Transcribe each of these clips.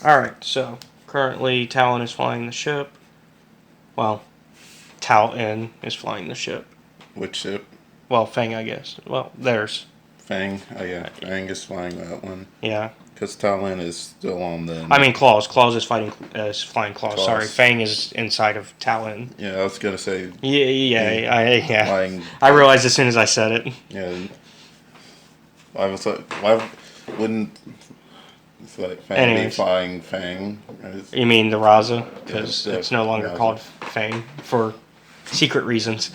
Alright, so currently Talon is flying the ship. Well, Talon is flying the ship. Which ship? Well, Fang, I guess. Well, theirs. Fang? Oh yeah, Fang is flying that one. Yeah. Because Talon is still on the... I mean, Claws. Claws is flying Claws. Claws. Sorry, Fang is inside of Talon. Yeah, I was gonna say... Yeah. Flying... I realized as soon as I said it. Yeah. I was like, why wouldn't... Fang be flying Fang? You mean the Raza? Because Yeah, it's no longer Raza. called Fang for secret reasons.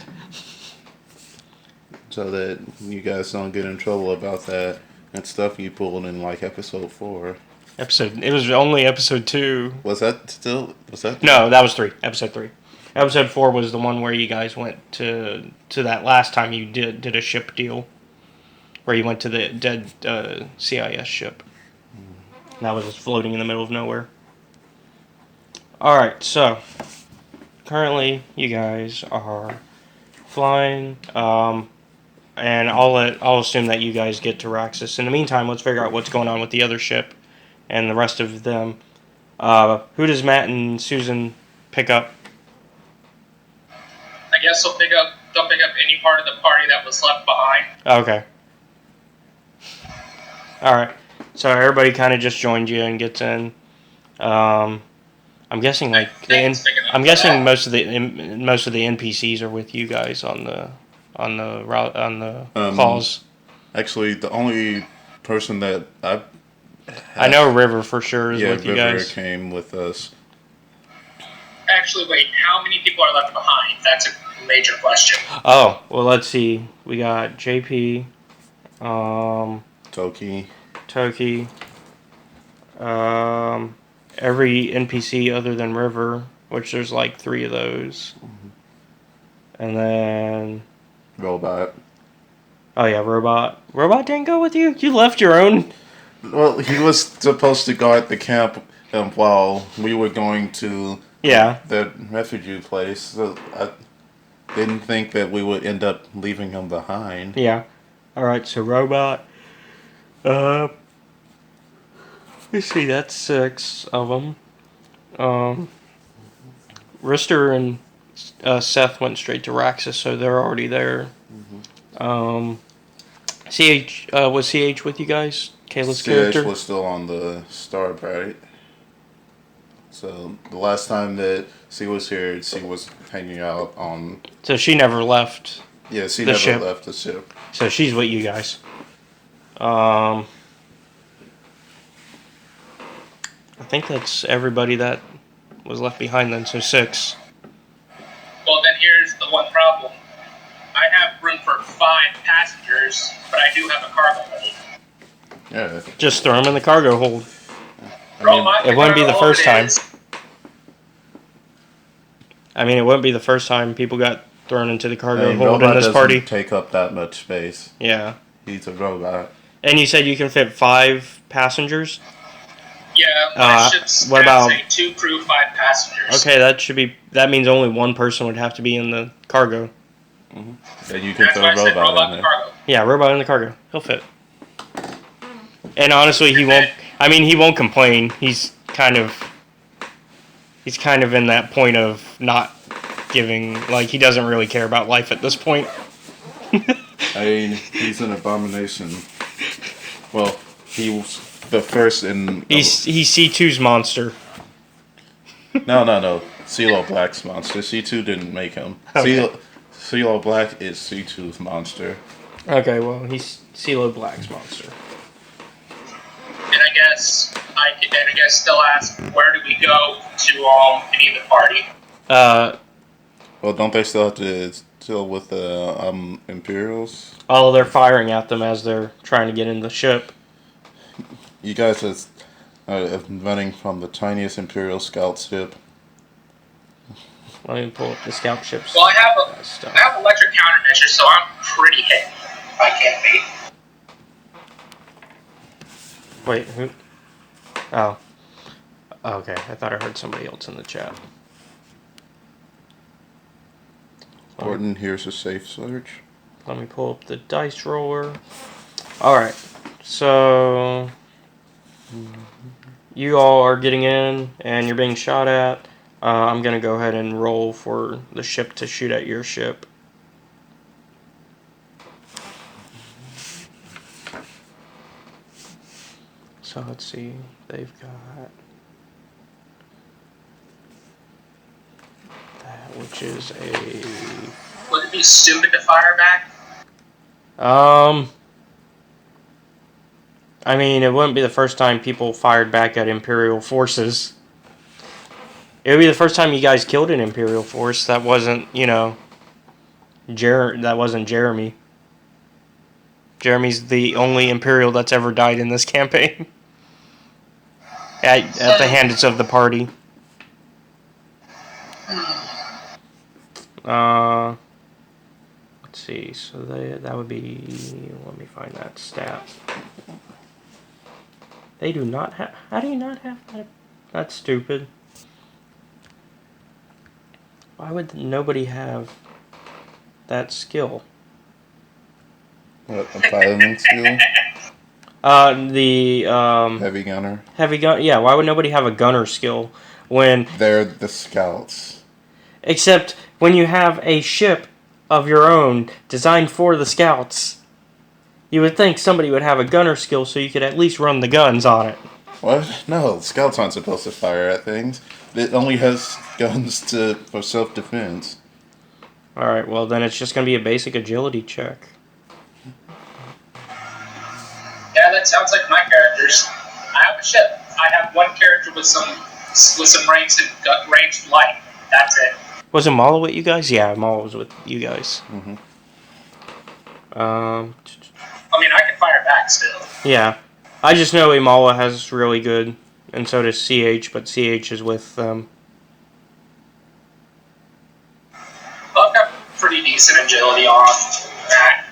So that you guys don't get in trouble about that and stuff you pulled in like episode 4. It was only episode 2. Was that? No, that was 3. Episode 3. Episode 4 was the one where you guys went to that last time you did a ship deal, where you went to the dead CIS ship. That was just floating in the middle of nowhere. All right, so currently you guys are flying, and I'll assume that you guys get to Raxus. In the meantime, let's figure out what's going on with the other ship and the rest of them. Who does Matt and Susan pick up? I guess they'll pick up any part of the party that was left behind. Okay. All right. So everybody kind of just joined you and gets in. I'm guessing most of the NPCs are with you guys on the calls. Actually, the only person that I know River for sure is with you guys. River came with us. Actually, wait, how many people are left behind? That's a major question. Oh, well, let's see. We got JP, Toki, every NPC other than River, which there's like 3 of those. And then... Robot. Oh, yeah, Robot. Robot didn't go with you? You left your own... Well, he was supposed to guard the camp while we were going to the refugee place. So I didn't think that we would end up leaving him behind. Yeah. Alright, so Robot. Let's see, that's 6 of them. Rister and Seth went straight to Raxus, so they're already there. CH, was CH with you guys? Kayla's character? CH was still on the Starbright. So the last time that she was here, she was hanging out on... So she never left. Yeah, she never left the ship. So she's with you guys. I think that's everybody that was left behind then, so 6. Well, then here's the one problem. I have room for 5 passengers, but I do have a cargo hold. Yeah. Just throw them in the cargo hold. It wouldn't be the first time. I mean, it wouldn't be the first time people got thrown into the cargo hold in this party. Doesn't take up that much space. Yeah. He's a robot. And you said you can fit 5 passengers? Yeah, my ship's what about 2 crew, 5 passengers. Okay, that means only one person would have to be in the cargo. And you can throw a robot in there. Yeah, robot in the cargo. He'll fit. And honestly, he won't complain. He's kind of in that point of not giving, like, he doesn't really care about life at this point. I mean, he's an abomination. Well, he was the first in... He's C2's monster. No. CeeLo Black's monster. C2 didn't make him. Okay. CeeLo Black is C2's monster. Okay, well, he's CeeLo Black's monster. And I guess still ask, where do we go to any of the party? Well, don't they still have to deal with the Imperials? Oh, they're firing at them as they're trying to get in the ship. You guys are running from the tiniest Imperial scout ship. Let me pull up the scout ships. Well, I have electric countermeasures, so I'm pretty hit. I can't be. Wait, who? Oh. Okay, I thought I heard somebody else in the chat. Gordon, here's a safe search. Let me pull up the dice roller. Alright, so... you all are getting in and you're being shot at, I'm going to go ahead and roll for the ship to shoot at your ship. So let's see, they've got that, which is a... Would it be stupid to fire back? I mean, it wouldn't be the first time people fired back at Imperial forces. It would be the first time you guys killed an Imperial force that wasn't, you know, that wasn't Jeremy. Jeremy's the only Imperial that's ever died in this campaign. At the hands of the party. Let's see, so that would be... Let me find that stat. They do not have... How do you not have that? That's stupid. Why would nobody have that skill? What, a piloting skill? Heavy gunner? Heavy gun... Yeah, why would nobody have a gunner skill when... They're the scouts. Except when you have a ship of your own designed for the scouts, you would think somebody would have a gunner skill so you could at least run the guns on it. What? No, scouts aren't supposed to fire at things. It only has guns for self-defense. Alright, well then it's just going to be a basic agility check. Yeah, that sounds like my characters. I have a ship. I have one character with some ranged light. That's it. Was it Mala with you guys? Yeah, Mala was with you guys. Mm-hmm. I mean, I can fire back still. Yeah. I just know Imala has really good, and so does CH, but CH is with them. Well, I've got pretty decent agility on that.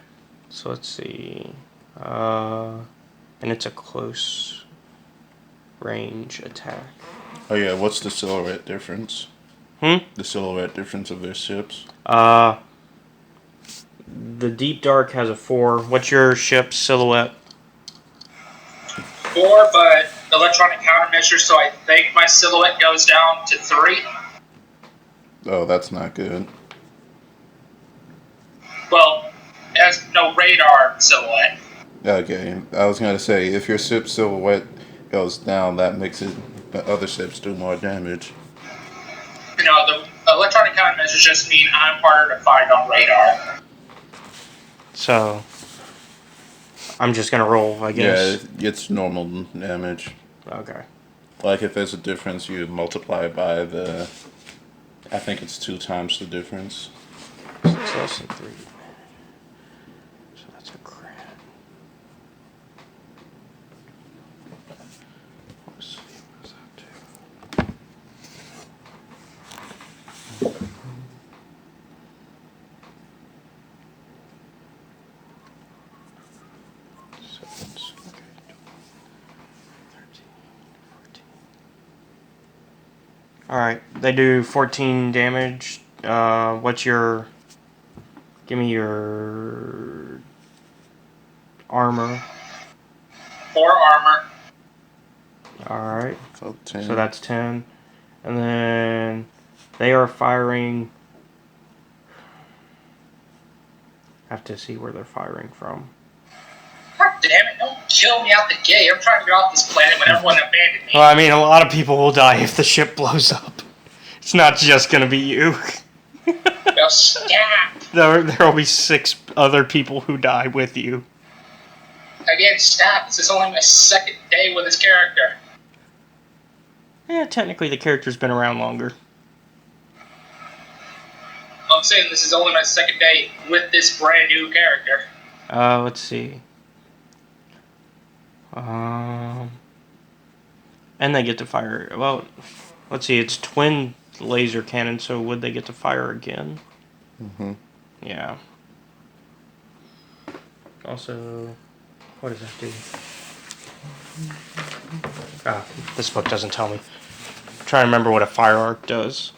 So let's see. And it's a close range attack. Oh yeah, what's the silhouette difference? The silhouette difference of their ships? The Deep Dark has a 4. What's your ship's silhouette? 4, but electronic countermeasure, so I think my silhouette goes down to 3. Oh, that's not good. Well, it has no radar silhouette. Okay, I was gonna say, if your ship's silhouette goes down, that makes the other ships do more damage. You know, the electronic countermeasures just mean I'm harder to find on radar. So, I'm just gonna roll, I guess. Yeah, it's normal damage. Okay. Like, if there's a difference, you multiply it by I think it's 2 times the difference. So it's less than 3. So that's a crit. Let's see, what does that do? Alright, they do 14 damage. What's your... Give me your... armor. 4 armor. Alright. So that's 10. And then... They are firing... I have to see where they're firing from. God damn it, don't kill me out the gate. I'm trying to get off this planet when everyone abandoned me. Well, I mean, a lot of people will die if the ship blows up. It's not just gonna be you. Well, stop. There'll be 6 other people who die with you. Again, stop. This is only my 2nd day with this character. Yeah, technically the character's been around longer. I'm saying this is only my 2nd day with this brand new character. Let's see. And they get to fire... Well, let's see, it's twin laser cannon, so would they get to fire again? Mm-hmm. Yeah. Also, what does that do? Ah, this book doesn't tell me. I'm trying to remember what a fire arc does.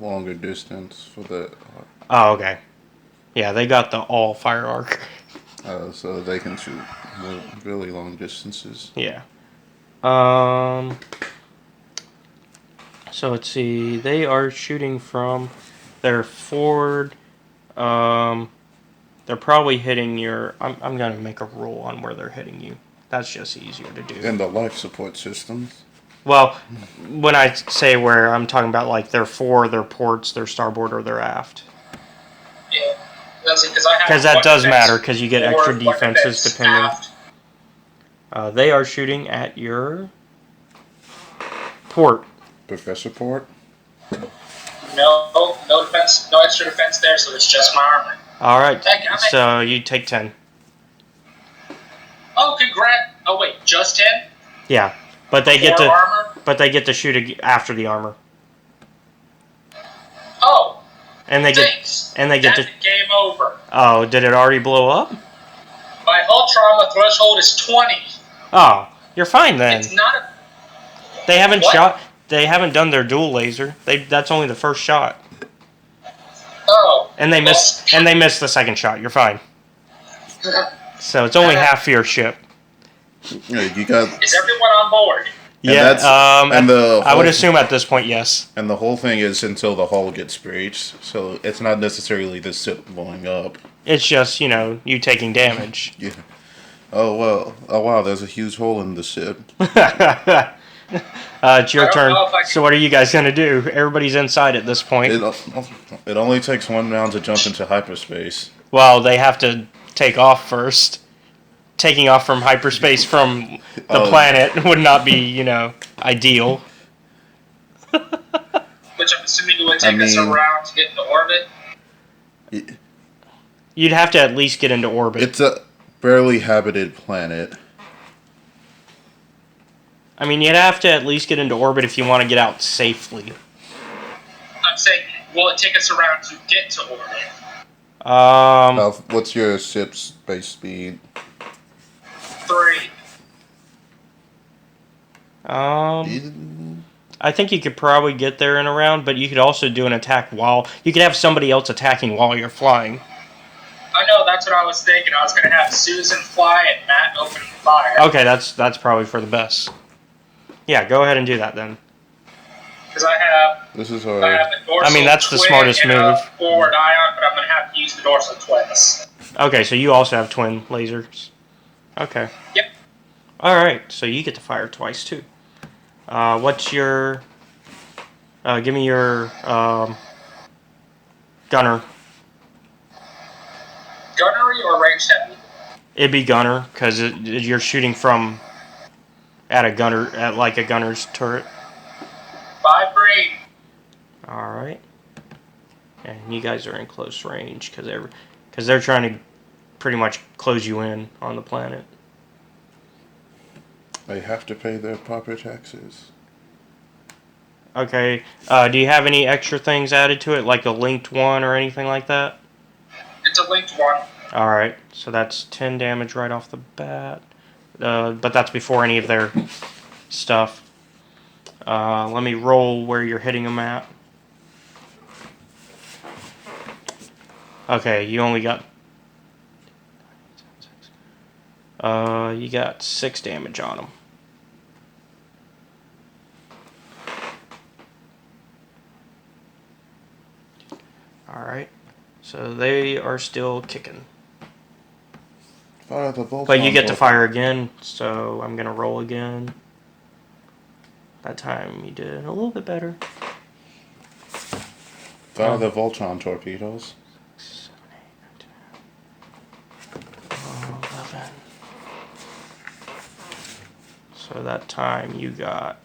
Longer distance for the... Oh, okay. Yeah, they got the all fire arc. So they can shoot really long distances. Yeah. So let's see. They are shooting from their forward. They're probably hitting your. I'm gonna make a rule on where they're hitting you. That's just easier to do. And the life support systems. Well, when I say where, I'm talking about like their fore, their ports, their starboard, or their aft. Yeah, because that does matter because you get extra defenses depending. They are shooting at your port. Professor port. No defense, no extra defense there, so it's just my armor. All right, so you take 10. Oh, congrats! Oh wait, just 10? Yeah, but they get to armor? But they get to shoot after the armor. Oh. And they Thanks. get to game over. Oh, did it already blow up? My hull trauma threshold is 20. Oh, you're fine then. It's not a... They haven't shot. They haven't done their dual laser. That's only the first shot. Oh. And they missed. And they missed the second shot. You're fine. So it's only half your ship. Yeah, you got. Is everyone on board? Yeah. I would assume at this point, yes. And the whole thing is until the hull gets breached, so it's not necessarily the ship blowing up. It's just you taking damage. Yeah. Oh well. Oh wow. There's a huge hole in the ship. It's your turn. So what are you guys gonna do? Everybody's inside at this point. It only takes one round to jump into hyperspace. Well, they have to take off first. Taking off from hyperspace from the planet would not be, ideal. Which I'm assuming would take us around to get into orbit. You'd have to at least get into orbit. It's a barely habited planet. I mean, you'd have to at least get into orbit if you want to get out safely. I'm saying, will it take us around to get to orbit? What's your ship's base speed? 3. I think you could probably get there in a round, but you could also do an attack you could have somebody else attacking while you're flying. I know, that's what I was thinking. I was going to have Susan fly and Matt open fire. Okay, that's probably for the best. Yeah, go ahead and do that then. Because I have a dorsal that's the twin smartest and move. A forward ion, but I'm going to have to use the dorsal twins. Okay, so you also have twin lasers. Okay. Yep. Alright, so you get to fire twice too. What's your... give me your gunner. Gunnery or ranged heavy? It'd be gunner, because you're shooting from... at a gunner's turret. 5 green. Alright. And you guys are in close range, because they're trying to pretty much close you in on the planet. They have to pay their proper taxes. Okay. Do you have any extra things added to it, like a linked one or anything like that? It's a linked one. Alright, so that's 10 damage right off the bat. But that's before any of their stuff. Let me roll where you're hitting them at. Okay, you only got... you got 6 damage on them. Alright, so they are still kicking. Fire the bolt. But you get to fire again, so I'm going to roll again. That time you did a little bit better. Fire the Voltron torpedoes. 7, 8, 9, 10, 11. So that time you got...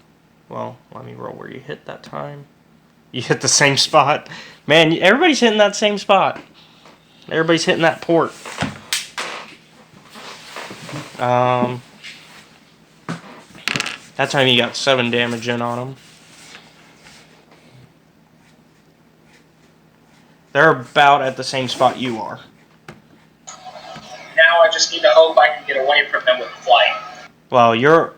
Well, let me roll where you hit that time. You hit the same spot. Man, everybody's hitting that same spot. Everybody's hitting that port. That time you got 7 damage in on them. They're about at the same spot you are. Now I just need to hope I can get away from them with flight. Well, go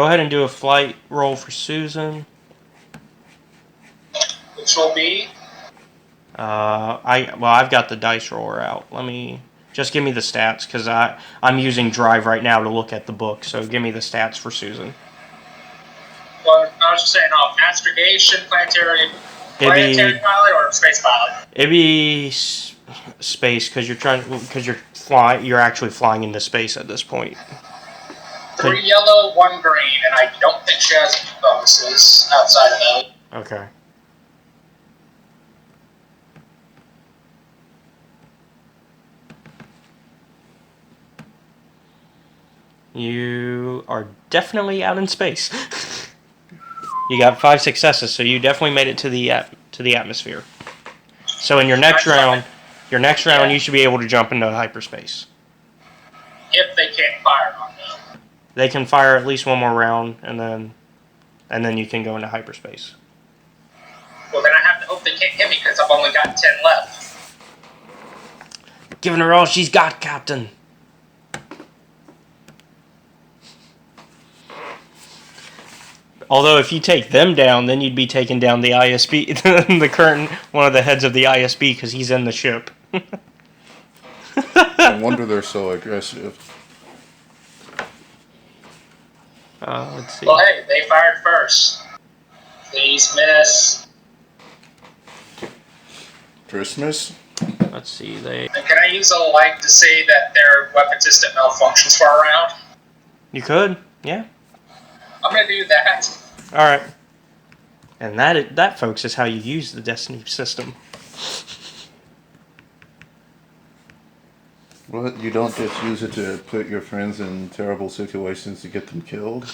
ahead and do a flight roll for Susan. Which will be? I've got the dice roller out. Let me Just give me the stats, because I'm using Drive right now to look at the book, so give me the stats for Susan. Well, I was just saying, astrogation, planetary pilot, or space pilot? It'd be space, because you're actually flying into space at this point. 3 yellow, 1 green, and I don't think she has any bonuses outside of those. Okay. You are definitely out in space. You got 5 successes, so you definitely made it to the atmosphere. So in your next round, you should be able to jump into hyperspace. If they can't fire on them. They can fire at least one more round, and then you can go into hyperspace. Well, then I have to hope they can't hit me because I've only got 10 left. Giving her all she's got, Captain. Although if you take them down, then you'd be taking down the ISB, the current one of the heads of the ISB, because he's in the ship. No wonder they're so aggressive. Let's see. Well, hey, they fired first. Please miss. Christmas? Let's see. And can I use a light to say that their weapon system malfunctions for a round? You could, yeah. I'm gonna do that. All right. And that, folks, is how you use the Destiny system. What? You don't just use it to put your friends in terrible situations to get them killed?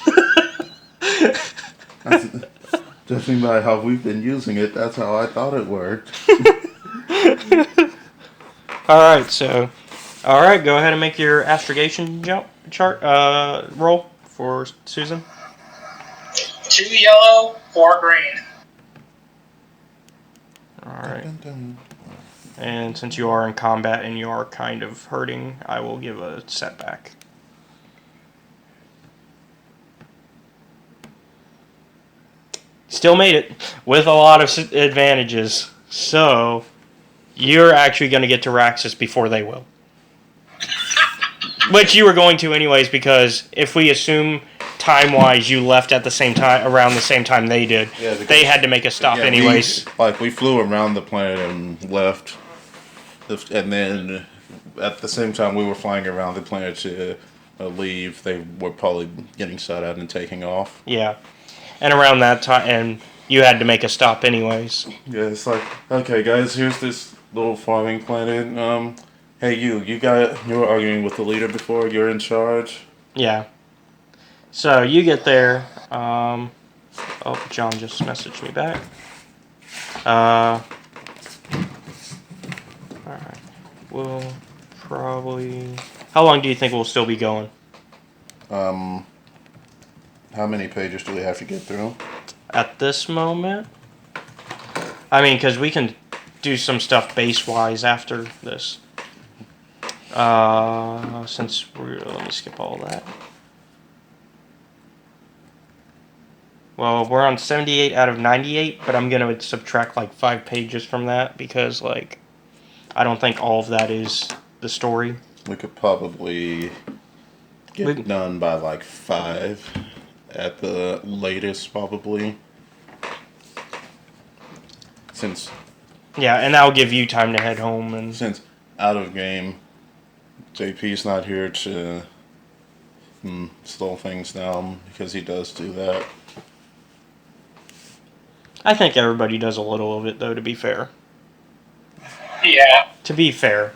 Judging by how we've been using it, that's how I thought it worked. Alright, go ahead and make your astrogation roll for Susan. 2 yellow, 4 green. Alright. And since you are in combat and you are kind of hurting, I will give a setback. Still made it with a lot of advantages. So, you're actually going to get to Raxus before they will. Which you were going to anyways, because if we assume time-wise you left at the same time, around the same time they did, they had to make a stop anyways. We flew around the planet and left. And then at the same time we were flying around the planet to leave, they were probably getting shot at and taking off. Yeah. And around that time, and you had to make a stop anyways. Yeah, it's like, okay guys, here's this little farming planet. Hey you were arguing with the leader before, you're in charge? Yeah. So you get there, oh, John just messaged me back. Alright, we'll probably... How long do you think we'll still be going? How many pages do we have to get through? At this moment? I mean, because we can do some stuff base-wise after this. Since let me skip all that. Well, we're on 78 out of 98, but I'm going to subtract like 5 pages from that because, like, I don't think all of that is the story. We could probably get done by like 5 at the latest, probably. Yeah, and that'll give you time to head home. And since out of game, JP's not here to slow things down because he does do that. I think everybody does a little of it, though, to be fair. Yeah. To be fair.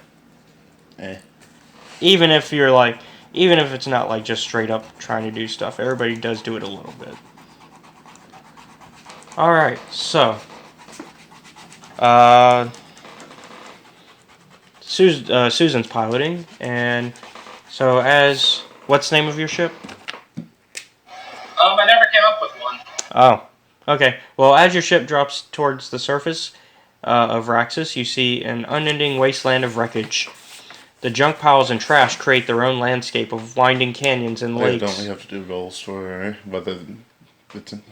Even if it's not like just straight up trying to do stuff, everybody does do it a little bit. Alright, so. Susan's piloting, and so what's the name of your ship? I never came up with one. Oh, okay. Well, as your ship drops towards the surface of Raxus, you see an unending wasteland of wreckage. The junk piles and trash create their own landscape of winding canyons and lakes. Don't we have to do rolls for whether,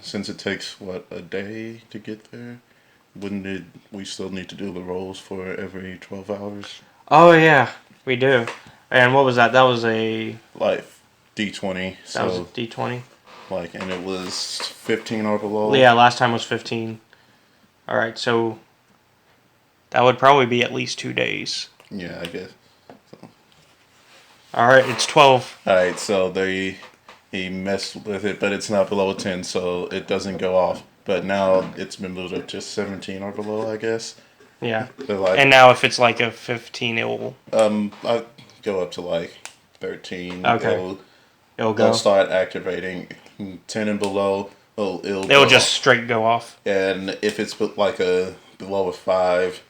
since it takes, a day to get there? Wouldn't we still need to do the rolls for every 12 hours? Oh, yeah. We do. And what was that? That was a... Like D20. That was a D20? Like, and it was 15 or below? Yeah, last time was 15. Alright, so... That would probably be at least 2 days. Yeah, I guess. So. Alright, it's 12. Alright, so he messed with it, but it's not below 10, so it doesn't go off. But now it's been moved up to 17 or below, I guess. Yeah. So like, and now if it's like a 15, it will... I go up to like 13. Okay. It'll go. It'll start activating. 10 and below, it'll just straight go off. And if it's like below a 5,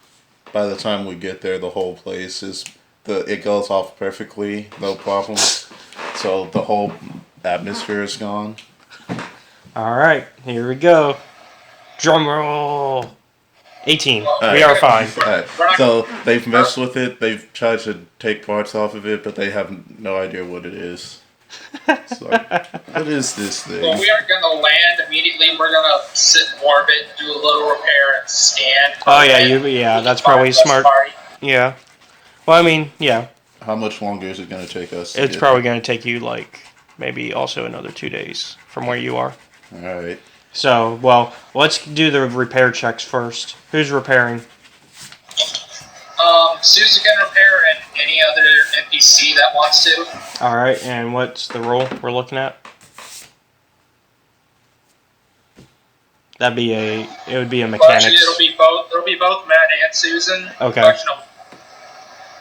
by the time we get there, the whole place it goes off perfectly, no problems. So the whole atmosphere is gone. Alright, here we go. Drum roll. 18. Right. We are fine. Right. So they've messed with it. They've tried to take parts off of it, but they have no idea what it is. It's like, what is this thing? Well, we aren't going to land immediately. We're going to sit in orbit, do a little repair, and stand. Oh, yeah, that's probably smart. Yeah. Well, I mean, yeah. How much longer is it going to take us? It's probably going to take you, like, maybe also another 2 days from where you are. Alright. So, well, let's do the repair checks first. Who's repairing? Susan can repair and any other NPC that wants to. Alright, and what's the roll we're looking at? It would be a mechanics. Well, actually, it'll be both Matt and Susan. Okay. Actually,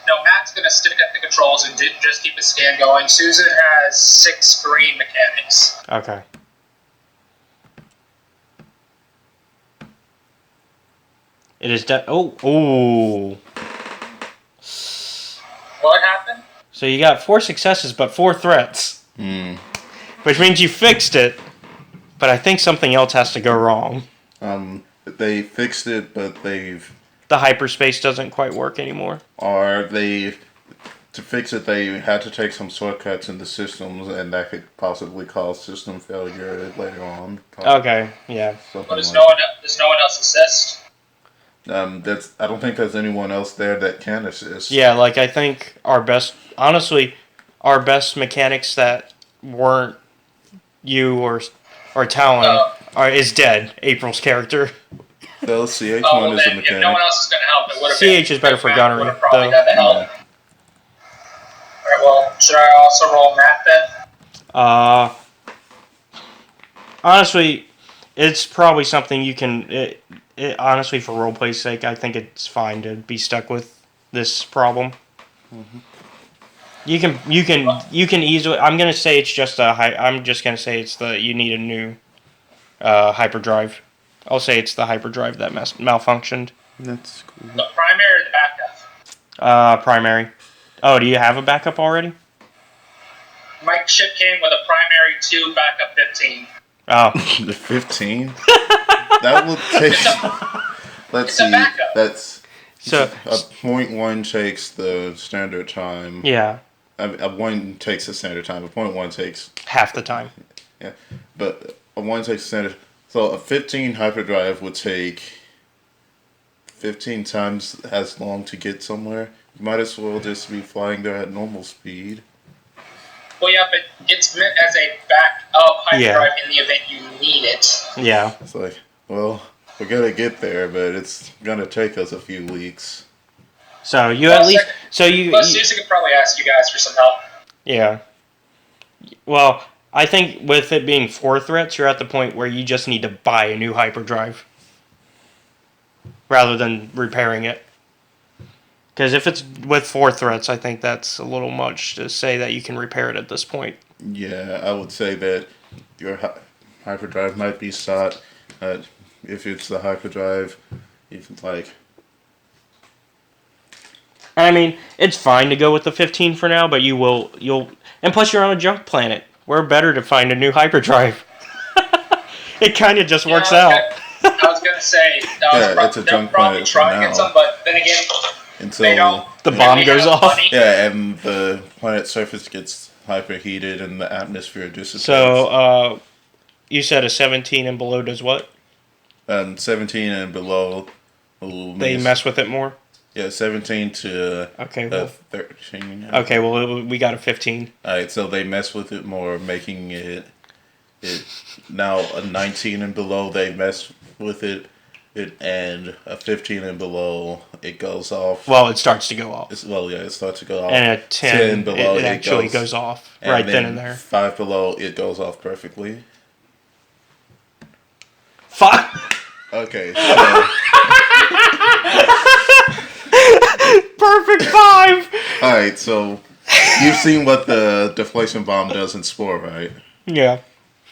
no, Matt's gonna stick at the controls and just keep the scan going. Susan has 6 green mechanics. Okay. It is ooh. What happened? So you got 4 successes, but 4 threats. Which means you fixed it, but I think something else has to go wrong. They fixed it, but the hyperspace doesn't quite work anymore. To fix it, they had to take some shortcuts in the systems, and that could possibly cause system failure later on. Okay, yeah. But does no one else assist? I don't think there's anyone else there that can assist. Yeah, like I think our best mechanics that weren't you or Talon is dead. April's character. The CH1 is a mechanic. If no one else is going to help, it would have CH is better for gunnery, would have probably though. done the help. Alright, well, should I also roll Matt then? Honestly, it's probably something you can... honestly, for roleplay's sake, I think it's fine to be stuck with this problem. Mm-hmm. You can easily... I'm gonna say it's just I'm just gonna say it's you need a new hyperdrive. I'll say it's the hyperdrive that malfunctioned. That's cool. The primary or the backup? Primary. Oh, do you have a backup already? My ship came with a primary 2, backup 15. Oh. The 15? That will take... Let's see. That's... So... A 0.1 takes the standard time. Yeah. A 1 takes the standard time. A 0.1 takes... half the time. Yeah. But a 1 takes the standard... So a 15 hyperdrive would take 15 times as long to get somewhere. You might as well just be flying there at normal speed. Well, yeah, but it's meant as a backup hyperdrive in the event you need it. Yeah. It's like, well, we're gonna get there, but it's gonna take us a few weeks. So you at least... Susan could probably ask you guys for some help. Yeah. Well... I think with it being 4 threats, you're at the point where you just need to buy a new hyperdrive rather than repairing it. Because if it's with 4 threats, I think that's a little much to say that you can repair it at this point. Yeah, I would say that your hyperdrive might be sought. If it's the hyperdrive, I mean, it's fine to go with the 15 for now, but and plus you're on a junk planet. We're better to find a new hyperdrive. It kind of just works out. I was going to say, it's a junk planet try to get some, but then again, until the bomb goes off. Money. Yeah, and the planet's surface gets hyperheated and the atmosphere dissipates. So, you said a 17 and below does what? 17 and below. They mess with it more? Yeah, 17 to okay, well, 13. Okay, well, we got a 15. Alright, so they mess with it more, making it now a 19 and below. They mess with it, and a 15 and below, it goes off. Well, it starts to go off. It starts to go off. And a 10 below, it actually goes off right then and there. 5 below, it goes off perfectly. 5. Okay. So, Perfect 5. all right, so you've seen what the deflation bomb does in Spore, right? Yeah.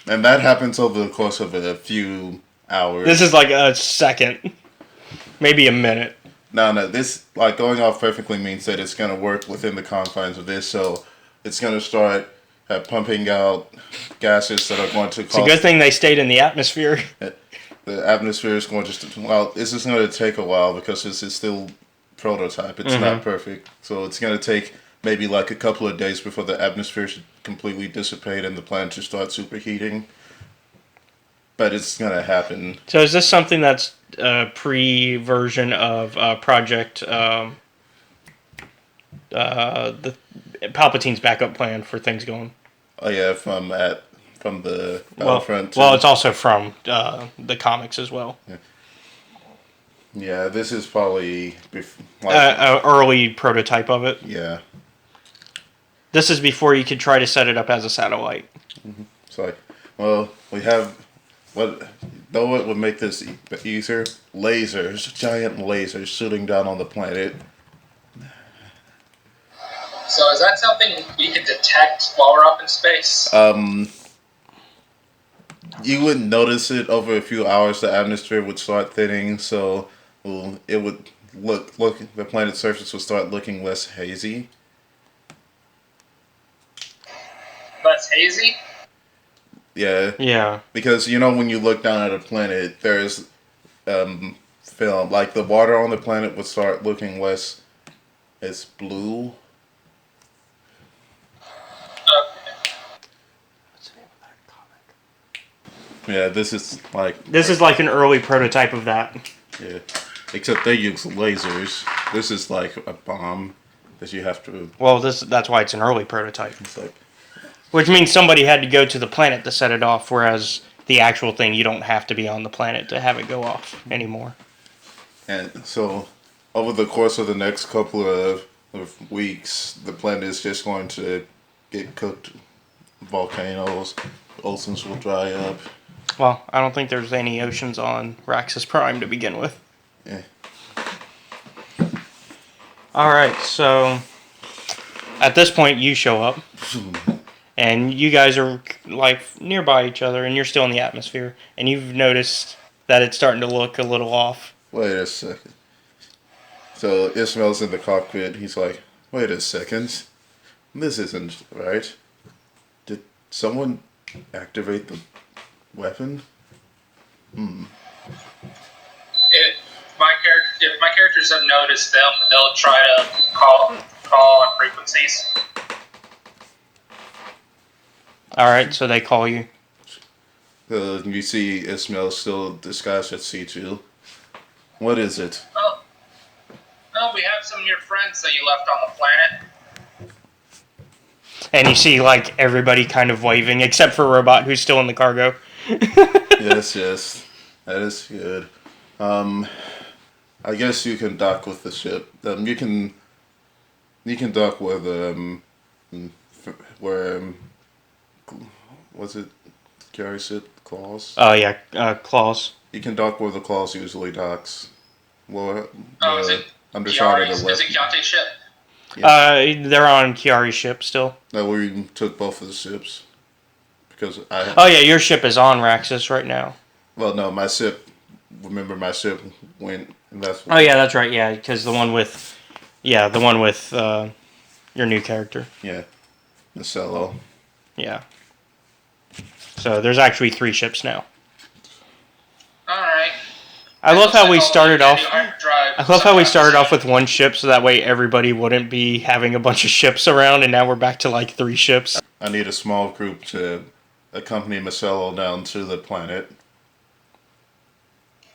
And that happens over the course of a few hours. This is like a second, maybe a minute. No, this, like, going off perfectly means that it's going to work within the confines of this, so it's going to start pumping out gases that are going to cause... It's a good thing they stayed in the atmosphere. The atmosphere is going to... Well, this is going to take a while because this is still prototype. It's not perfect. So it's going to take maybe like a couple of days before the atmosphere should completely dissipate and the planet should start superheating. But it's going to happen. So is this something that's a pre-version of Project... the Palpatine's backup plan for things going? Oh yeah, from the Battlefront. Well, it's also from the comics as well. Yeah, this is probably An early prototype of it. Yeah. This is before you could try to set it up as a satellite. It's like, well, we have though it would make this easier. Lasers, giant lasers shooting down on the planet. So is that something we can detect while we're up in space? You wouldn't notice it over a few hours. The atmosphere would start thinning, so it would look the planet's surface would start looking less hazy. Less hazy? Yeah. Yeah. Because when you look down at a planet, there's film, like the water on the planet would start looking less as blue. Yeah, this is like an early prototype of that. Yeah, except they use lasers. This is like a bomb that you have to. Well, that's why it's an early prototype. It's like, which means somebody had to go to the planet to set it off, whereas the actual thing, you don't have to be on the planet to have it go off anymore. And so, over the course of the next couple of weeks, the planet is just going to get cooked. Volcanoes, oceans will dry up. Well, I don't think there's any oceans on Raxus Prime to begin with. Yeah. Alright, so at this point you show up. And you guys are like nearby each other and you're still in the atmosphere. And you've noticed that it's starting to look a little off. Wait a second. So Ismail's in the cockpit. He's like, wait a second. This isn't right. Did someone activate the weapon? If my characters have noticed them, they'll try to call on frequencies. Alright, so they call you. You see Ismail still disguised as C2. What is it? Oh, we have some of your friends that you left on the planet. And you see like everybody kind of waving, except for Robot, who's still in the cargo. Yes. That is good. I guess you can dock with the ship. You can dock with what's it? Carry ship Claws. Oh yeah, Claws. You can dock where the Claws usually docks. Well, is it Undershot Chiari's? Is it Chiari's ship? Yeah. They're on Chiari's ship still. No, we took both of the ships because Oh yeah, your ship is on Raxus right now. Well, no, my ship. Remember, my ship went. And that's. Oh yeah, that's right. Yeah, because the one with your new character. Yeah, the Cello. Yeah. So there's actually 3 ships now. Alright. I love how we started off with 1 ship, so that way everybody wouldn't be having a bunch of ships around, and now we're back to like 3 ships. I need a small group to accompany Marcelo down to the planet.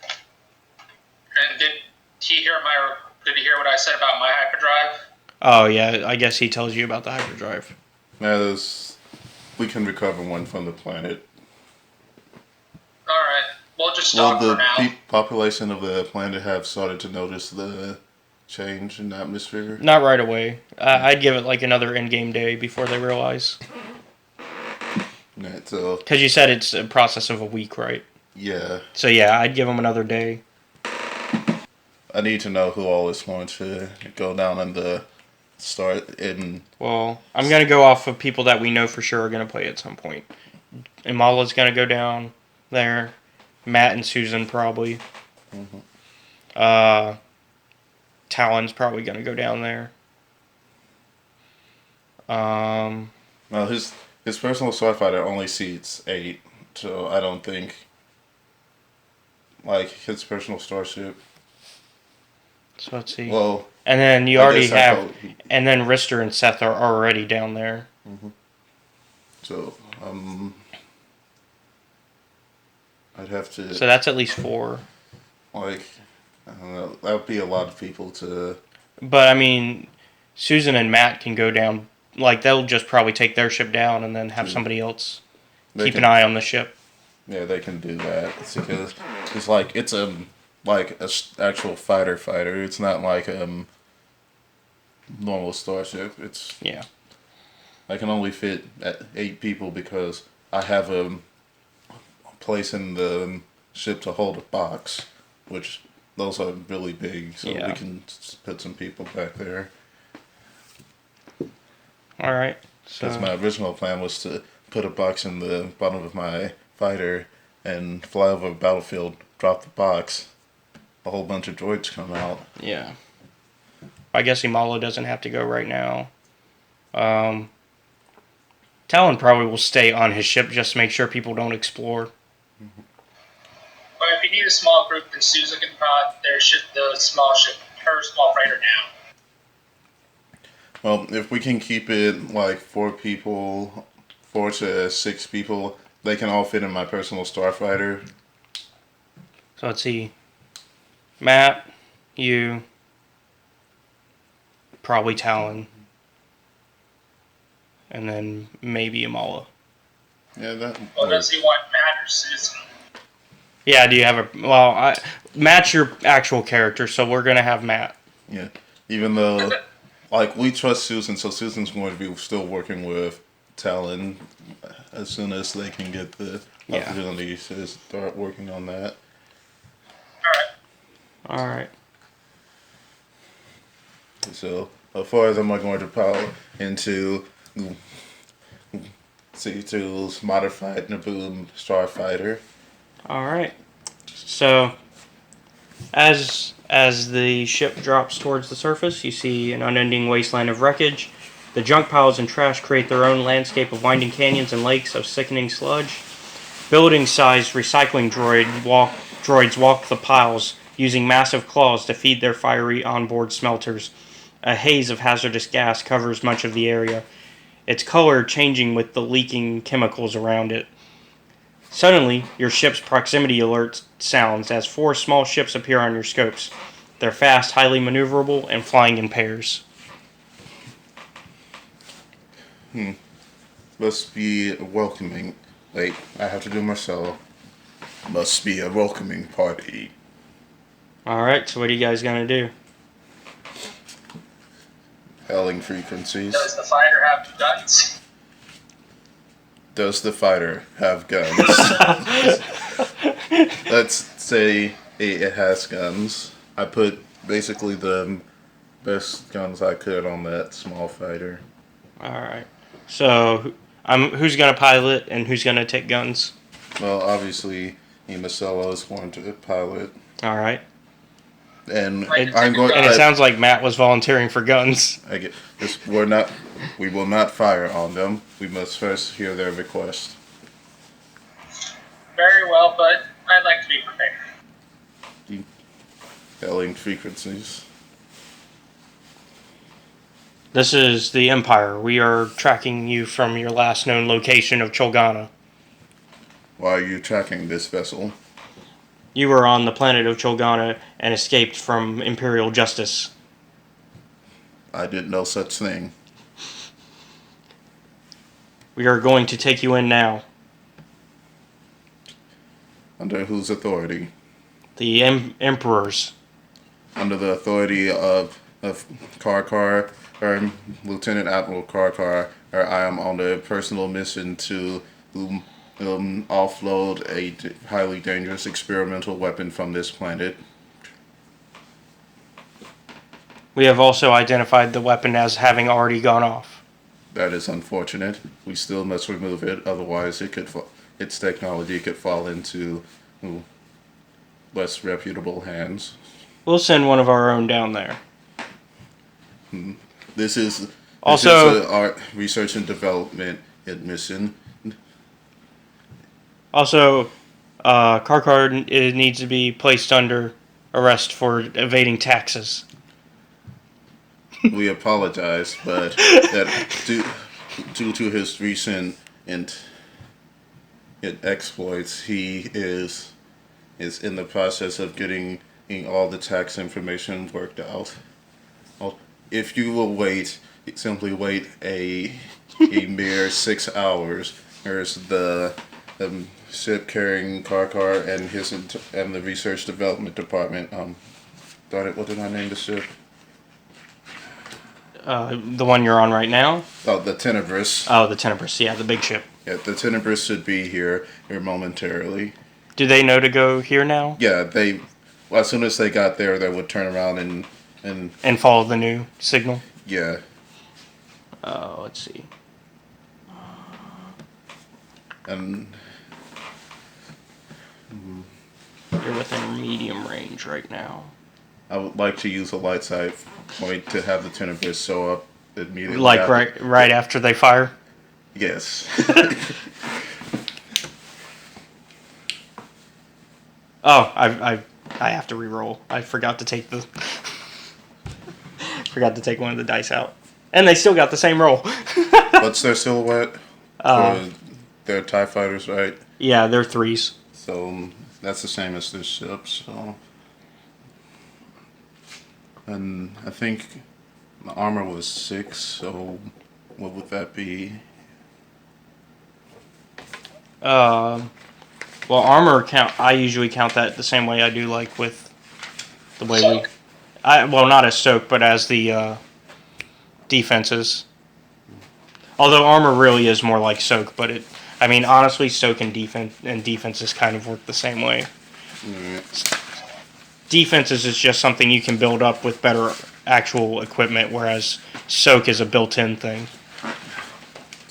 And did he hear what I said about my hyperdrive? Oh, yeah, I guess he tells you about the hyperdrive. We can recover one from the planet. Alright, we'll just Will stop for now. the population of the planet have started to notice the change in the atmosphere? Not right away. I'd give it like another in-game day before they realize. So, because you said it's a process of a week, right? Yeah. So yeah, I'd give them another day. I need to know who all is going to go down in the start in. Well, I'm gonna go off of people that we know for sure are gonna play at some point. Imala's gonna go down there. Matt and Susan probably. Mm-hmm. Talon's probably gonna go down there. Well, his personal starfighter only seats 8, so I don't think like his personal starship. So let's see. Well, and then you already have, and then Rister and Seth are already down there. Mm-hmm. So I'd have to. So that's at least 4. Like, I don't know. That would be a lot of people to. But I mean, Susan and Matt can go down. Like they'll just probably take their ship down and then have somebody else keep an eye on the ship. Yeah, they can do that. It's because it's like it's like a actual fighter. It's not like normal starship. It's yeah. I can only fit 8 people because I have a place in the ship to hold a box, which those are really big, so we can put some people back there. All right. Because my original plan was to put a box in the bottom of my fighter and fly over a battlefield, drop the box, a whole bunch of droids come out. Yeah. I guess Imala doesn't have to go right now. Talon probably will stay on his ship just to make sure people don't explore. Mm-hmm. But if you need a small group, then Susan can pod her small freighter down. Well, if we can keep it like 4 to 6 people, they can all fit in my personal starfighter. So let's see. Matt, you, probably Talon, and then maybe Imala. Yeah, that. Well, does he want Matt or Susan? Yeah, do you have a... Well, Matt's your actual character, so we're going to have Matt. Yeah, even though... Like, we trust Susan, so Susan's going to be still working with Talon as soon as they can get the opportunity to start working on that. Alright. So, as far as I'm going to power into C2's modified Naboo Starfighter. Alright. So, as the ship drops towards the surface, you see an unending wasteland of wreckage. The junk piles and trash create their own landscape of winding canyons and lakes of sickening sludge. Building-sized recycling droids walk the piles, using massive claws to feed their fiery onboard smelters. A haze of hazardous gas covers much of the area, its color changing with the leaking chemicals around it. Suddenly, your ship's proximity alert sounds as 4 small ships appear on your scopes. They're fast, highly maneuverable, and flying in pairs. Must be welcoming. Wait, I have to do my solo. Must be a welcoming party. Alright, so what are you guys gonna do? Hailing frequencies. Does the fighter have guns? Does the fighter have guns? Let's say it has guns. I put basically the best guns I could on that small fighter. Alright. So, who's gonna pilot and who's gonna take guns? Well, obviously, Marcelo is going to pilot. Alright. And I'm going. And it sounds like Matt was volunteering for guns. I get this. We will not fire on them. We must first hear their request. Very well, but I'd like to be prepared. Hailing frequencies. This is the Empire. We are tracking you from your last known location of Cholgana. Why are you tracking this vessel? You were on the planet of Cholgana and escaped from Imperial justice. I did no such thing. We are going to take you in now. Under whose authority? The Emperor's. Under the authority of Karkar, or Lieutenant Admiral Karkar, or I am on a personal mission to offload a highly dangerous experimental weapon from this planet. We have also identified the weapon as having already gone off. That is unfortunate. We still must remove it, otherwise its technology could fall into less reputable hands. We'll send one of our own down there. This is our research and development mission. Also, Karkar needs to be placed under arrest for evading taxes. We apologize, but that due to his recent exploits, he is in the process of getting all the tax information worked out. If you will simply wait a mere 6 hours, there's the ship carrying Karkar and the research development department. What did I name the ship? The one you're on right now? Oh, the Tenebris. Oh, the Tenebris, yeah, the big ship. Yeah, the Tenebris should be here momentarily. Do they know to go here now? Yeah, as soon as they got there, they would turn around and follow the new signal? Yeah. Let's see. And you're within medium range right now. I would like to use a light side point to have the Tenebris show up immediately. Like right after they fire? Yes. Oh, I have to re-roll. I forgot to take one of the dice out, and they still got the same roll. What's their silhouette? They're TIE fighters, right? Yeah, they're 3s. So that's the same as this ship. So, and I think the armor was 6. So what would that be? Well, armor count. I usually count that the same way I do, like with the way we. Well, not as soak, but as the defenses. Although armor really is more like soak, but honestly, soak and defenses kind of work the same way. Defenses is just something you can build up with better actual equipment, whereas soak is a built-in thing.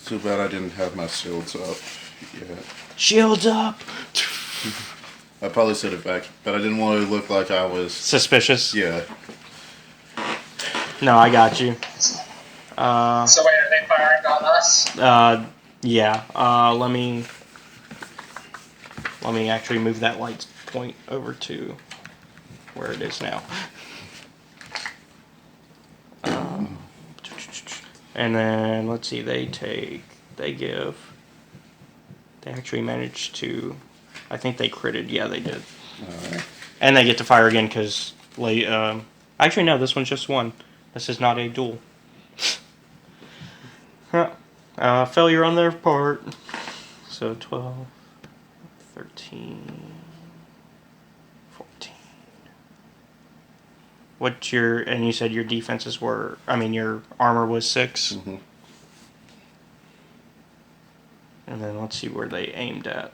Too bad I didn't have my shields up yet. Shields up! I probably said it back, but I didn't want to look like I was suspicious. Yeah. No, I got you. So wait, are they firing on us? Yeah. Let me actually move that light point over to where it is now. And then let's see. They actually managed to. I think they critted. Yeah, they did. And they get to fire again because actually no, this one's just one. This is not a duel. Failure on their part. So 12, 13, 14. And you said your defenses were, your armor was 6? Mm-hmm. And then let's see where they aimed at.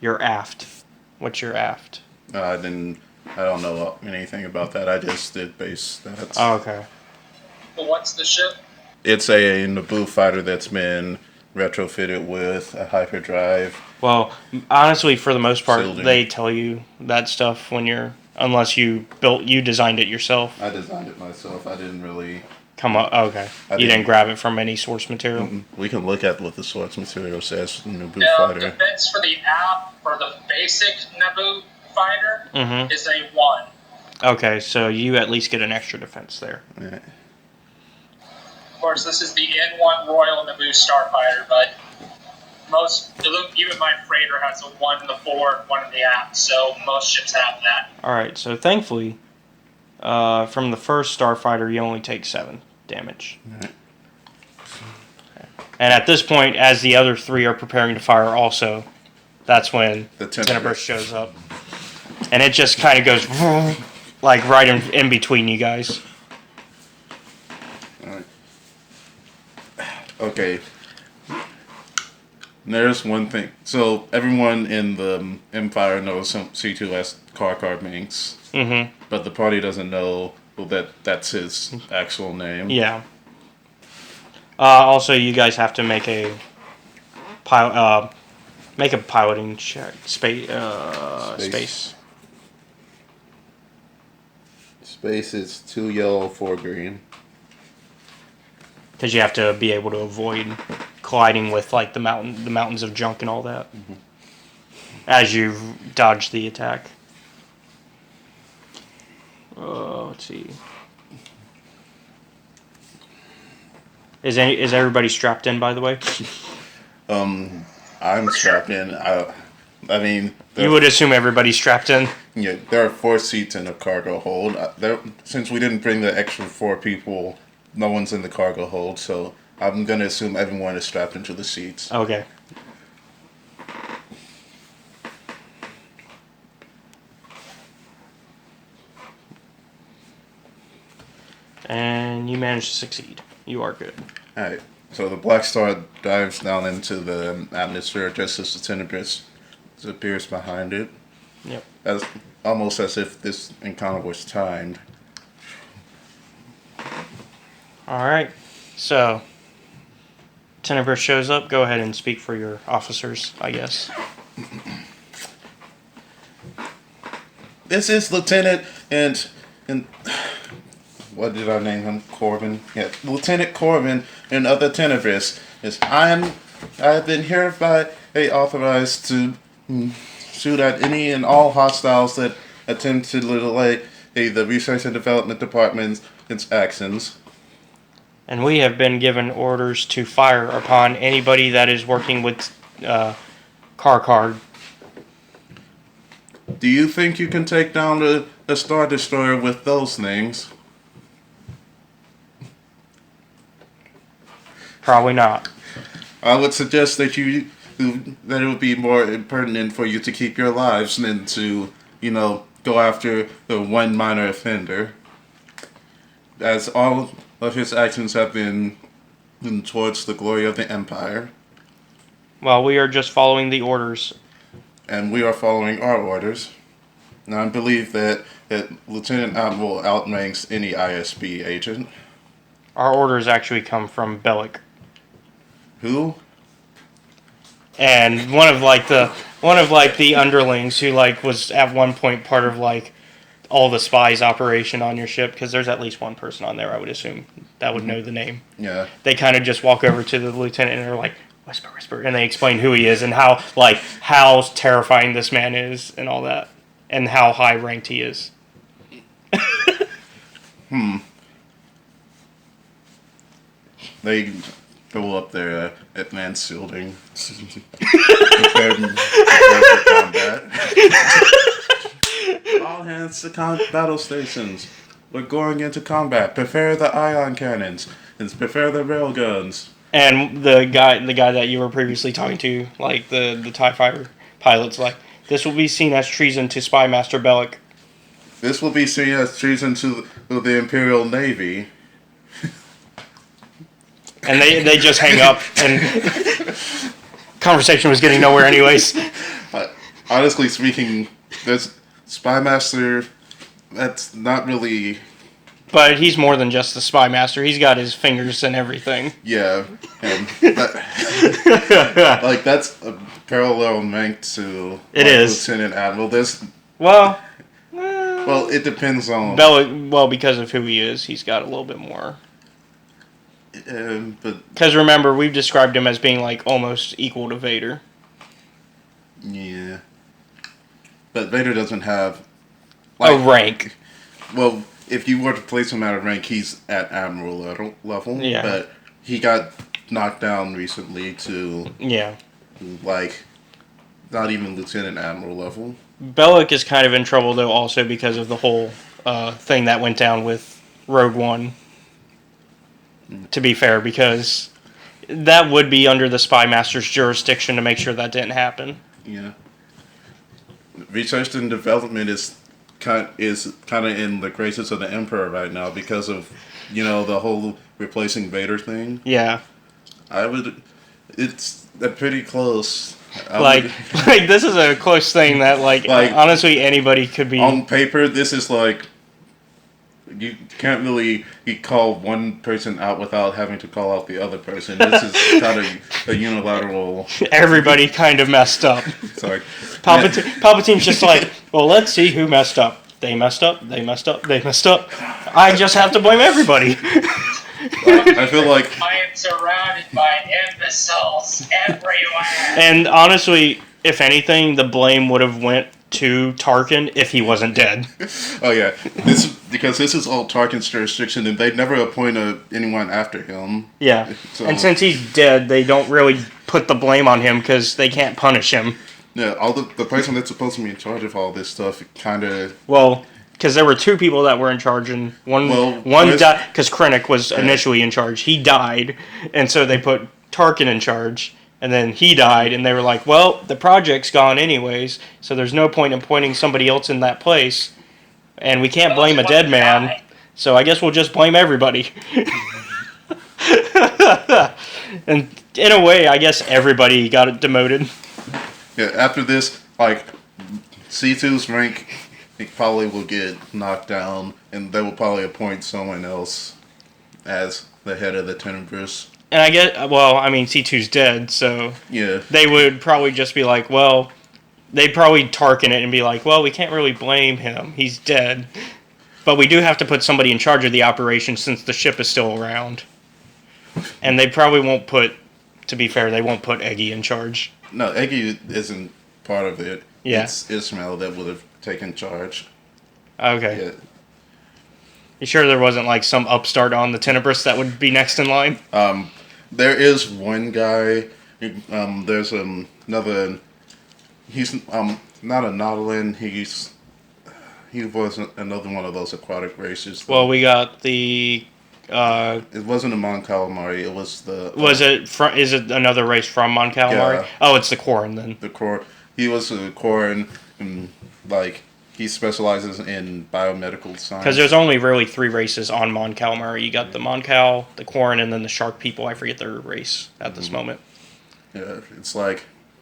Your aft. What's your aft? I don't know anything about that. I just did base stats. Oh, okay. But what's the ship? It's a Naboo fighter that's been retrofitted with a hyperdrive. Well, honestly, for the most part, shielding. They tell you that stuff unless you designed it yourself. I designed it myself. I didn't really come up. Okay, you didn't grab it from any source material. We can look at what the source material says. Naboo Now, fighter. defense for the app for the basic Naboo fighter is a 1. Okay, so you at least get an extra defense there. Yeah. Of course, this is the N1 Royal Naboo Starfighter, but even my freighter has a 1 in the forward, 1 in the aft, so most ships have that. Alright, so thankfully, From the first starfighter, you only take 7 damage. Right. And at this point, as the other 3 are preparing to fire also, that's when The Tenebrous shows up. And it just kind of goes like right in between you guys. All right. Okay. There's one thing. So everyone in the Empire knows C2 as Car Minx. Mm-hmm. But the party doesn't know that that's his actual name. Yeah. Also, you guys have to make a piloting check. Space. Space is 2 yellow, 4 green. Because you have to be able to avoid colliding with like the mountains of junk and all that, as you dodge the attack. Let's see. Is everybody strapped in, by the way? I'm strapped in. I mean, You would assume everybody's strapped in. yeah, there are 4 seats in the cargo hold. Since we didn't bring the extra 4 people, no one's in the cargo hold, so I'm gonna assume everyone is strapped into the seats. Okay. And you managed to succeed. You are good. Alright, so the Black Star dives down into the atmosphere just as the Tenebrous appears behind it. Yep. Almost as if this encounter was timed. Alright. So, Tenebrous shows up. Go ahead and speak for your officers, I guess. This is Lieutenant and what did I name him? Corbin. Yeah, Lieutenant Corbin and other Tenebrous. I have been hereby authorized to shoot at any and all hostiles that attempt to delay the Research and Development Department's actions. And we have been given orders to fire upon anybody that is working with Car. Do you think you can take down the Star Destroyer with those things? Probably not. I would suggest that it would be more pertinent for you to keep your lives than to, go after the one minor offender. As all of his actions have been towards the glory of the Empire. Well, we are just following the orders. And we are following our orders. Now, I believe that Lieutenant Admiral outranks any ISB agent. Our orders actually come from Bellic. Who? And one of the underlings who was at one point part of all the spies operation on your ship, because there's at least one person on there, I would assume, that would know the name. Yeah. They kind of just walk over to the lieutenant and they're like, whisper, and they explain who he is and how terrifying this man is and all that, and how high ranked he is. They go up there advanced shielding. Prepare for combat. All hands to battle stations. We're going into combat. Prepare the ion cannons and prepare the railguns. And the guy that you were previously talking to, the TIE fighter pilot's this will be seen as treason to Spy Master Bellic. This will be seen as treason to the Imperial Navy. And they just hang up, and conversation was getting nowhere anyways. Honestly speaking, this Spy Master, that's not really... But he's more than just the Spy Master. He's got his fingers and everything. Yeah. And that's a parallel rank to it is. Lieutenant Admiral. Well, it depends on... Bellic, because of who he is, he's got a little bit more... Because remember, we've described him as being almost equal to Vader. Yeah. But Vader doesn't have... a rank. Well, if you were to place him at a rank, he's at Admiral level. Yeah. But he got knocked down recently to... Yeah. Not even Lieutenant Admiral level. Bellic is kind of in trouble, though, also because of the whole thing that went down with Rogue One. To be fair, because that would be under the Spy Master's jurisdiction to make sure that didn't happen. Yeah. Research and development is kind of in the graces of the Emperor right now because of the whole replacing Vader thing. Yeah. It's pretty close. Like this is a close thing that honestly anybody could be. On paper, this is like you can't really call one person out without having to call out the other person. This is kind of a unilateral. Everybody kind of messed up. Sorry. Palpatine's just like, well, let's see who messed up. They messed up. They messed up. They messed up. I just have to blame everybody. I feel like I am surrounded by imbeciles everywhere. And honestly, if anything, the blame would have went to Tarkin if he wasn't dead. Oh yeah, because this is all Tarkin's jurisdiction, and they never appoint anyone after him. Yeah, so, and since he's dead, they don't really put the blame on him because they can't punish him. Yeah, all the person that's supposed to be in charge of all this stuff kind of because there were two people that were in charge, and one died because Krennic was initially in charge. He died, and so they put Tarkin in charge. And then he died, and they were like, well, the project's gone anyways, so there's no point in appointing somebody else in that place. And we can't blame a dead man, so I guess we'll just blame everybody. And in a way, I guess everybody got demoted. Yeah, after this, C2's rank probably will get knocked down, and they will probably appoint someone else as the head of the Tenebrous. And I guess, C2's dead, so yeah, they would probably just be like, well, they'd probably Tarkin it and be like, well, we can't really blame him. He's dead. But we do have to put somebody in charge of the operation since the ship is still around. And they probably won't to be fair, they won't put Eggy in charge. No, Eggy isn't part of it. Yeah. It's Ismail that would have taken charge. Okay. Yeah. You sure there wasn't some upstart on the Tenebrous that would be next in line? There is one guy. There's another. He's not a Nautilin. He was another one of those aquatic races. Well, we got the. It wasn't a Mon Calamari. It was the. Is it another race from Mon Calamari? Yeah. Oh, it's the Quarren then. The Quarren. He was a Quarren, and he specializes in biomedical science. Because there's only really 3 races on Mon Calamari. You got the Mon Cal, the Quarren, and then the Shark people. I forget their race at this moment. Yeah, it's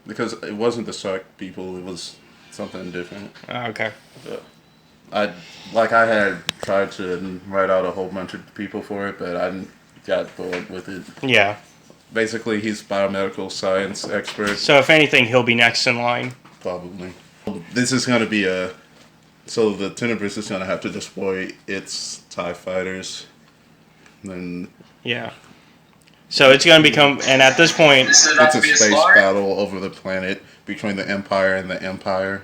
because it wasn't the Shark people, it was something different. Okay. I had tried to write out a whole bunch of people for it, but I got bored with it. Yeah. Basically, he's biomedical science expert. So if anything, he'll be next in line. Probably. This is going to be so the Tenebrous is going to have to deploy its TIE fighters. Then yeah. So it's going to become, and at this point, it's a space battle over the planet between the Empire and the Empire.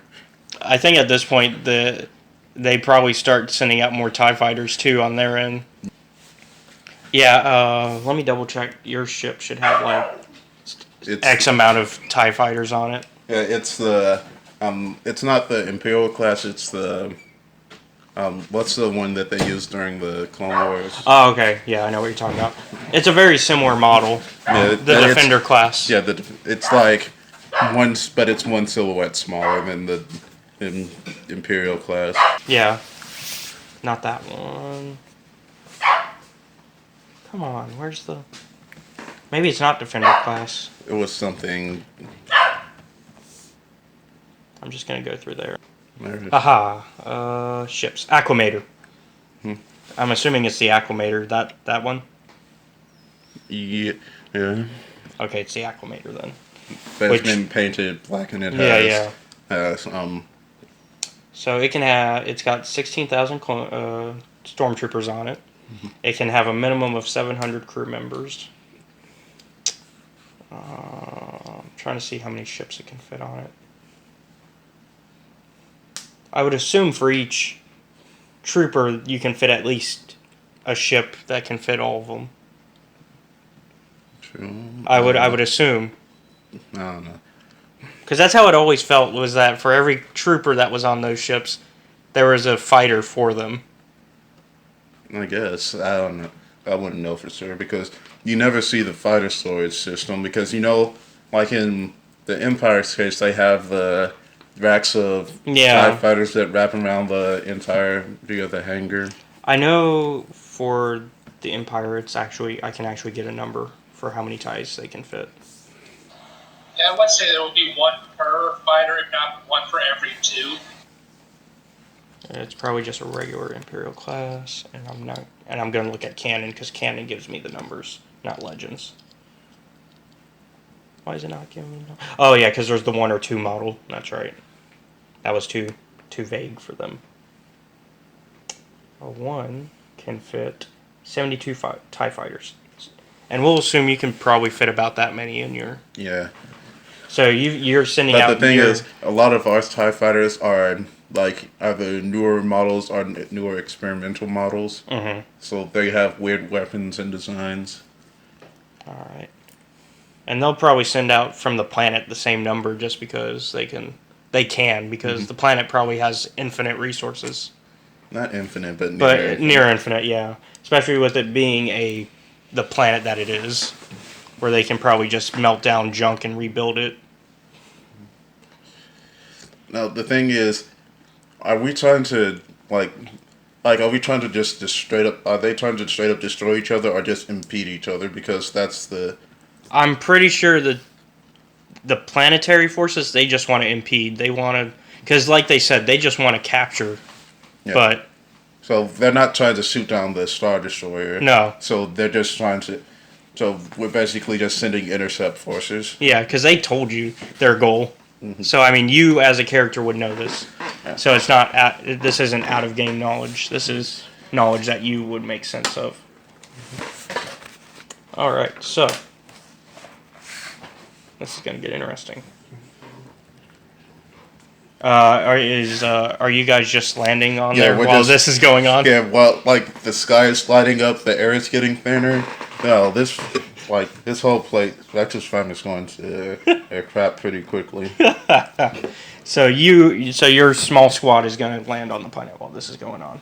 I think at this point they probably start sending out more TIE fighters too on their end. Yeah. Let me double check. Your ship should have X amount of TIE fighters on it. Yeah, it's the. It's not the Imperial class. It's the. What's the one that they used during the Clone Wars? Oh, okay. Yeah, I know what you're talking about. It's a very similar model. Yeah, the Defender class. Yeah, it's but it's one silhouette smaller than the Imperial class. Yeah. Not that one. Come on, where's the... Maybe it's not Defender class. It was something... I'm just going to go through there. Aha. Ships. Acclimator. I'm assuming it's the Acclimator. That one? Yeah. Okay, it's the Acclimator then. But it's been painted black and it has... So it's got 16,000 stormtroopers on it. It can have a minimum of 700 crew members. I'm trying to see how many ships it can fit on it. I would assume for each trooper you can fit at least a ship that can fit all of them. True. I would assume. I don't know. Because that's how it always felt, was that for every trooper that was on those ships, There was a fighter for them. I guess. I don't know. I wouldn't know for sure because you never see the fighter storage system because, like in the Empire's case, they have the racks of TIE fighters that wrap around the entirety of the hangar. I know for the Empire, I can actually get a number for how many TIEs they can fit. Yeah, I would say there will be one per fighter, if not one for every 2. It's probably just a regular Imperial class, and I'm going to look at canon because canon gives me the numbers, not Legends. Why is it not giving me? Oh yeah, because there's the 1 or 2 model. That's right. That was too vague for them. A 1 can fit 72 TIE fighters, and we'll assume you can probably fit about that many in your. Yeah. So you're sending out. But the thing is, a lot of our TIE fighters are like either newer models or newer experimental models. Mm-hmm. So they have weird weapons and designs. All right. And they'll probably send out from the planet the same number just because they can because the planet probably has infinite resources. Not infinite, but near infinite, yeah. Especially with it being the planet that it is, where they can probably just melt down junk and rebuild it. Now the thing is, are we trying to are we trying to just straight up? Are they trying to straight up destroy each other or just impede each other? Because that's the. I'm pretty sure that the planetary forces, they just want to impede. They want to, because like they said, they just want to capture. Yeah. But so they're not trying to shoot down the Star Destroyer. No. So they're just trying to. So we're basically just sending intercept forces. Yeah, because they told you their goal. Mm-hmm. So I mean, you as a character would know this. Yeah. So it's not. This isn't out of game knowledge. This is knowledge that you would make sense of. All right, so. This is going to get interesting. Are you guys just landing on there while this is going on? Yeah, well, like the sky is sliding up, the air is getting thinner. No, this whole plate, Vector's Prime is going to crap pretty quickly. So your small squad is going to land on the planet while this is going on.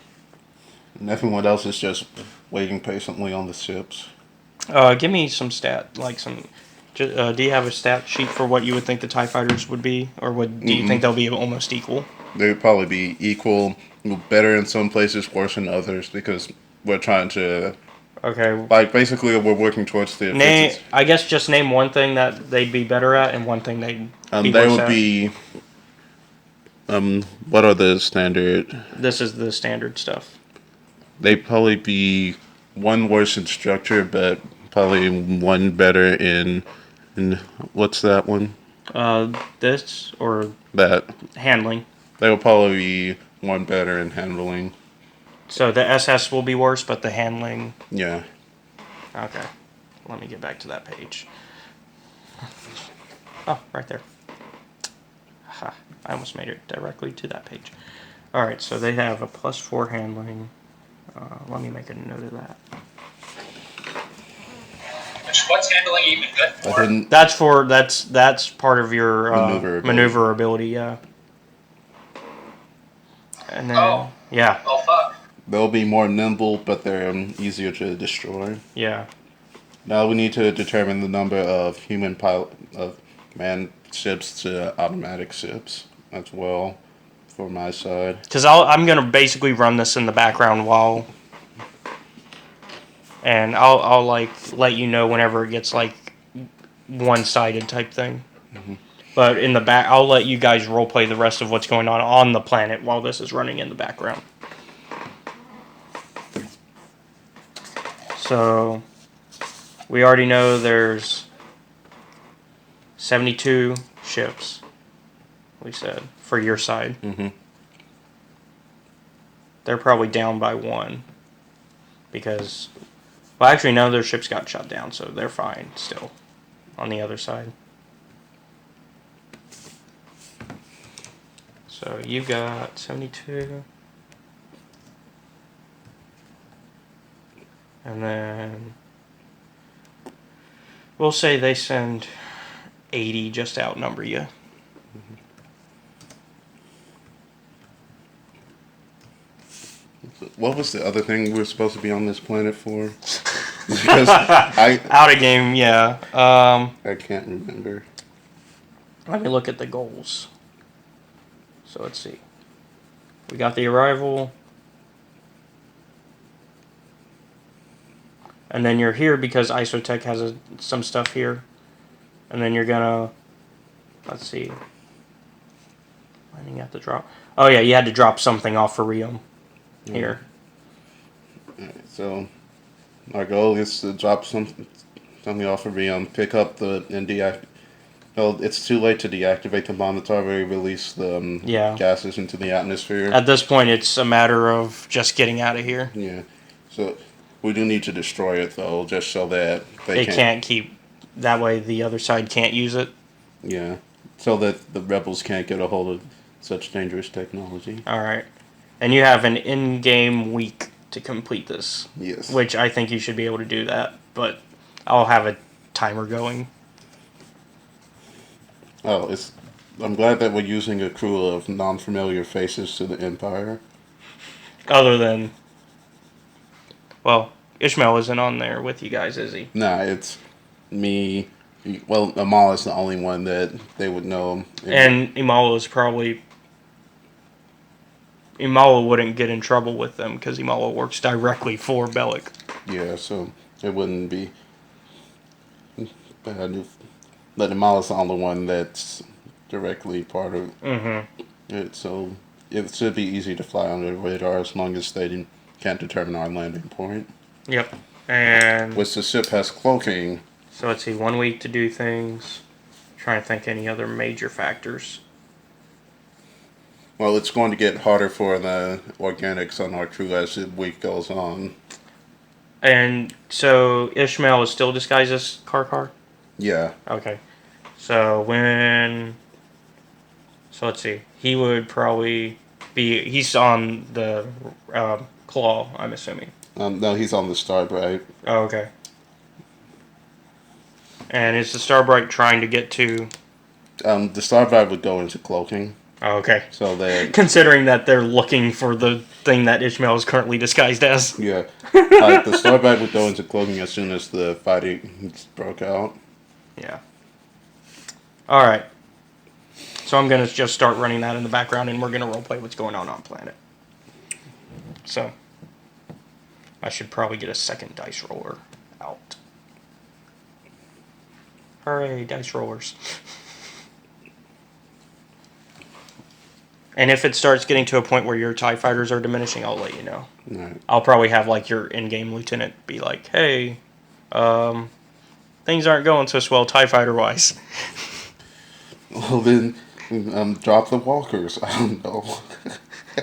And everyone else is just waiting patiently on the ships. Give me some stat, like some. Do you have a stat sheet for what you would think the TIE fighters would be? Or do you think they'll be almost equal? They would probably be equal, better in some places, worse in others, because we're trying to... Okay. Like, basically, we're working towards the... I guess just name one thing that they'd be better at and one thing they'd be they worse would at. be... what are the standard... This is the standard stuff. They'd probably be one worse in structure, but probably one better in what's that one? This or that handling. They will probably be one better in handling. So the SS will be worse, but the handling. Yeah. Okay. Let me get back to that page. Oh, right there. Ha! I almost made it directly to that page. All right. So they have a +4 handling. Let me make a note of that. What's handling even good for? That's part of your maneuverability, yeah. And then yeah. Oh fuck. They'll be more nimble, but they're easier to destroy. Yeah. Now we need to determine the number of manned ships to automatic ships as well, for my side. Because I'm gonna basically run this in the background while. And I'll like let you know whenever it gets like one-sided type thing. Mm-hmm. But in the back, I'll let you guys roleplay the rest of what's going on the planet while this is running in the background. So we already know there's 72 ships. We said for your side. Mm-hmm. They're probably down by 1 because. Well, actually, no, their ships got shot down, so they're fine still on the other side. So you got 72. And then we'll say they send 80 just to outnumber you. What was the other thing we were supposed to be on this planet for? Because Out of game, yeah. I can't remember. Let me look at the goals. So let's see. We got the arrival. And then you're here because Isotech has some stuff here. And then you're gonna... Let's see. Landing at the drop. Oh yeah, you had to drop something off for Riom. Here. Alright, so our goal is to drop something off of Riom, pick up and deactivate. Well, it's too late to deactivate the monitor. We release the gases into the atmosphere. At this point, it's a matter of just getting out of here. Yeah. So we do need to destroy it, though, just so that they can't keep... That way the other side can't use it. Yeah. So that the rebels can't get a hold of such dangerous technology. Alright. And you have an in-game week to complete this. Yes. Which I think you should be able to do that, but I'll have a timer going. Oh, I'm glad that we're using a crew of non-familiar faces to the Empire. Other than... Well, Ishmael isn't on there with you guys, is he? Nah, it's me. Well, Amal is the only one that they would know. And Imala is probably... Imala wouldn't get in trouble with them because Imala works directly for Bellic. Yeah, so it wouldn't be bad. But Imala's the only one that's directly part of it, so it should be easy to fly under the radar as long as they can't determine our landing point. Yep. And... Which the ship has cloaking. So let's see, 1 week to do things. Trying to think any other major factors. Well, it's going to get harder for the organics on our crew as the week goes on. And so Ishmael is still disguised as Karkar? Yeah. Okay. So So let's see. He would probably be... He's on the Claw, I'm assuming. No, he's on the Starbright. Oh, okay. And is the Starbright trying to get to... The Starbright would go into cloaking. Oh, okay. So that... Considering that they're looking for the thing that Ishmael is currently disguised as. Yeah. The Starbright would go into cloaking as soon as the fighting broke out. Yeah. Alright. So I'm going to just start running that in the background, and we're going to roleplay what's going on planet. So, I should probably get a second dice roller out. Hooray, dice rollers. And if it starts getting to a point where your TIE fighters are diminishing, I'll let you know. Right. I'll probably have, like, your in-game lieutenant be like, hey, things aren't going so swell TIE fighter-wise. Well, then, drop the walkers. I don't know.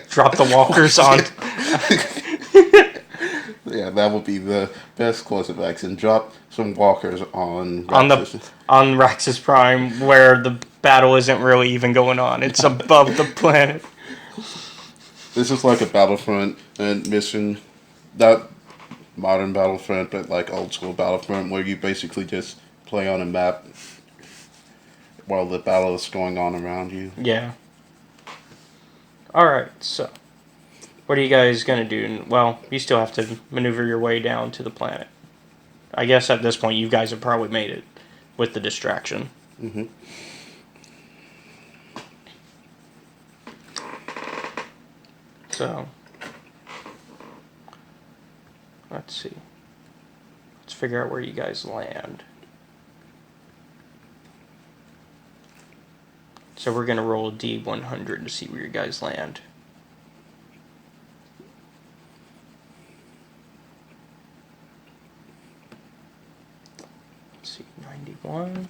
Drop the walkers on... Yeah, that would be the best course of action. Drop some walkers on Raxus. On Raxus Prime, where the battle isn't really even going on. It's above the planet. This is like a Battlefront mission. Not modern Battlefront, but like old school Battlefront, where you basically just play on a map while the battle is going on around you. Yeah. Alright, so... What are you guys going to do? Well, you still have to maneuver your way down to the planet. I guess at this point you guys have probably made it with the distraction. Mm-hmm. So, let's see. Let's figure out where you guys land. So we're going to roll a D100 to see where you guys land. Let's see, 91.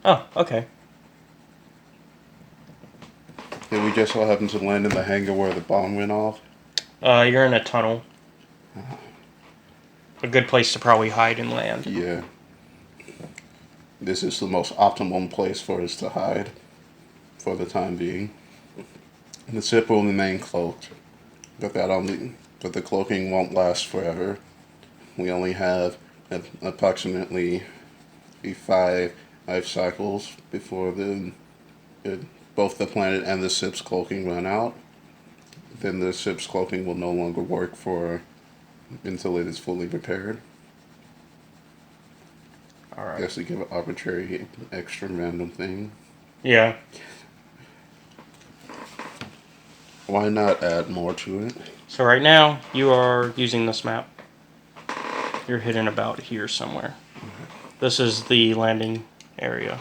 Oh, okay. Did we just so happen to land in the hangar where the bomb went off? You're in a tunnel. A good place to probably hide and land. Yeah. This is the most optimum place for us to hide for the time being. And the ship will remain cloaked, but the cloaking won't last forever. We only have approximately five life cycles before the both the planet and the ship's cloaking run out, then the ship's cloaking will no longer work until it is fully repaired. Alright. Just to give an arbitrary extra random thing. Yeah. Why not add more to it? So right now, you are using this map. You're hidden about here somewhere. This is the landing area.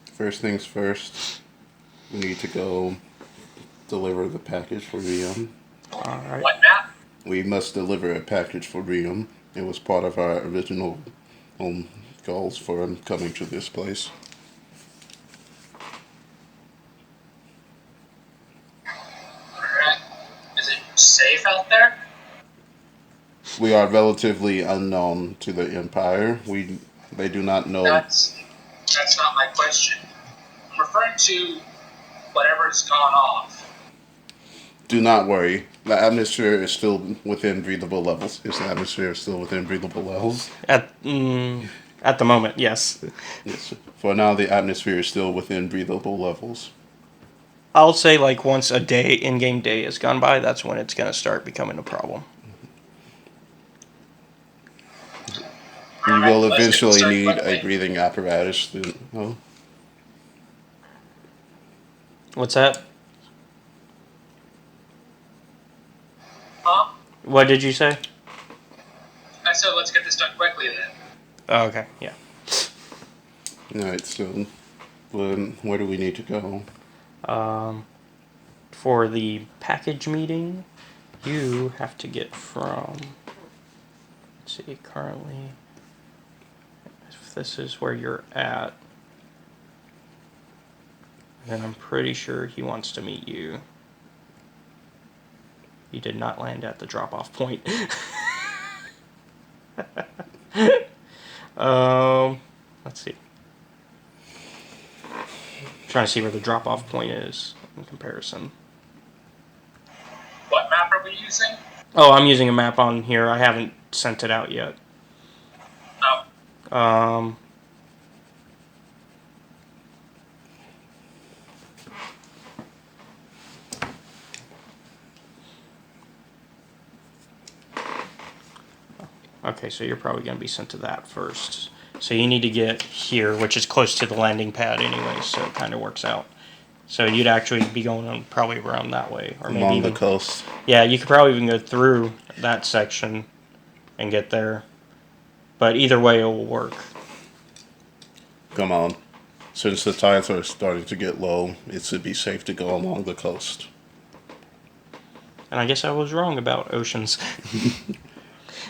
First things first, we need to go deliver the package for Riam. Alright. What map? We must deliver a package for Riam. It was part of our original goals for him coming to this place. Alright. Is it safe out there? We are relatively unknown to the Empire. They do not know. That's not my question. I'm referring to whatever's gone off. Do not worry. The atmosphere is still within breathable levels. Is the atmosphere still within breathable levels? At the moment, yes. Yes. For now, the atmosphere is still within breathable levels. I'll say like once a day, in-game day has gone by, that's when it's going to start becoming a problem. You will eventually need a breathing apparatus. What's that? Huh? What did you say? I said let's get this done quickly then. Oh, okay, yeah. Alright, so where do we need to go? For the package meeting, you have to get from... Let's see, currently... If this is where you're at, then I'm pretty sure he wants to meet you. He did not land at the drop-off point. Let's see. I'm trying to see where the drop-off point is in comparison. What map are we using? Oh, I'm using a map on here. I haven't sent it out yet. Oh. Okay, so you're probably going to be sent to that first. So you need to get here, which is close to the landing pad anyway, so it kind of works out. So you'd actually be going on probably around that way, or maybe Along even, the coast. Yeah, you could probably even go through that section and get there. But either way, it will work. Come on. Since the tides are starting to get low, it should be safe to go along the coast. And I guess I was wrong about oceans.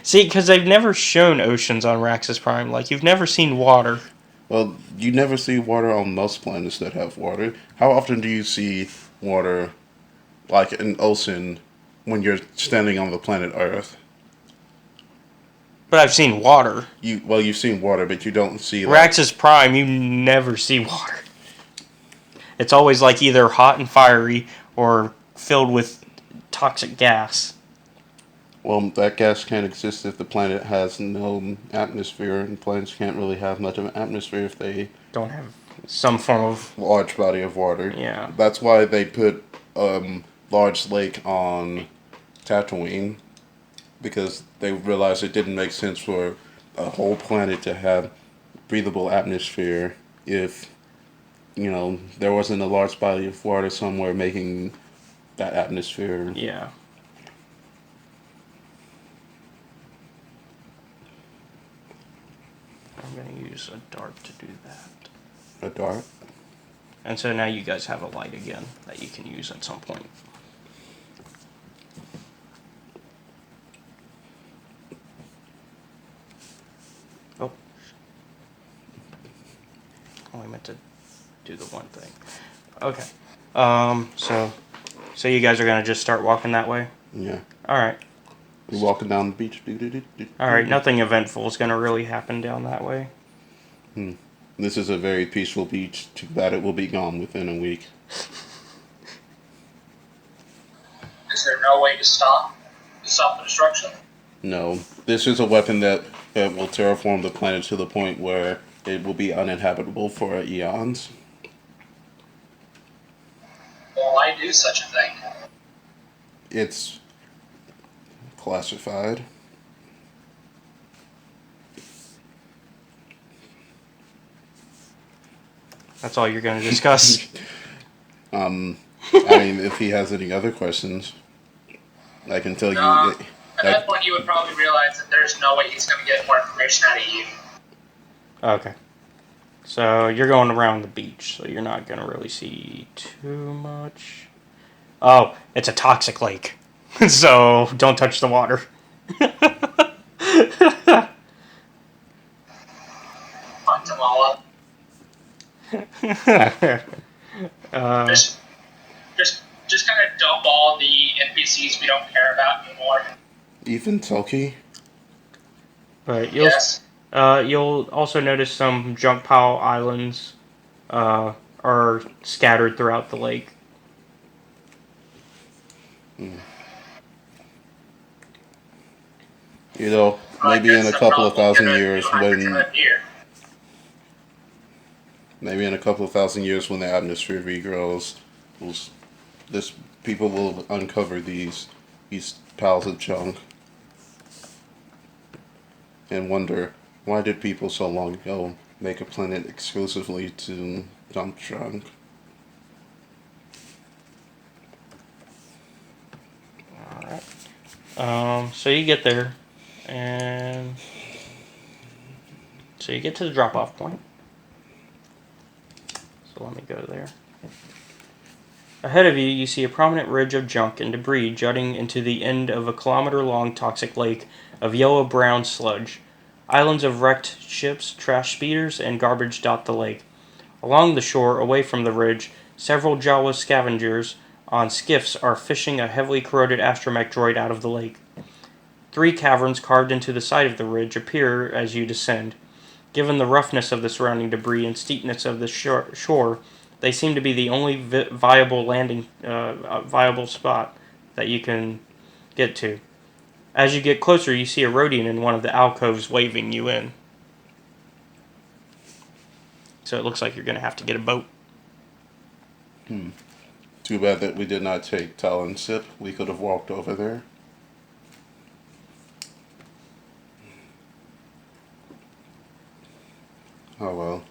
See, because they've never shown oceans on Raxus Prime. Like, you've never seen water. Well, you never see water on most planets that have water. How often do you see water, like an ocean, when you're standing on the planet Earth? But I've seen water. You've seen water, but you don't see... Like, Raxus Prime, you never see water. It's always like either hot and fiery or filled with toxic gas. well, that gas can't exist if the planet has no atmosphere, and planets can't really have much of an atmosphere if they... Don't have some form of... large body of water. Yeah. That's why they put large lake on Tatooine, because they realized it didn't make sense for a whole planet to have breathable atmosphere if, there wasn't a large body of water somewhere making that atmosphere. Yeah. I'm going to use a dart to do that. A dart? And so now you guys have a light again that you can use at some point. Oh. Oh, I meant to do the one thing. Okay. So you guys are going to just start walking that way? Yeah. Alright. We're walking down the beach. Alright, nothing eventful is going to really happen down that way. This is a very peaceful beach. Too bad it will be gone within a week. Is there no way to stop the destruction? No. This is a weapon that will terraform the planet to the point where it will be uninhabitable for eons. I do such a thing? It's classified. That's all you're going to discuss? I mean, if he has any other questions, I can tell you. At that point, you would probably realize that there's no way he's going to get more information out of you. Okay. So you're going around the beach, so you're not going to really see too much. Oh, it's a toxic lake. So don't touch the water. Guatemala. Just kind of dump all the NPCs we don't care about anymore. Even Toki? But Yes. you'll also notice some junk pile islands are scattered throughout the lake. You know, maybe in a couple of thousand years when the atmosphere regrows, people will uncover these piles of junk and wonder, why did people so long ago make a planet exclusively to dump junk? Alright. So you get there, and so you get to the drop-off point. So let me go there. Ahead of you, you see a prominent ridge of junk and debris jutting into the end of a kilometer-long toxic lake of yellow-brown sludge. Islands of wrecked ships, trash speeders, and garbage dot the lake. Along the shore, away from the ridge, several Jawa scavengers on skiffs are fishing a heavily corroded astromech droid out of the lake. 3 caverns carved into the side of the ridge appear as you descend. Given the roughness of the surrounding debris and steepness of the shore, they seem to be the only viable spot that you can get to. As you get closer, you see a Rhodian in one of the alcoves waving you in. So it looks like you're going to have to get a boat. Too bad that we did not take Talon Sip. We could have walked over there. Oh well.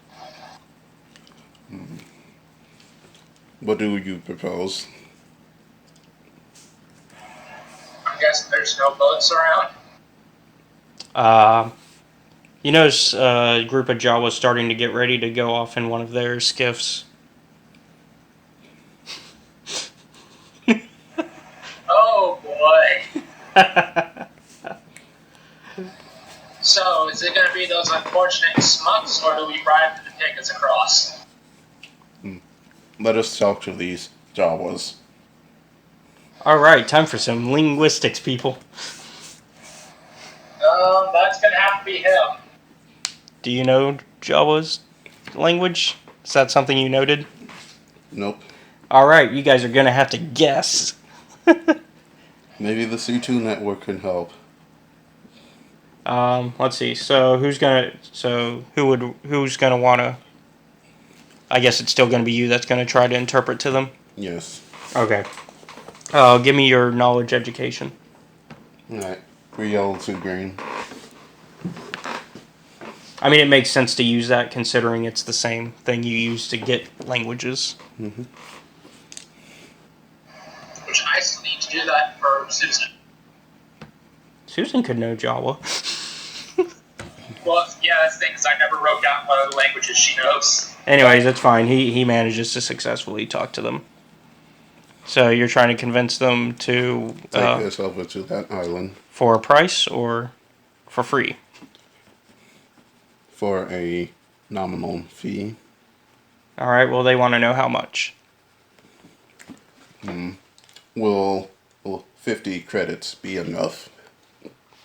What do you propose? I'm guessing there's no boats around. You notice a group of Jawas starting to get ready to go off in one of their skiffs. Oh boy. So, is it going to be those unfortunate smucks, or do we bribe them to take us across? Let us talk to these Jawas. Alright, time for some linguistics, people. That's going to have to be him. Do you know Jawa's language? Is that something you noted? Nope. Alright, you guys are going to have to guess. Maybe the C2 network can help. Let's see. So who's gonna wanna? I guess it's still gonna be you that's gonna try to interpret to them. Yes. Okay. Give me your knowledge education. Alright. 3 yellow, 2 green. I mean, it makes sense to use that considering it's the same thing you use to get languages. Mm-hmm. Which I still need to do that for Susan. Susan could know Jawa. Well, yeah, that's the thing, because I never wrote down what other languages she knows. Anyways, that's fine. He manages to successfully talk to them. So you're trying to convince them to take us over to that island for a price or for free? For a nominal fee. All right. Well, they want to know how much. Will 50 credits be enough?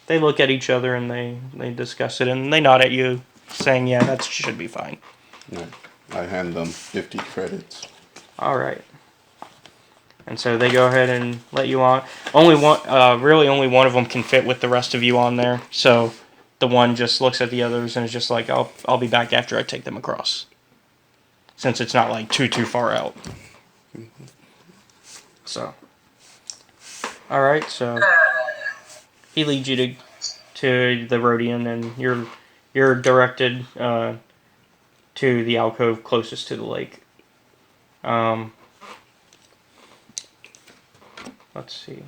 They look at each other and they discuss it and they nod at you, saying, "Yeah, that should be fine." Right. I hand them 50 credits. All right. And so they go ahead and let you on. Only one of them can fit with the rest of you on there. So the one just looks at the others and is just like, "I'll be back after I take them across." Since it's not like too far out. So, all right. So he leads you to the Rhodian, and you're directed to the alcove closest to the lake. Let's see.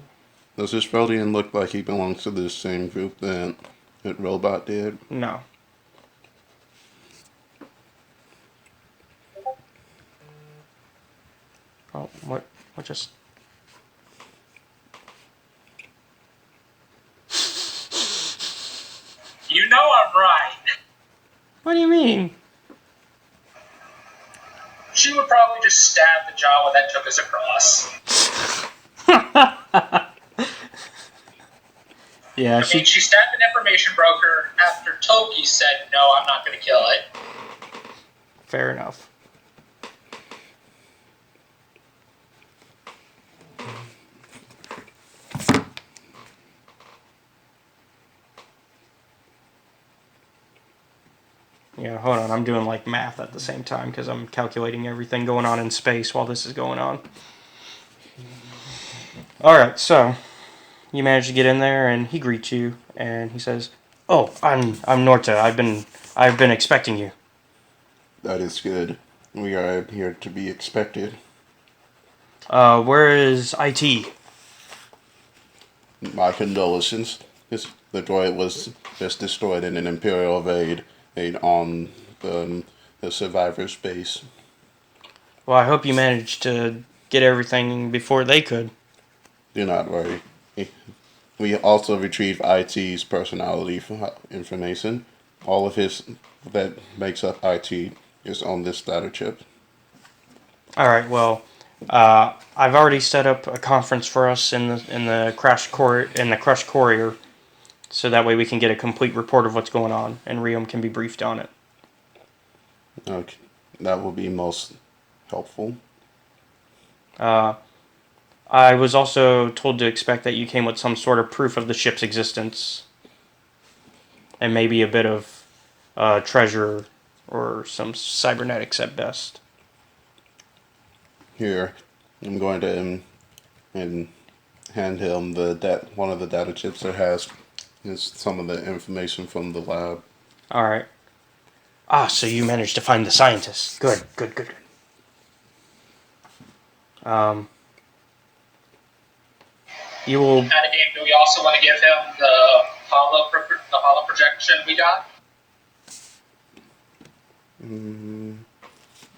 Does this Rodian look like he belongs to the same group that Robot did? No. Oh, what just... You know I'm right. What do you mean? She would probably just stab the Jawa that took us across. Yeah, I mean, she stabbed an information broker after Toki said, no, I'm not going to kill it. Fair enough. Yeah, hold on. I'm doing like math at the same time because I'm calculating everything going on in space while this is going on. Alright, so you manage to get in there and he greets you and he says, "Oh, I'm Norta. I've been expecting you." That is good. We are here to be expected. Where is IT? My condolences. The droid was just destroyed in an Imperial raid on the survivors' base. Well, I hope you managed to get everything before they could. Do not worry. We also retrieved IT's personality information. All of his that makes up IT is on this data chip. Alright, well, I've already set up a conference for us in the crush courier, so that way we can get a complete report of what's going on, and Riom can be briefed on it. Okay, that will be most helpful. I was also told to expect that you came with some sort of proof of the ship's existence, and maybe a bit of treasure or some cybernetics at best. Here, I'm going to and hand him one of the data chips that has some of the information from the lab. Alright. So you managed to find the scientist. Good. You will... At a game, do we also want to give him the holo projection we got?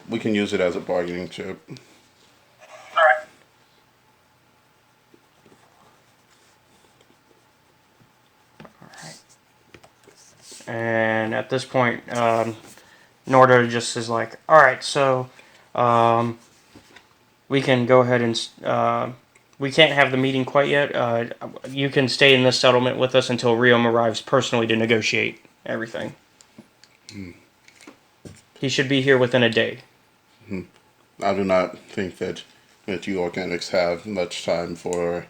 We can use it as a bargaining chip. Alright. And at this point, Norda just is like, "Alright, so we can go ahead and... we can't have the meeting quite yet. You can stay in this settlement with us until Riom arrives personally to negotiate everything. He should be here within a day." I do not think that you organics have much time for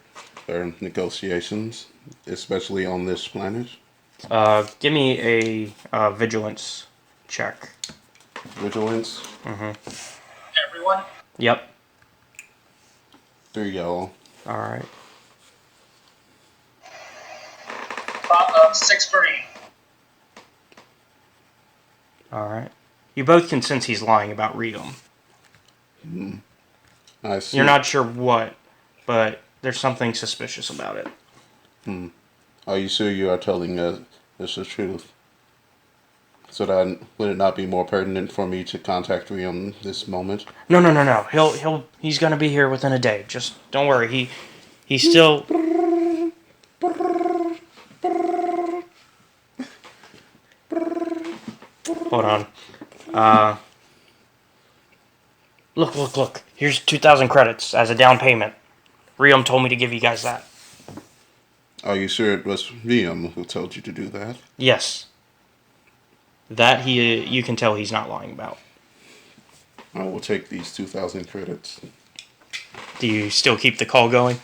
their negotiations, especially on this planet. Give me a vigilance check. Vigilance? Everyone? Yep. 3 yellow. Alright. 6 green. Alright. You both can sense he's lying about Riom. I see. You're not sure what, but there's something suspicious about it. Are you sure you are telling us the truth? So that would it not be more pertinent for me to contact Riom this moment? No. He's gonna be here within a day. Just don't worry. He's still... Hold on. Look. Here's 2,000 credits as a down payment. Riom told me to give you guys that. Are you sure it was Riom who told you to do that? Yes. That you can tell he's not lying about. I will take these 2,000 credits. Do you still keep the call going?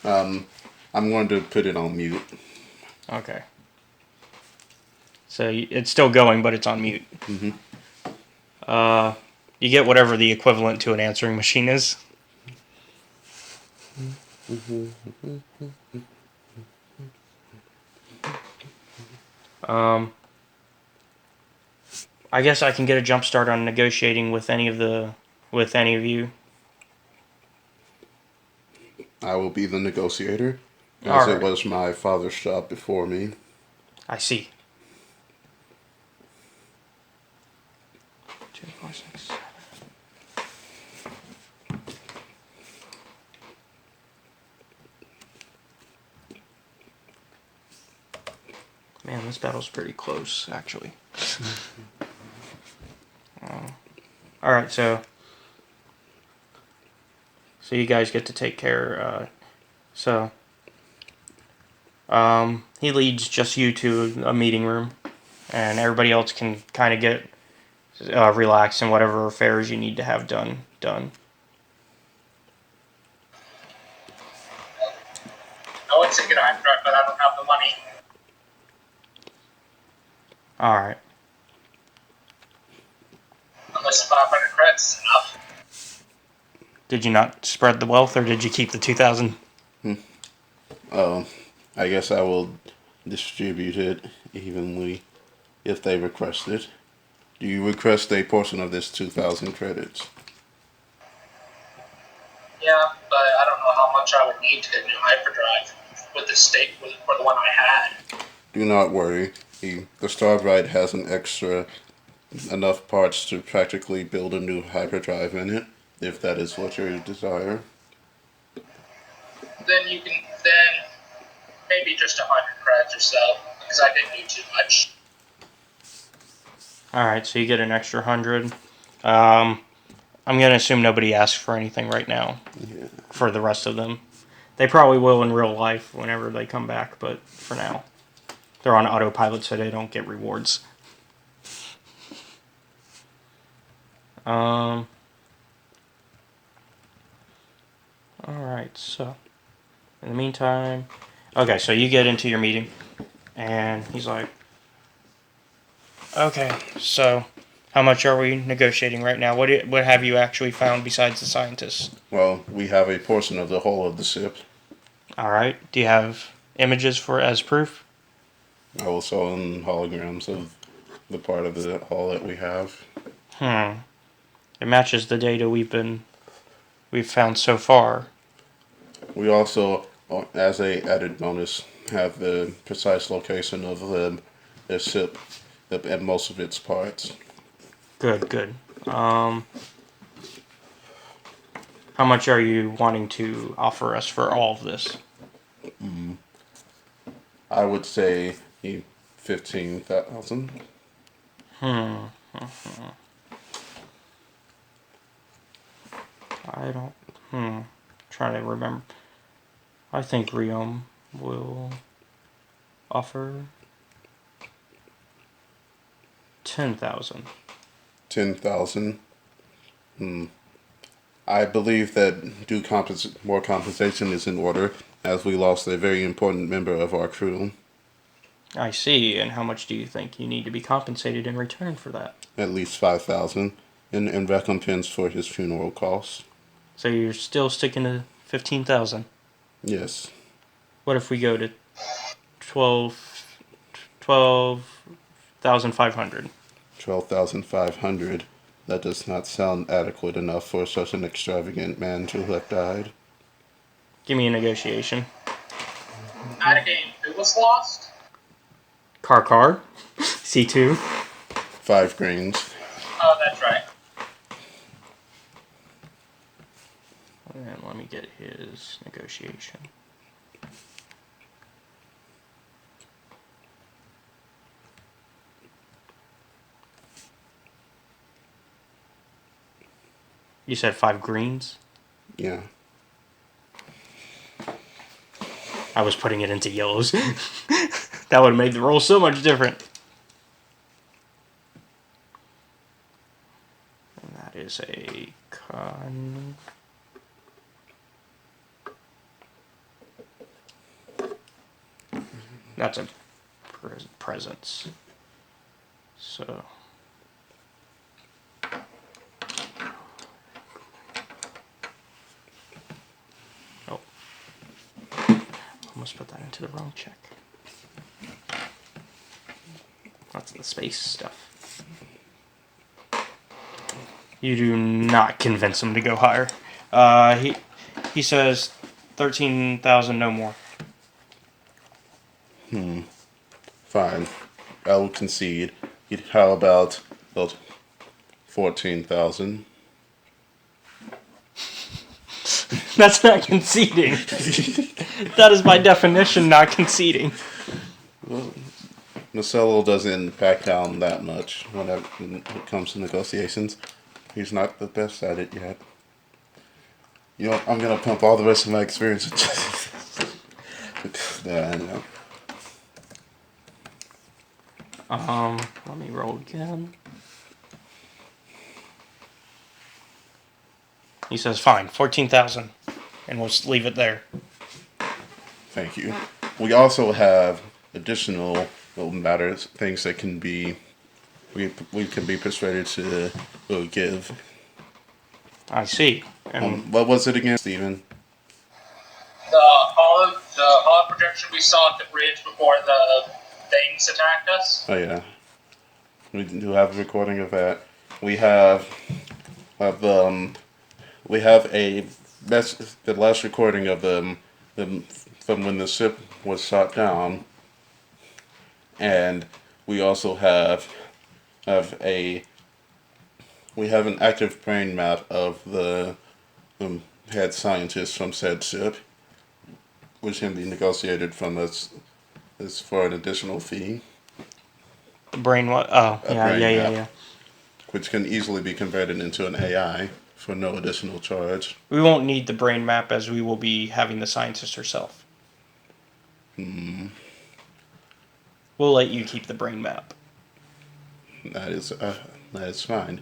I'm going to put it on mute. Okay. So it's still going, but it's on mute. Mm-hmm. You get whatever the equivalent to an answering machine is. I guess I can get a jump start on negotiating with any of you. I will be the negotiator, as it Alright. was my father's job before me. I see. 2, 4, 6, 7. Man, this battle's pretty close, actually. Alright, so you guys get to take care. He leads just you to a meeting room, and everybody else can kind of get relaxed and whatever affairs you need to have done. I would say get a hyperdrive, but I don't have the money. Alright. Unless 500 credits is enough. Did you not spread the wealth, or did you keep the 2,000? I guess I will distribute it evenly if they request it. Do you request a portion of this 2,000 credits? Yeah, but I don't know how much I would need to get a new hyperdrive with the state for the one I had. Do not worry. The Starbright has an extra enough parts to practically build a new hyperdrive in it, if that is what you desire. Then maybe just 100 credits or so, because I didn't need too much. Alright, so you get an extra 100. I'm going to assume nobody asks for anything right now. Yeah. For the rest of them. They probably will in real life whenever they come back, but for now. They're on autopilot, so they don't get rewards. Alright, so in the meantime, okay, so you get into your meeting, and he's like, okay, so how much are we negotiating right now? What have you actually found besides the scientists? Well, we have a portion of the whole of the ship. Alright, do you have images as proof? I will show them holograms of the part of the hull that we have. It matches the data we've found so far. We also, as a added bonus, have the precise location of the ship and most of its parts. Good. How much are you wanting to offer us for all of this? I would say 15,000. I don't. Trying to remember. I think Riom will offer 10,000. 10,000. I believe that more compensation is in order, as we lost a very important member of our crew. I see. And how much do you think you need to be compensated in return for that? At least 5,000 in recompense for his funeral costs. So you're still sticking to 15,000? Yes. What if we go to 12,500? 12,500. That does not sound adequate enough for such an extravagant man to have died. Give me a negotiation. At a game, who was lost? Car. C2. 5 grains. Oh, that's right. And let me get his negotiation. You said 5 greens? Yeah. I was putting it into yellows. That would have made the roll so much different. And that is a con. That's a presence. So. Oh, just put that into the wrong check. That's the space stuff. You do not convince him to go higher. He says 13,000, no more. Fine. I will concede. How about 14,000? That's not conceding. That is by definition not conceding. Well, Marcelo doesn't back down that much when it comes to negotiations. He's not the best at it yet. You know, I'm gonna pump all the rest of my experience. No. Let me roll again. He says, fine, 14,000, and we'll just leave it there. Thank you. We also have additional matters, things that can be, we can be persuaded to give. I see. And What was it again, Stephen? The hollow projection we saw at the bridge before the things attacked us. Oh yeah, we do have a recording of that. We have the last recording of them from when the ship was shot down, and we also have an active brain map of the head scientist from said ship, which can be negotiated from us for an additional fee. the brain what? Oh, Brain yeah. map, which can easily be converted into an AI for no additional charge. We won't need the brain map as we will be having the scientist herself. We'll let you keep the brain map. That is fine.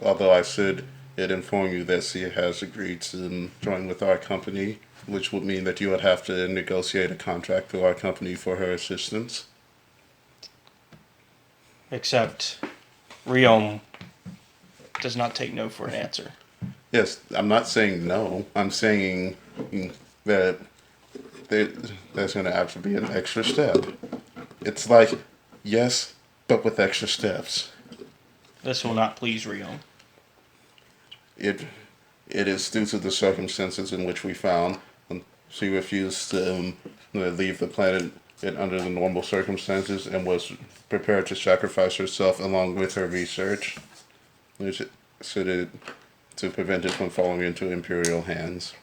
Although I should inform you that she has agreed to join with our company, which would mean that you would have to negotiate a contract with our company for her assistance. Except Riom does not take no for an answer. Yes, I'm not saying no. I'm saying that there's going to have to be an extra step. It's like, yes, but with extra steps. This will not please Riom. It is due to the circumstances in which we found. She refused to leave the planet under the normal circumstances and was prepared to sacrifice herself along with her research, which to prevent it from falling into Imperial hands.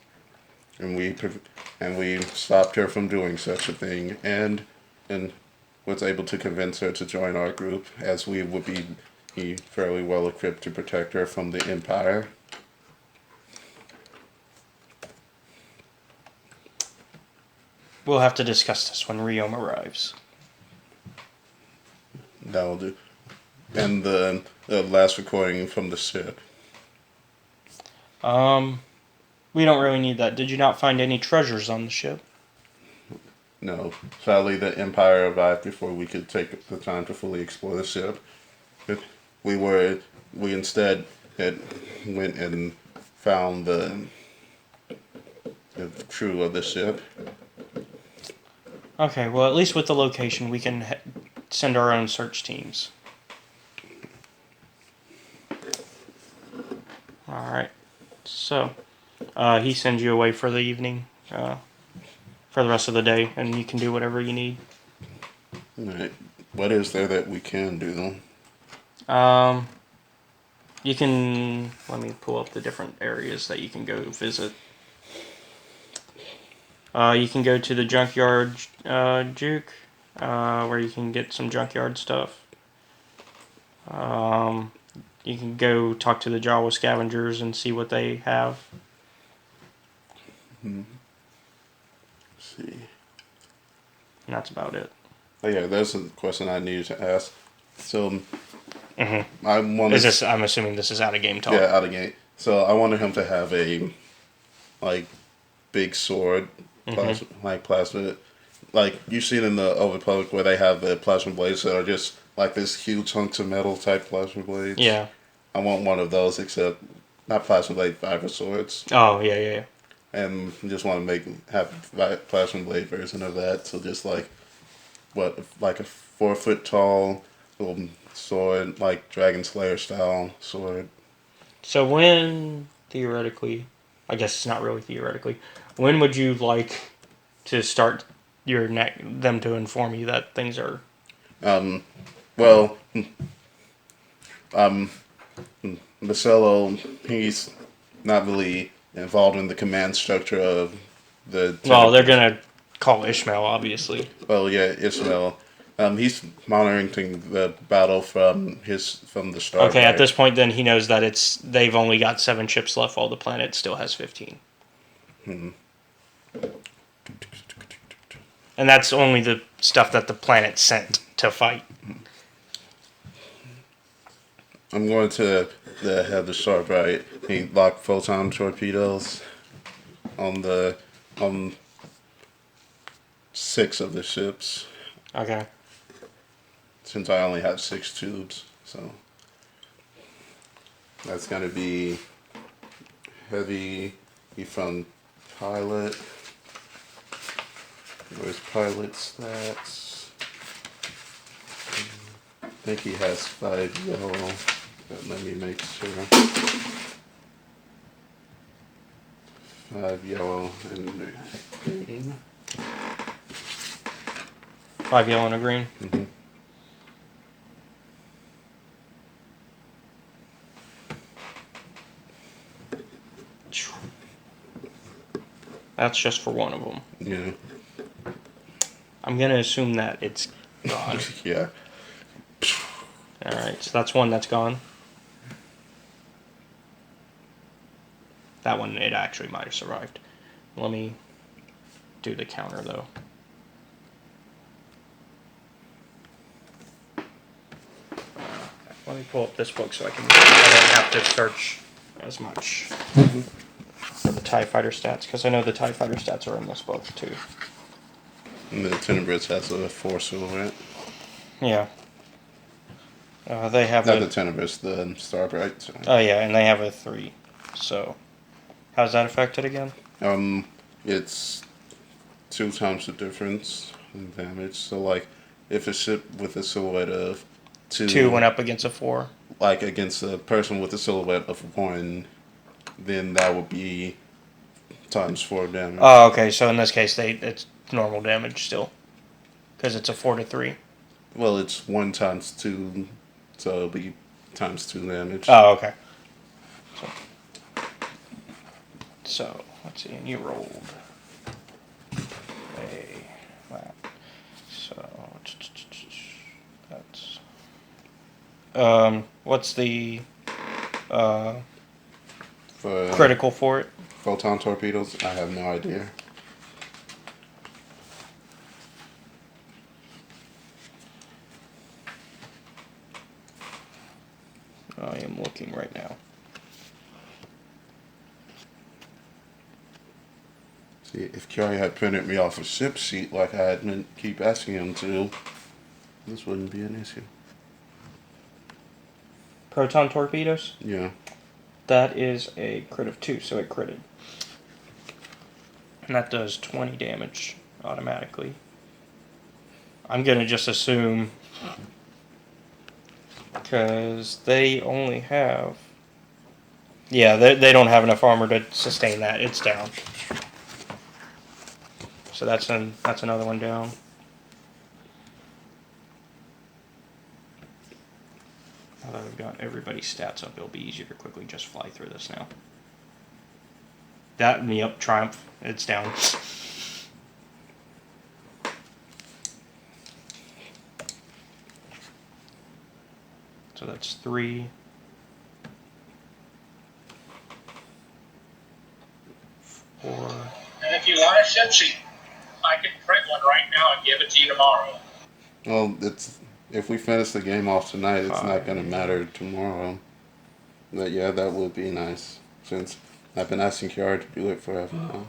And we stopped her from doing such a thing, and was able to convince her to join our group, as we would be fairly well equipped to protect her from the Empire. We'll have to discuss this when Riom arrives. That'll do. And the last recording from the ship. We don't really need that. Did you not find any treasures on the ship? No. Sadly, the Empire arrived before we could take the time to fully explore the ship. We instead went and found the crew of the ship. Okay, well, at least with the location, we can send our own search teams. Alright, so, he sends you away for the evening, for the rest of the day, and you can do whatever you need. Alright. What is there that we can do? You can, let me pull up the different areas that you can go visit. You can go to the junkyard juke, where you can get some junkyard stuff. You can go talk to the Jawa scavengers and see what they have. Let's see. And that's about it. Oh yeah, there's a question I needed to ask. So, I wanted. I'm assuming this is out of game talk. Yeah, out of game. So I wanted him to have a big sword, plasma. Like you've seen in the Old Republic where they have the plasma blades that are just like this huge chunks of metal type plasma blades. Yeah. I want one of those, except not plasma blade, fiber swords. Oh yeah. and just want to have a plasma blade version of that. So just like like a 4 foot tall little sword, like Dragon Slayer style sword. So when theoretically, I guess it's not really theoretically, when would you like to start them to inform you that things are? Well, Marcelo, he's not really involved in the command structure of the. Well, they're gonna call Ishmael, obviously. Well, yeah, Ishmael. He's monitoring the battle from the start. Okay, at this point, then he knows that they've only got 7 ships left, while the planet still has 15. And that's only the stuff that the planet sent to fight. I'm going to have the sharp right. He locked photon torpedoes on 6 of the ships. Okay. Since I only have 6 tubes, so that's gonna be heavy. From pilot. Where's pilot stats? I think he has 5 yellow. But let me make sure. 5 yellow and green. 5 yellow and a green. Mm-hmm. That's just for one of them. Yeah. I'm gonna assume that it's gone. Yeah. Alright, so that's one that's gone. That one, it actually might have survived. Let me do the counter, though. Let me pull up this book so I don't have to search as much for the TIE Fighter stats, because I know the TIE Fighter stats are in this book, too. And the Tenebris has a 4 silhouette. Yeah. They have Not the Tenebris, the Starbright. Sorry. Oh, yeah, and they have a 3. So, how's that affected again? It's 2 times the difference in damage. So, like, if a ship with a silhouette of 2 went up against a 4. Like, against a person with a silhouette of 1, then that would be times 4 damage. Oh, okay. So in this case, it's normal damage still, because it's a 4 to 3. Well, it's 1 times 2, so it'll be times 2 damage. Oh, okay. So let's see. And you rolled that. So that's what's the For critical for it? photon torpedoes, I have no idea. I am looking right now. See, if Kerry had printed me off a ship sheet like I had been keep asking him to, this wouldn't be an issue. Proton torpedoes? Yeah. That is a crit of 2, so it critted. And that does 20 damage automatically. I'm going to just assume, because they only have... Yeah, they don't have enough armor to sustain that. It's down. So that's another one down. Now that I've got everybody's stats up, it'll be easier to quickly just fly through this now. Yep, Triumph. It's down. So that's 3. 4. And if you want a ship sheet, I can print one right now and give it to you tomorrow. Well, if we finish the game off tonight, it's not going to matter tomorrow. But yeah, that would be nice, since I've been asking Kiara to do it forever now.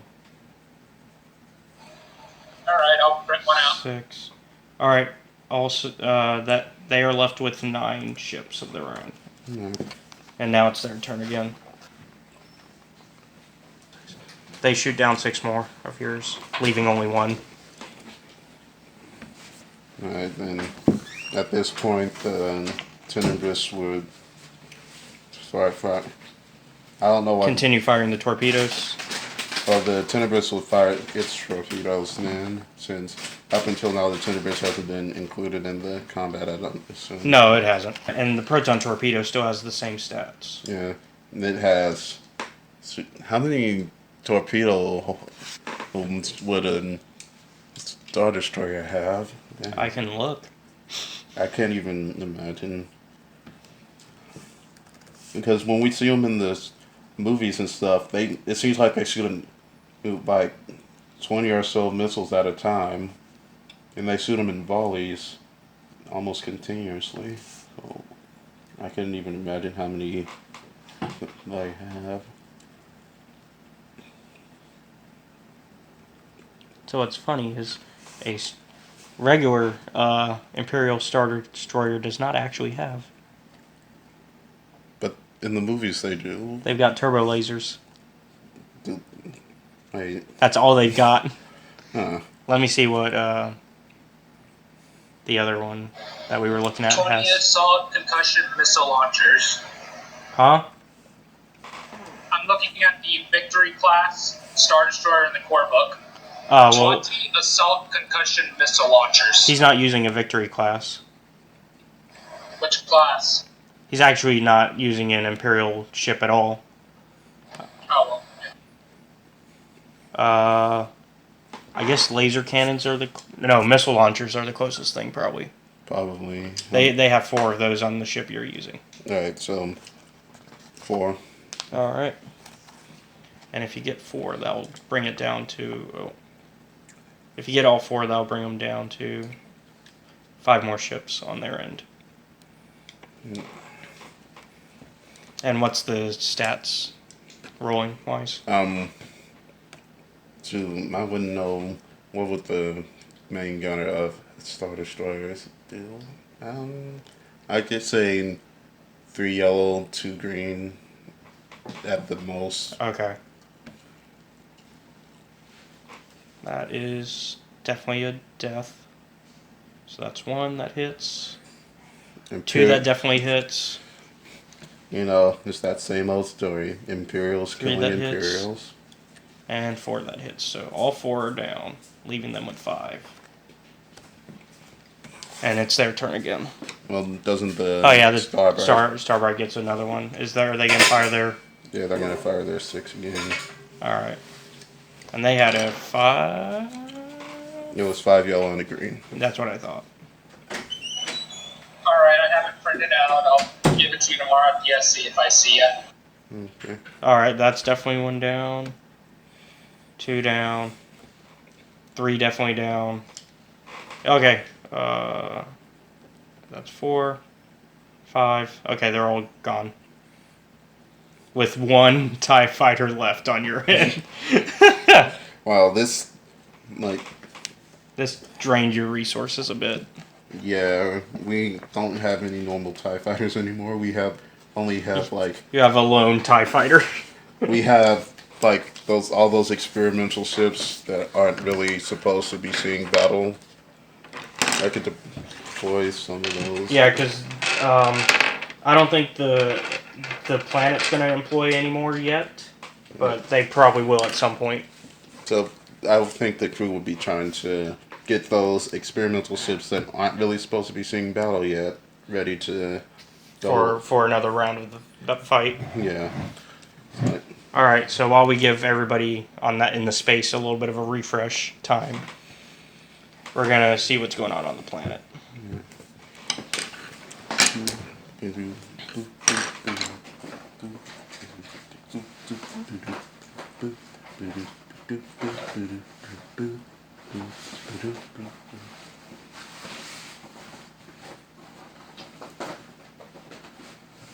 Alright, I'll print one out. 6. Alright, also, that they are left with 9 ships of their own. Yeah. And now it's their turn again. They shoot down 6 more of yours, leaving only 1. Alright, then at this point, the Tenebris would fire. I don't know why. Continue firing the torpedoes. Well, the Tenebris will fire its torpedoes then, since up until now the Tenebris hasn't been included in the combat, I don't assume. No, it hasn't. And the proton torpedo still has the same stats. Yeah, it has. How many torpedo would a Star Destroyer have? Yeah. I can look. I can't even imagine. Because when we see them in the movies and stuff, it seems like they shoot like 20 or so missiles at a time, and they shoot them in volleys almost continuously. So I couldn't even imagine how many they have. So what's funny is a regular Imperial Star Destroyer does not actually have. But in the movies they do. They've got turbo lasers. Wait. That's all they've got. Huh. Let me see what the other one that we were looking at 20 has. assault concussion missile launchers. Huh? I'm looking at the Victory class Star Destroyer in the core book. Well, 20 assault concussion missile launchers. he's not using a Victory class. Which class? He's actually not using an Imperial ship at all. Oh, well. I guess laser cannons are missile launchers are the closest thing, probably. Probably. They have 4 of those on the ship you're using. Alright, so 4. Alright. And if you get 4, that'll bring it down to... Oh, if you get all 4, that'll bring them down to 5 more ships on their end. And what's the stats, rolling wise? I wouldn't know what would the main gunner of Star Destroyers do. I could say 3 yellow, 2 green at the most. Okay. That is definitely a death. So that's 1 that hits. 2 that definitely hits. You know, it's that same old story. Imperials killing Imperials. Hits. And 4 that hits. So all 4 are down, leaving them with 5. And it's their turn again. Well, doesn't the the Starbright gets another one. Are they gonna fire their? Yeah, they're gonna fire their 6 again. Alright. And they had a 5. It was 5 yellow and a green. That's what I thought. Alright, I have it printed out. I'll give it to you tomorrow at the SC if I see it. Okay. Alright, that's definitely 1 down. 2 down. 3 definitely down. Okay. That's 4. 5. Okay, they're all gone. With 1 TIE fighter left on your end. Wow, this drained your resources a bit. Yeah, we don't have any normal TIE fighters anymore. We only have You have a lone TIE fighter. we have all those experimental ships that aren't really supposed to be seeing battle. I could deploy some of those. Yeah, because I don't think the planet's going to employ anymore yet, but they probably will at some point. So I would think the crew would be trying to get those experimental ships that aren't really supposed to be seeing battle yet ready to go. For another round of the fight. Yeah. All right, so while we give everybody in the space a little bit of a refresh time, we're going to see what's going on the planet.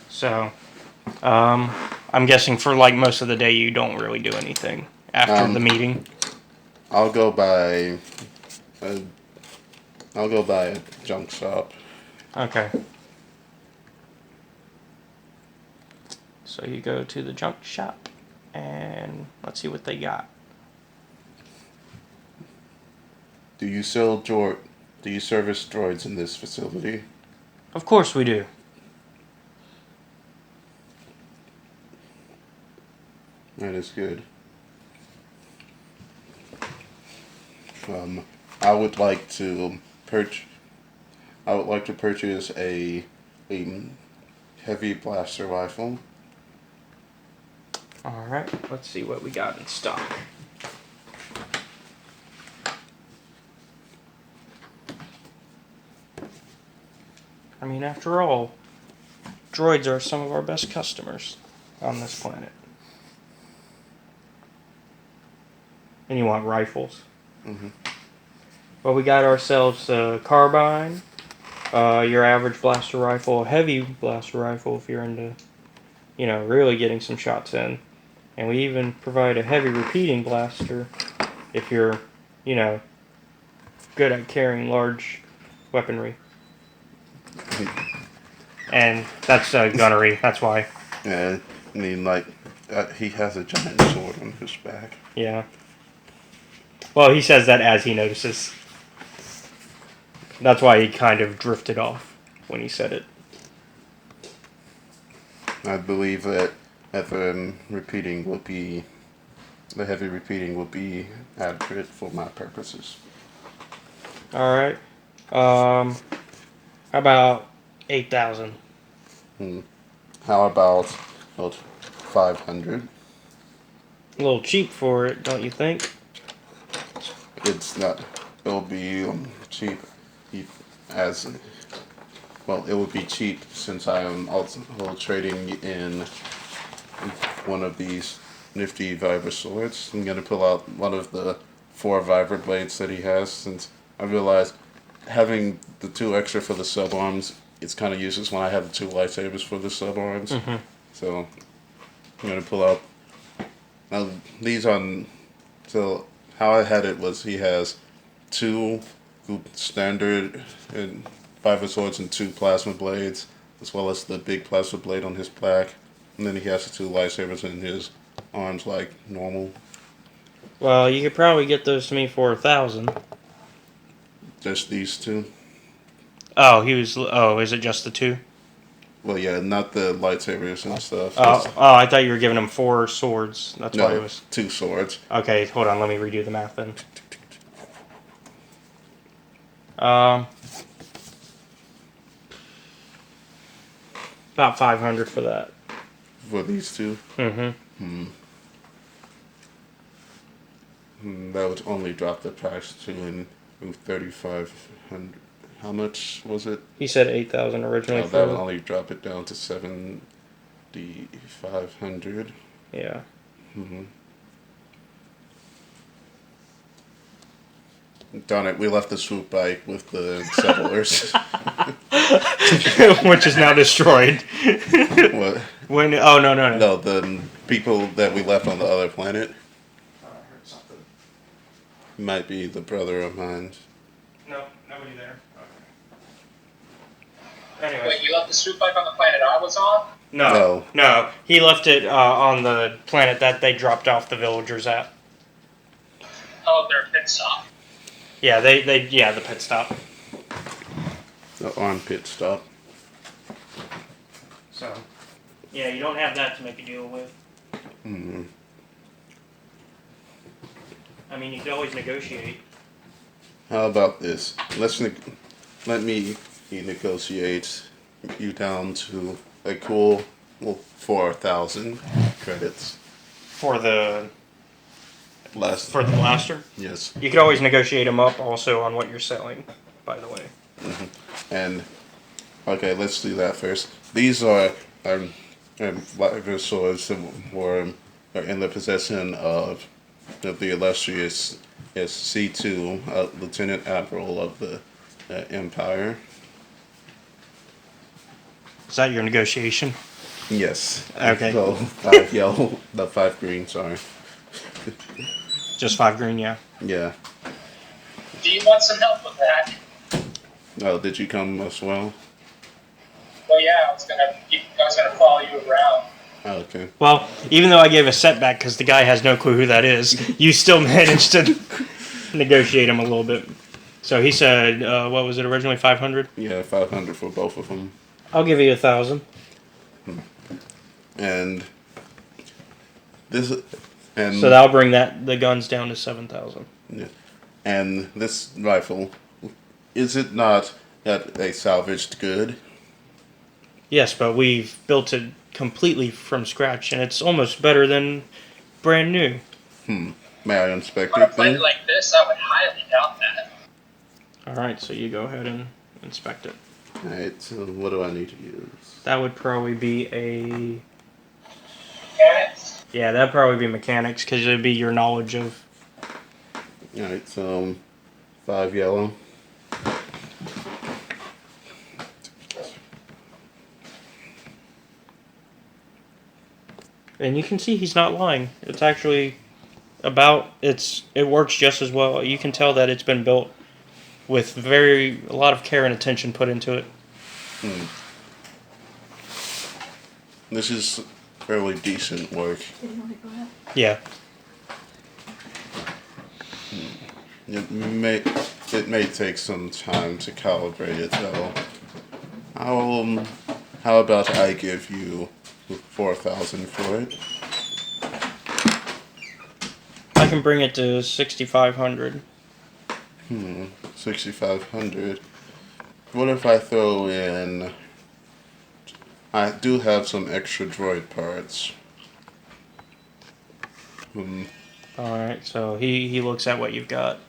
So, I'm guessing for most of the day you don't really do anything after the meeting. I'll go by a junk shop. Okay. So you go to the junk shop, and let's see what they got. Do you service droids in this facility? Of course we do. That is good. I would like to purchase a heavy blaster rifle. All right. Let's see what we got in stock. I mean, after all, droids are some of our best customers on this planet. And you want rifles. Mm-hmm. Well, we got ourselves a carbine, your average blaster rifle, a heavy blaster rifle if you're into, really getting some shots in. And we even provide a heavy repeating blaster if you're, good at carrying large weaponry. And that's gunnery, that's why. Yeah, I mean, he has a giant sword on his back. Yeah. Well, he says that as he notices. That's why he kind of drifted off when he said it. I believe that the heavy repeating will be adequate for my purposes. All right. How about 8,000? How about 500? A little cheap for it, don't you think? It's not. It'll be cheap, as well. It would be cheap since I am also trading in one of these nifty Viper swords. I'm gonna pull out one of the 4 Viper blades that he has, since I realized having the 2 extra for the sub arms, it's kind of useless when I have the 2 lightsabers for the sub arms. Mm-hmm. So I'm gonna pull out. Now these on. So how I had it was he has 2 standard and Viper swords and 2 plasma blades, as well as the big plasma blade on his back, and then he has the 2 lightsabers in his arms like normal. Well, you could probably get those to me for 1,000. Just these 2. Oh, is it just the 2? Well, yeah, not the lightsabers and stuff. Oh, I thought you were giving him 4 swords. That's why it was 2 swords. Okay, hold on. Let me redo the math then. About 500 for that. For these 2. Mm-hmm. That would only drop the price to 3,500. How much was it? He said 8,000 originally. That would only drop it down to 7,500. Yeah. Darn it, we left the swoop bike with the settlers. Which is now destroyed. What? When? Oh, no. No, the people that we left on the other planet. I heard something. Might be the brother of mine. No, nobody there. Okay. Anyway. Wait, you left the swoop bike on the planet I was on? No. He left it on the planet that they dropped off the villagers at. Oh, their pit stop. Yeah, the pit stop. The armed pit stop. So, yeah, you don't have that to make a deal with. Mm-hmm. I mean, you could always negotiate. How about this? Let me negotiate you down to a cool 4,000 credits. For the blaster? Yes. You could always negotiate them up also on what you're selling, by the way. Mm-hmm. And, okay, let's do that first. These are Viper swords that are in the possession of the illustrious C2, Lieutenant Admiral of the Empire. Is that your negotiation? Yes. Okay. So 5 yellow, the 5 green. Sorry. Just 5 green, yeah. Yeah. Do you want some help with that? Oh, did you come as well? Well, yeah, I was gonna follow you around. Oh, okay. Well, even though I gave a setback because the guy has no clue who that is, you still managed to negotiate him a little bit. So he said, what was it originally, 500? Yeah, 500 for both of them. I'll give you 1,000. And this, and So that'll bring the guns down to 7,000. yeah, and this rifle, is it not a salvaged good? Yes, but we've built it completely from scratch, and it's almost better than brand new. May I inspect On a it plane then? like this, I would highly doubt that. Alright, so you go ahead and inspect it. Alright, so what do I need to use? That would probably be a... Mechanics? Yeah, that'd probably be mechanics, because it'd be your knowledge of... Alright, so 5 yellow. And you can see he's not lying. It's actually it works just as well. You can tell that it's been built with a lot of care and attention put into it. This is fairly decent work. Yeah. It may take some time to calibrate it though. How about I give you 4,000 for it? I can bring it to 6,500. 6,500. What if I throw in? I do have some extra droid parts. Alright, so he looks at what you've got.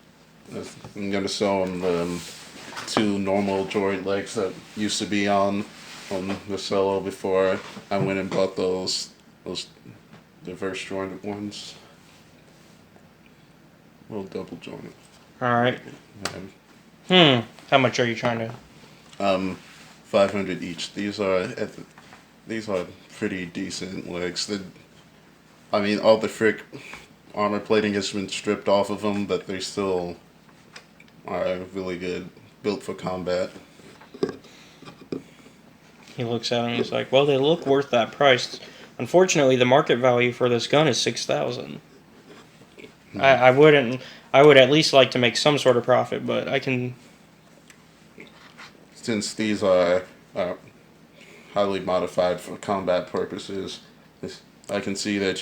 I'm gonna sell him the 2 normal droid legs that used to be on the Solo before I went and bought those diverse jointed ones. Well, double jointed. Alright. How much are you trying to... 500 each. These are pretty decent legs. I mean, all the frick armor plating has been stripped off of them, but they still are really good, built for combat. He looks at it and he's like, well, they look worth that price. Unfortunately, the market value for this gun is 6,000. I would at least like to make some sort of profit, but I can... Since these are highly modified for combat purposes, I can see that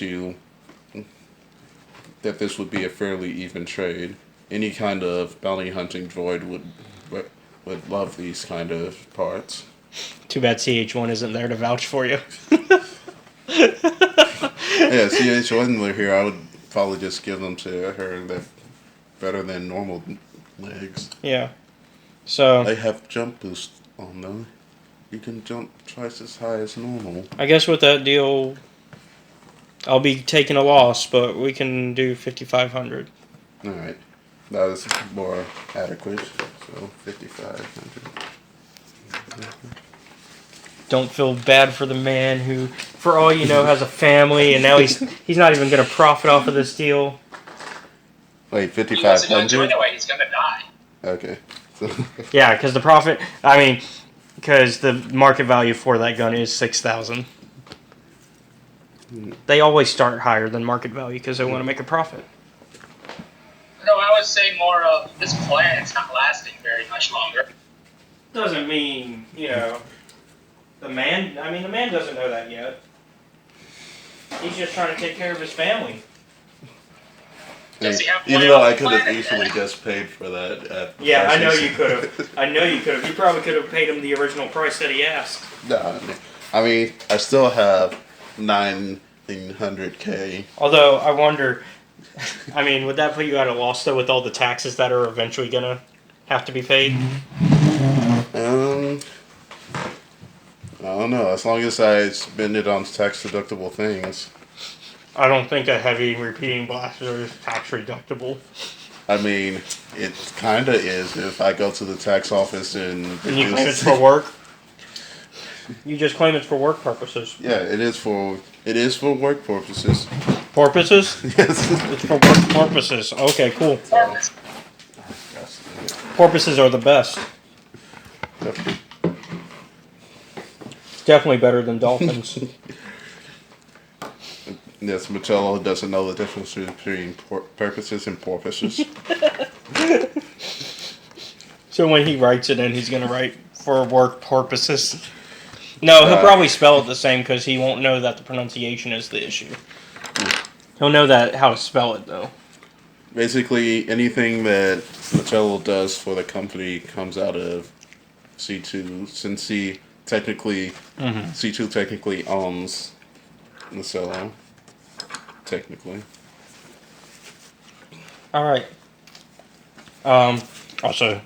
this would be a fairly even trade. Any kind of bounty hunting droid would love these kind of parts. Too bad CH1 isn't there to vouch for you. Yeah, CH1 were here, I would probably just give them to her. They're better than normal legs. Yeah. So... They have jump boost on them. You can jump twice as high as normal. I guess with that deal, I'll be taking a loss, but we can do 5,500. Alright. That is more adequate. So 5,500. Don't feel bad for the man who, for all you know, has a family, and now he's not even going to profit off of this deal. Wait, He wasn't going to 5,500? anyway, he's going to die. Okay. So Yeah, because because the market value for that gun is 6,000. They always start higher than market value because they want to make a profit. No, I was saying more of this planet's not lasting very much longer. Doesn't mean, the man doesn't know that yet. He's just trying to take care of his family. Does he have even money though on I the could have planet? easily just paid for that at the Yeah, I know prices. you could have. I know you could have. You probably could have paid him the original price that he asked. Nah, I mean, I still have 900K. Although, I wonder, would that put you at a loss, though, with all the taxes that are eventually going to have to be paid? I don't know. As long as I spend it on tax-deductible things. I don't think a heavy repeating blaster is tax deductible. I mean, it kind of is if I go to the tax office and And you claim it's for work? You just claim it's for work purposes. Yeah, it is for work purposes. Porpoises? Yes. It's for work purposes. Okay, cool. Porpoises are the best. It's definitely better than dolphins. Yes, Michello doesn't know the difference between purposes and porpoises. So when he writes it in, he's going to write for work purposes. No, he'll probably spell it the same because he won't know that the pronunciation is the issue. He'll know that how to spell it, though. Basically, anything that Mattel does for the company comes out of C2, since C2 technically owns Mattel. Technically. All right. Also,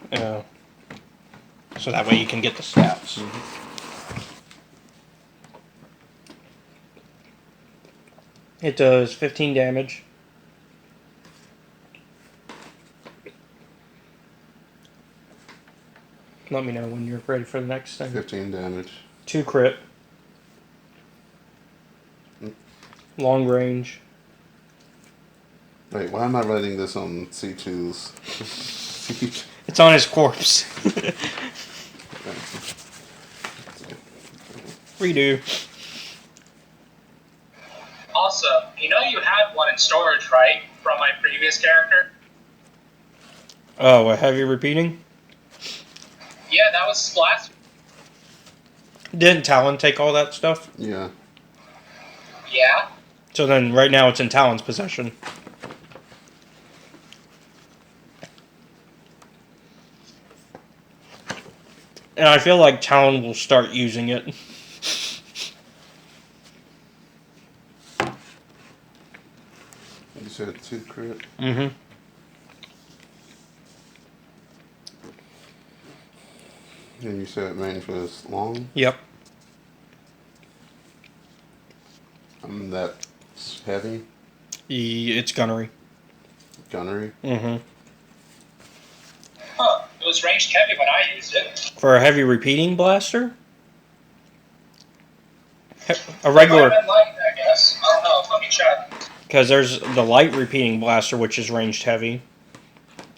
so that way you can get the stats. It does 15 damage. Let me know when you're ready for the next thing. 15 damage. 2 crit. Long range. Wait, why am I writing this on C2's? It's on his corpse. Redo. Also, you know you had one in storage, right? From my previous character? Oh, a heavy repeating? Yeah, that was Splash. Didn't Talon take all that stuff? Yeah. Yeah? So then right now it's in Talon's possession. And I feel like Talon will start using it. You said 2 crit? Mm-hmm. And you said range was long? Yep. That's heavy? It's gunnery. Gunnery? Mm-hmm. Huh. It was ranged heavy when I used it. For a heavy repeating blaster? A regular... Might have been light, I guess. I don't know. Let me check. Because there's the light repeating blaster, which is ranged heavy.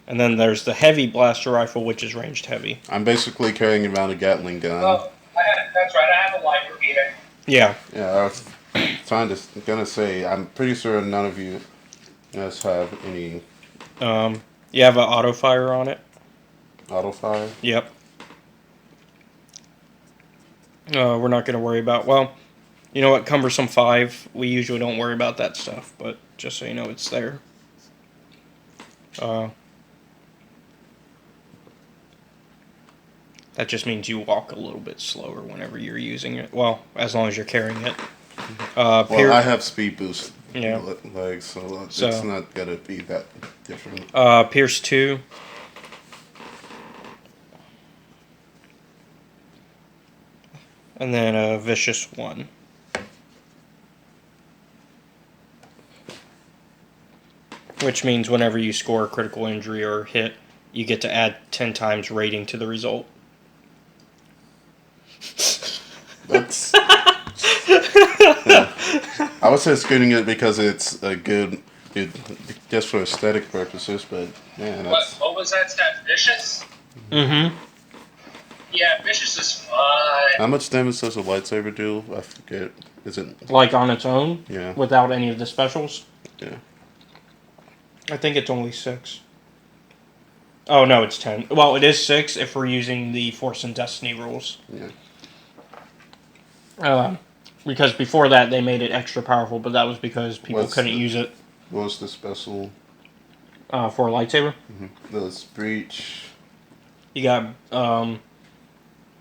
And then there's the heavy blaster rifle, which is ranged heavy. I'm basically carrying around a Gatling gun. Oh, that's right. I have a light repeating. Yeah. Yeah, I was gonna say, I'm pretty sure none of you guys have any You have an auto fire on it? auto fire. Yep. We're not going to worry about... Well, you know what? Cumbersome 5, we usually don't worry about that stuff. But just so you know, it's there. That just means you walk a little bit slower whenever you're using it. Well, as long as you're carrying it. Well, I have speed boost legs, so it's not gonna be that different. Pierce 2. And then Vicious 1. Which means whenever you score a critical injury or hit, you get to add 10 times rating to the result. That's. I would say scooting it because it's a good, just for aesthetic purposes, but man, that's. What was that stat? Vicious? Mm-hmm. Yeah, Vicious is fine. How much damage does a lightsaber do? I forget. Is it Like on its own? Yeah. Without any of the specials? Yeah. I think it's only 6. Oh, no, it's 10. Well, it is 6 if we're using the Force and Destiny rules. Yeah. Because before that, they made it extra powerful, but that was because people couldn't use it. What was the special? For a lightsaber? The breach. You got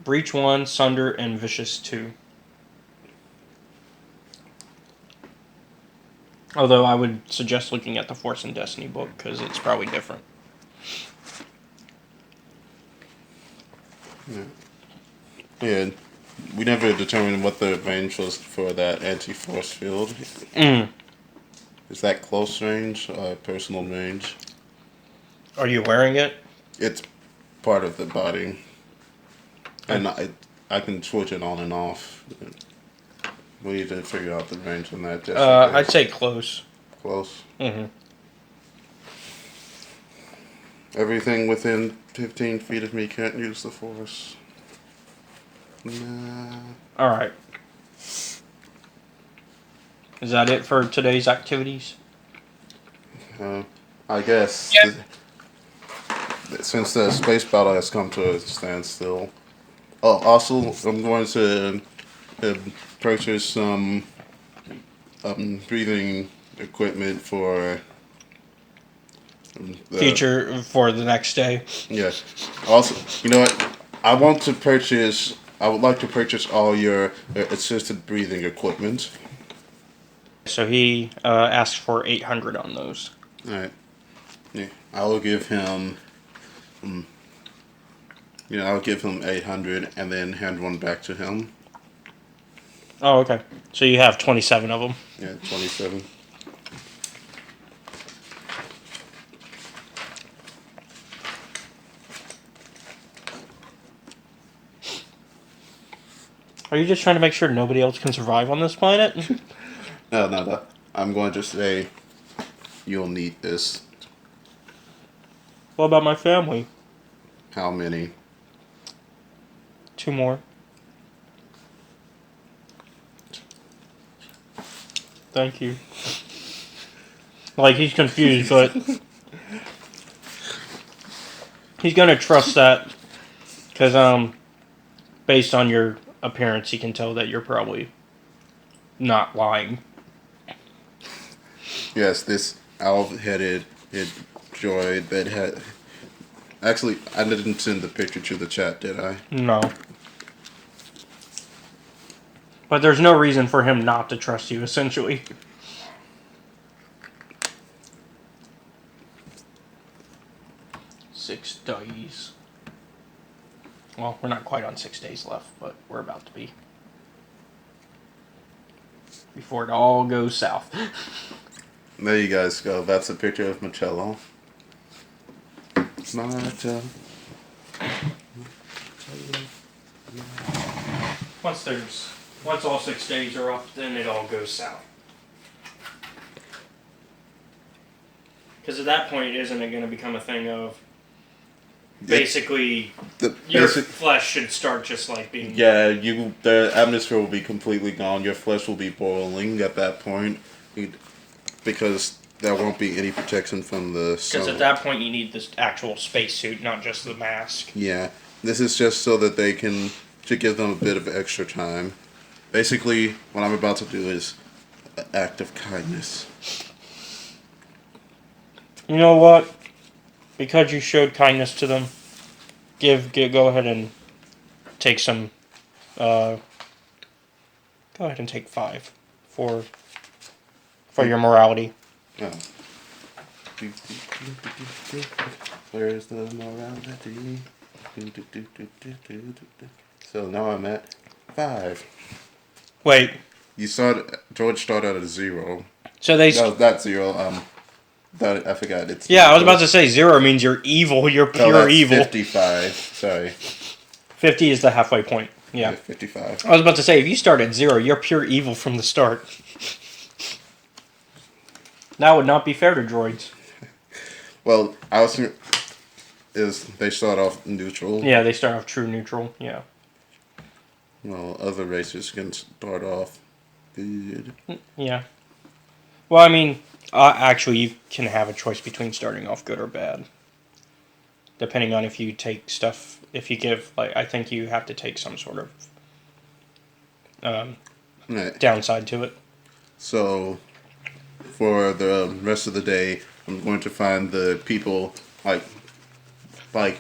Breach 1, Sunder, and Vicious 2. Although I would suggest looking at the Force and Destiny book, because it's probably different. Yeah. We never determined what the range was for that anti-force field. Is that close range or personal range? Are you wearing it? It's part of the body. And I can switch it on and off. We need to figure out the range on that. I'd say close. Close. Mm-hmm. Everything within 15 feet of me can't use the force. Nah. Alright. Is that it for today's activities? I guess. Yeah. since the space battle has come to a standstill. Oh, also, I'm going to purchase some breathing equipment for Future for the next day. Yes. Also, you know what? I want to purchase. I would like to purchase all your assisted breathing equipment. So he asked for 800 on those. All right. Yeah. I will give him. I'll give him 800 and then hand one back to him. Oh, okay. So you have 27 of them. Yeah, 27. Are you just trying to make sure nobody else can survive on this planet? No. I'm going to say you'll need this. What about my family? How many? 2 more. Thank you. Like, he's confused, but he's gonna trust that because based on your appearance, he can tell that you're probably not lying. Yes, this owl-headed droid that had. Actually, I didn't send the picture to the chat, did I? No. But there's no reason for him not to trust you, essentially. Six days. Well, we're not quite on 6 days left, but we're about to be. Before it all goes south. There you guys go. That's a picture of Marcello. Marcello. Once all 6 days are up, then it all goes south. Because at that point, isn't it going to become a thing of basically your flesh should start just like being... Yeah, the atmosphere will be completely gone. Your flesh will be boiling at that point. Because there won't be any protection from the sun. Because at that point, you need this actual spacesuit, not just the mask. Yeah. This is just so that they can... to give them a bit of extra time. Basically, what I'm about to do is an act of kindness. You know what? Because you showed kindness to them, go ahead and take some. Go ahead and take 5 for your morality. Oh. Where is the morality? So now I'm at 5. Wait. George started at a 0. So they. No, that's 0. I forgot. It's yeah, I was about to say 0 means you're evil. You're pure that's evil. 55. Sorry. 50 is the halfway point. Yeah. 55. I was about to say if you start at 0, you're pure evil from the start. That would not be fair to droids. Well, I was they start off neutral. Yeah, they start off true neutral. Yeah. Well, other races can start off good. Yeah. Well, I mean, actually, you can have a choice between starting off good or bad. Depending on if you take stuff, if you give, I think you have to take some sort of downside to it. So, for the rest of the day, I'm going to find the people, like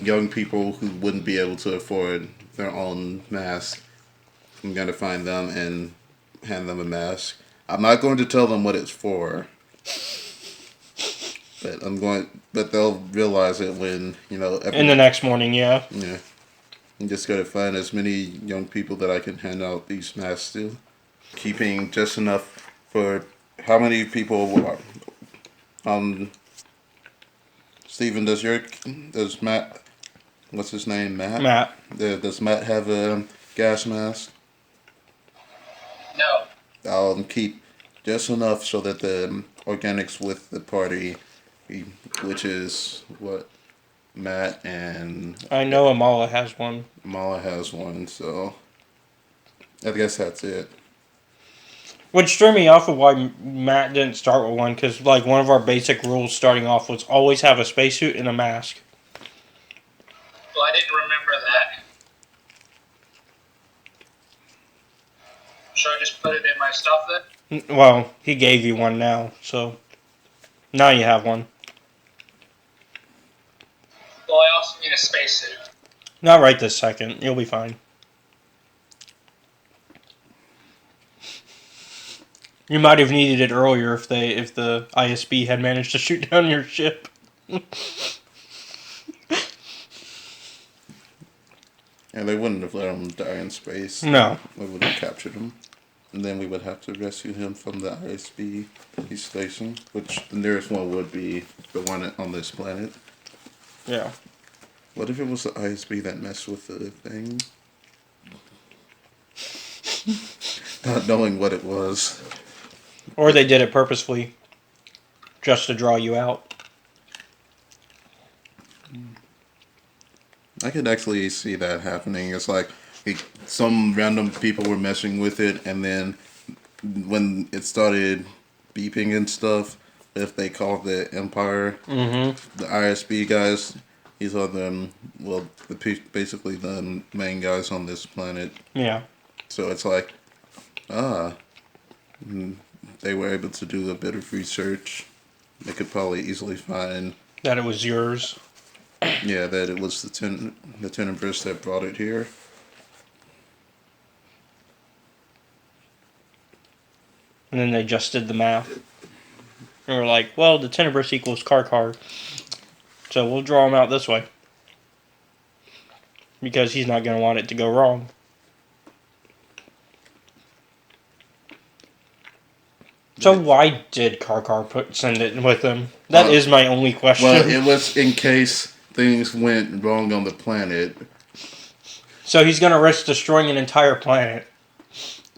young people who wouldn't be able to afford their own mask. I'm going to find them and hand them a mask. I'm not going to tell them what it's for. But they'll realize it when, in the next morning, yeah. Yeah. I'm just going to find as many young people that I can hand out these masks to. Keeping just enough for how many people Steven, does Matt, what's his name, Matt? Matt. Does Matt have a gas mask? No. I'll keep just enough so that the organics with the party, which is what Matt and... I know Amala has one. Amala has one, so I guess that's it. Which threw me off of why Matt didn't start with one, because one of our basic rules starting off was always have a spacesuit and a mask. Well, I didn't remember that. Should I just put it in my stuff then? Well, he gave you one now, so now you have one. Well, I also need a spacesuit. Not right this second. You'll be fine. You might have needed it earlier if the ISB had managed to shoot down your ship. And they wouldn't have let him die in space. No. We would have captured him. And then we would have to rescue him from the ISB station, which the nearest one would be the one on this planet. Yeah. What if it was the ISB that messed with the thing? Not knowing what it was. Or they did it purposefully, just to draw you out. I could actually see that happening. It's like some random people were messing with it, and then when it started beeping and stuff, if they called the Empire, the ISB guys, these are them. Well, basically the main guys on this planet. Yeah. So it's like, they were able to do a bit of research. They could probably easily find That it was yours. yeah, that it was the Tenebrous that brought it here. And then they just did the math. And were like, well, the Tenebrous equals Karkar. So we'll draw him out this way. Because he's not going to want it to go wrong. So why did Karkar send it with him? That is my only question. Well, it was in case things went wrong on the planet. So he's going to risk destroying an entire planet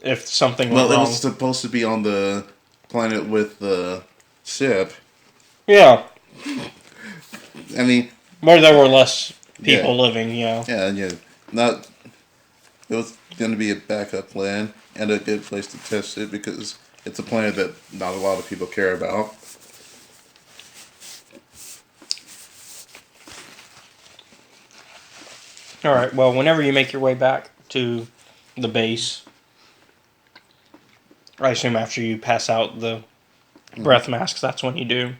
if something went wrong. Well, it was supposed to be on the planet with the ship. Yeah. I mean, where there were less people living, yeah. Yeah. Not. It was going to be a backup plan and a good place to test it because it's a planet that not a lot of people care about. Alright, well, whenever you make your way back to the base, I assume after you pass out the breath masks, that's when you do.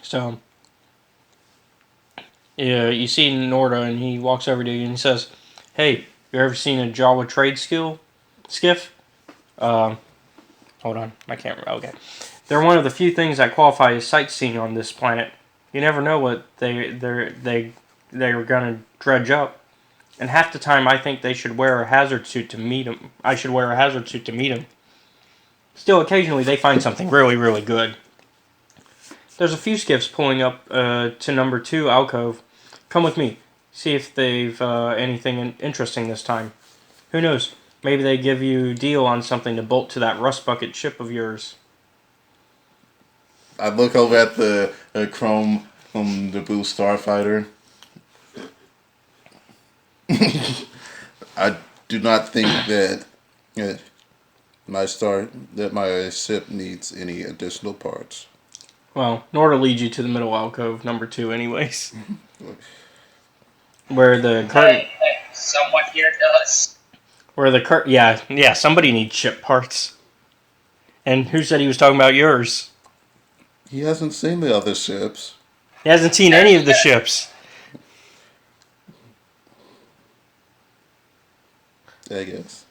So, yeah, you see Norda, and he walks over to you and he says, "Hey, you ever seen a Jawa trade skiff? Hold on, my camera. Okay, they're one of the few things that qualify as sightseeing on this planet. You never know what they're gonna dredge up, and half the time I think they should wear a hazard suit to meet them. I should wear a hazard suit to meet them. Still, occasionally they find something really, really good. There's a few skiffs pulling up to number 2 alcove. Come with me. See if they've anything interesting this time. Who knows? Maybe they give you a deal on something to bolt to that rust bucket ship of yours." I look over at the chrome from the blue starfighter. I do not think that my ship needs any additional parts. Well, Norda leads you to the middle alcove, number 2, anyways. Where the curtain... Hey, someone here does. Where the curtain... Yeah, somebody needs ship parts. And who said he was talking about yours? He hasn't seen the other ships. He hasn't seen any of the ships. I guess.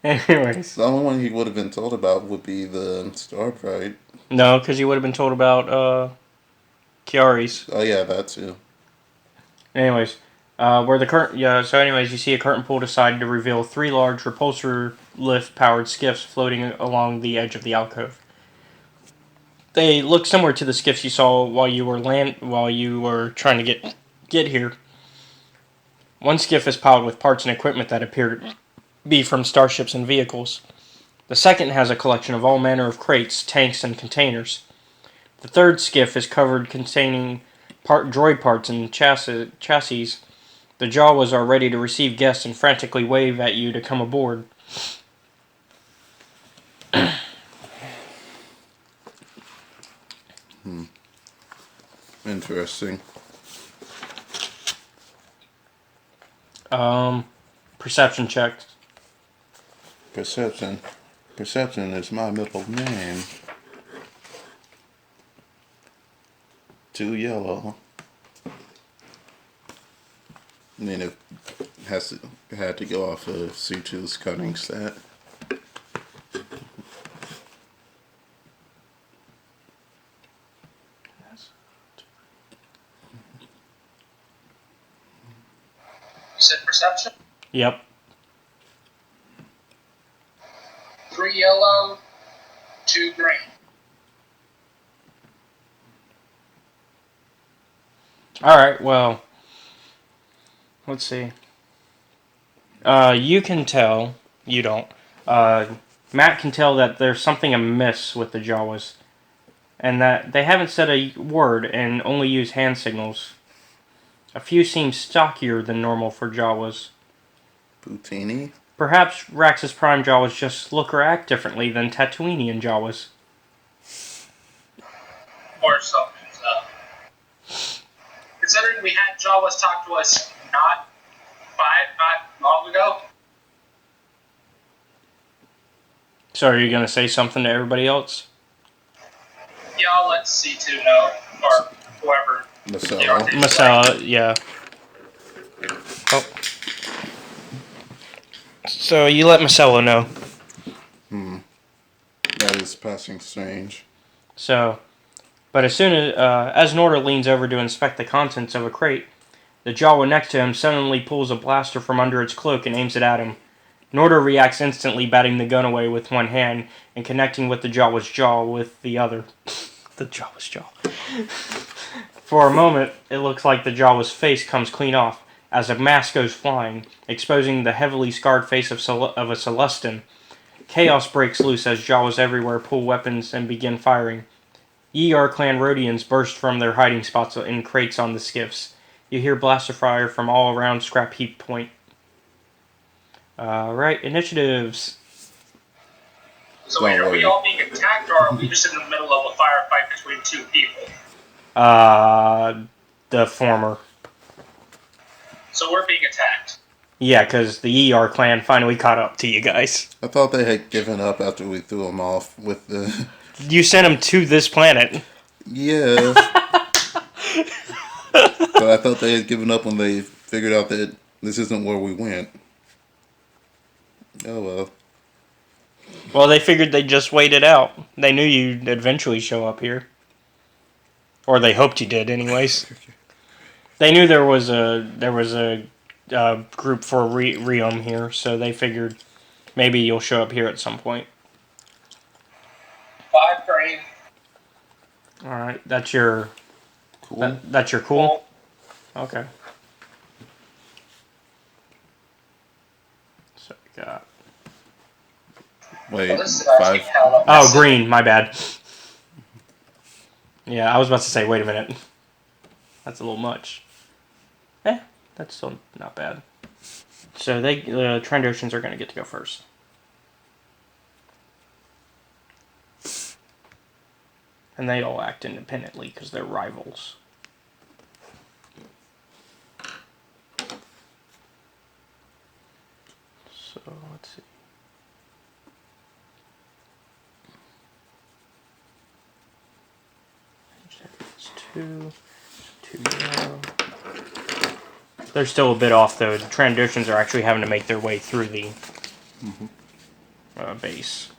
Anyways. The only one he would have been told about would be the Starbright. No, because he would have been told about Chiari's. Oh yeah, that too. Anyways, where the curtain... Yeah, so anyways, you see a curtain pulled aside to reveal 3 large repulsor lift-powered skiffs floating along the edge of the alcove. They look similar to the skiffs you saw while you were trying to get here. One skiff is piled with parts and equipment that appear to be from starships and vehicles. The second has a collection of all manner of crates, tanks, and containers. The third skiff is covered containing droid parts and chassis. The Jawas are ready to receive guests and frantically wave at you to come aboard. Interesting. Perception check. Perception. Perception is my middle name. 2 yellow. And then it had to go off of C2's cunning stat. You said perception? Yep. 3 yellow, 2 green. Alright, well, let's see. You can tell, you don't. Matt can tell that there's something amiss with the Jawas, and that they haven't said a word and only use hand signals. A few seem stockier than normal for Jawas. Poutini? Perhaps Raxus Prime Jawas just look or act differently than Tatooinean Jawas. Or something. Considering we had Jawas talk to us not long ago. So are you going to say something to everybody else? Yeah, I'll let C2 know, or whoever. Masala, yeah. Oh. So you let Masala know. That is passing strange. So, but as soon as Norda leans over to inspect the contents of a crate, the Jawa next to him suddenly pulls a blaster from under its cloak and aims it at him. Norda reacts instantly, batting the gun away with one hand and connecting with the Jawa's jaw with the other. The Jawa's jaw. For a moment, it looks like the Jawa's face comes clean off as a mask goes flying, exposing the heavily scarred face of a Celestin. Chaos breaks loose as Jawas everywhere pull weapons and begin firing. ER clan Rhodians burst from their hiding spots in crates on the skiffs. You hear blaster fire from all around Scrap Heap Point. Right, initiatives. So wait, are we all being attacked, or are we just in the middle of a firefight between 2 people? The former. So we're being attacked. Yeah, because the ER clan finally caught up to you guys. I thought they had given up after we threw them off with the... You sent them to this planet. Yeah. But I thought they had given up when they figured out that this isn't where we went. Oh well. Well, they figured they'd just wait it out. They knew you'd eventually show up here. Or they hoped you did, anyways. They knew there was a group for Riom here, so they figured maybe you'll show up here at some point. 5 green. Alright, that's your... Cool. That's your cool? Okay. So we got... Wait, 5? Oh, green, my bad. Yeah, I was about to say, wait a minute. That's a little much. That's still not bad. So the Trandoshans are going to get to go first. And they all act independently because they're rivals. So, let's see. It's 2 yellow. They're still a bit off, though. The Trandoshans are actually having to make their way through the base.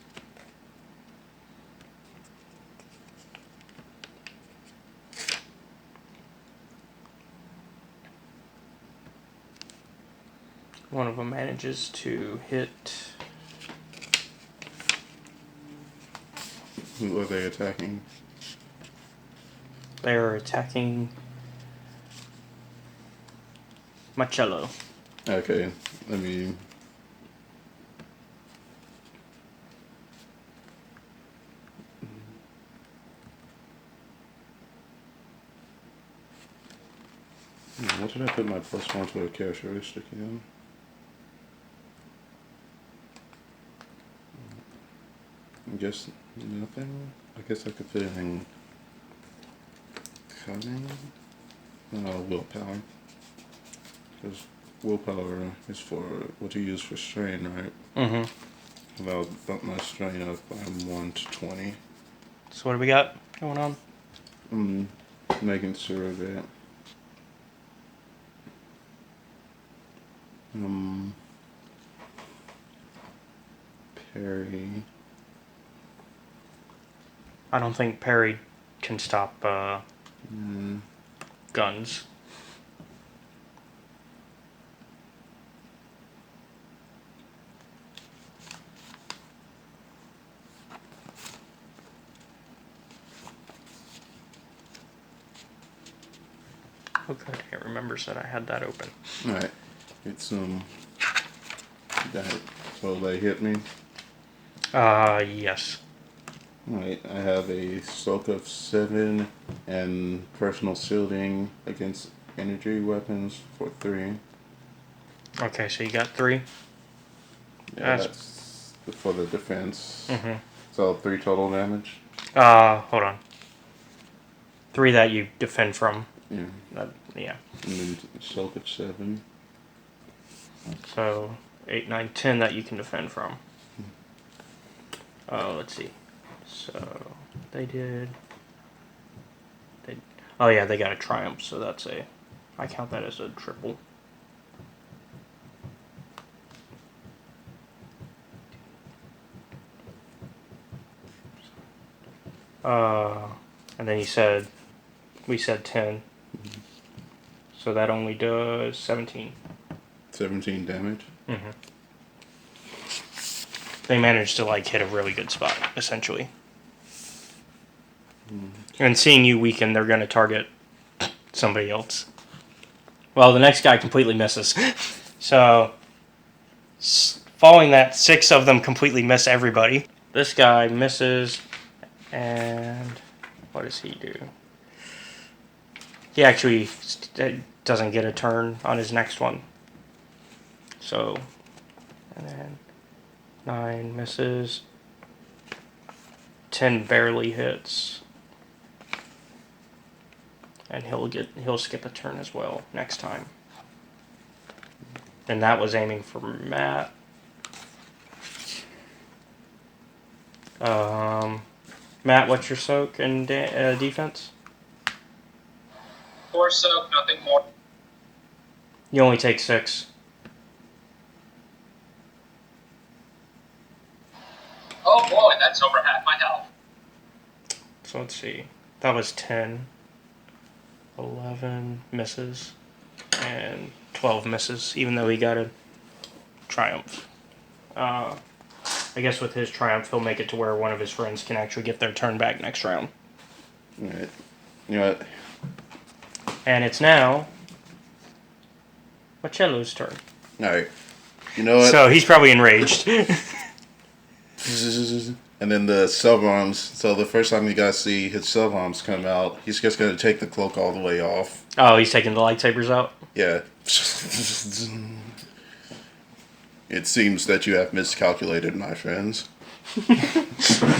One of them manages to hit... Who are they attacking? They're attacking... Marcello. Okay, let me... What did I put my +1 to a characteristic in? I guess nothing? I guess I could put it in... Cunning? Willpower. Because willpower is for what you use for strain, right? Mm-hmm. That'll bump my strain up by 1 to 20. So what do we got going on? I'm making sure that parry. I don't think parry can stop guns. Okay, I can't remember that I had that open. Alright. It's that. So they hit me. Yes. Alright, I have a soak of 7 and personal shielding against energy weapons for 3. Okay, so you got 3. Yeah, that's for the defense. Mm-hmm. So 3 total damage. Hold on. 3 that you defend from. Yeah. Yeah. And then soak of 7. So 8, 9, 10 that you can defend from. Let's see. So they did. Oh yeah, they got a triumph. So that's a. I count that as a triple. And then we said 10. So that only does 17. 17 damage. Mm-hmm. They managed to hit a really good spot, essentially. And seeing you weaken, they're going to target somebody else. Well, the next guy completely misses. So, following that, 6 of them completely miss everybody. This guy misses, and what does he do? He actually doesn't get a turn on his next one. So, and then 9 misses. 10 barely hits. And he'll skip a turn as well next time. And that was aiming for Matt. Matt, what's your soak and defense? 4 soak, nothing more. You only take 6. Oh boy, that's over half my health. So let's see. That was 10. 11 misses. And 12 misses, even though he got a triumph. I guess with his triumph, he'll make it to where one of his friends can actually get their turn back next round. Alright. You know what? And it's now Marcello's turn. Alright. You know what? So he's probably enraged. And then the sub-arms. So the first time you guys see his sub-arms come out, he's just going to take the cloak all the way off. Oh, he's taking the lightsabers out? Yeah. It seems that you have miscalculated, my friends.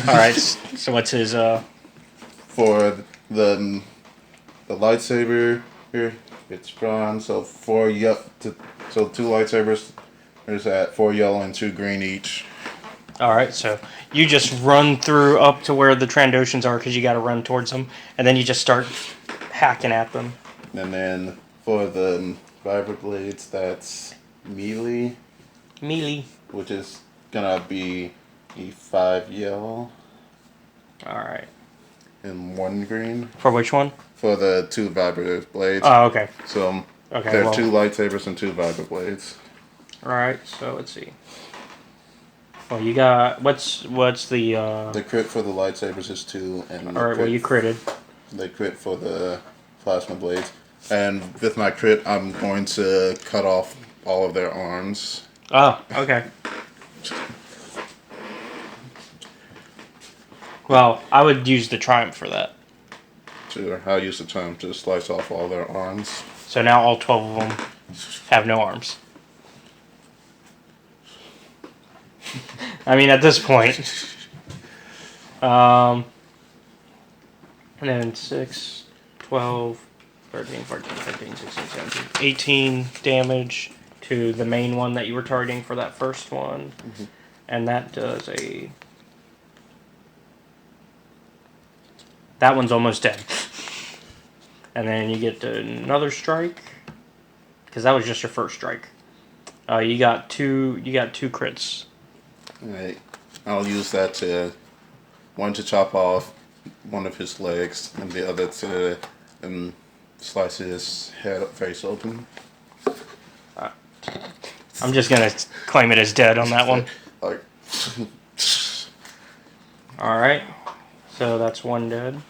Alright, so what's his, For the lightsaber here, it's drawn, so 2 lightsabers. There's that 4 yellow and 2 green each. Alright, so you just run through up to where the Trandoshans are because you got to run towards them, and then you just start hacking at them. And then for the vibra blades, that's melee. Melee. Which is gonna be E5 yellow. Alright. And 1 green. For which one? For the 2 vibra blades. Oh, okay. So okay, there are 2 lightsabers and 2 vibra blades. Alright, so let's see. Well, you got what's the The crit for the lightsabers is 2, and alright, well you critted. The crit for the plasma blades. And with my crit, I'm going to cut off all of their arms. Oh, okay. Well, I would use the triumph for that. Sure, I'll use the time to slice off all their arms. So now all 12 of them have no arms. I mean, at this point. And then 6, 12, 13, 14, 15, 16, 17, 18 damage. to the main one that you were targeting for that first one. And that does a... That one's almost dead. And then you get another strike. Because that was just your first strike. You got two crits. Alright. I'll use that to... One to chop off one of his legs, and the other to slice his head face open. I'm just going to claim it as dead on that one. Like... Alright. So that's one dead.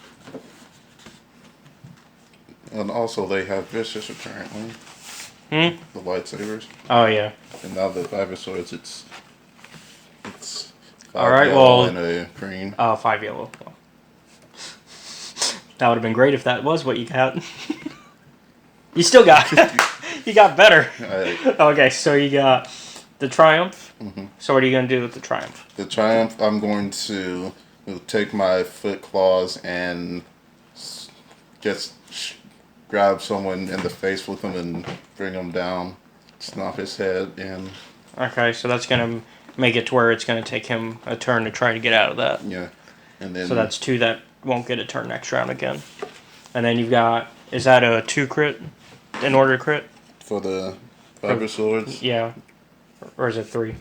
And also they have vicious apparently. The lightsabers. Oh yeah. And now the Fiber Swords, it's 5 Alright, yellow well... and a green. 5 yellow. Well, that would have been great if that was what you got. You still got... You got better. Okay, so you got the Triumph. So what are you going to do with the Triumph? The Triumph, I'm going to take my foot claws and just grab someone in the face with them and bring them down, stomp his head in. Okay, so that's going to make it to where it's going to take him a turn to try to get out of that. Yeah. And then... So that's 2 that won't get a turn next round again. And then you've got... Is that a 2 crit? In order crit? For the Fiber Swords? Yeah. Or is it 3?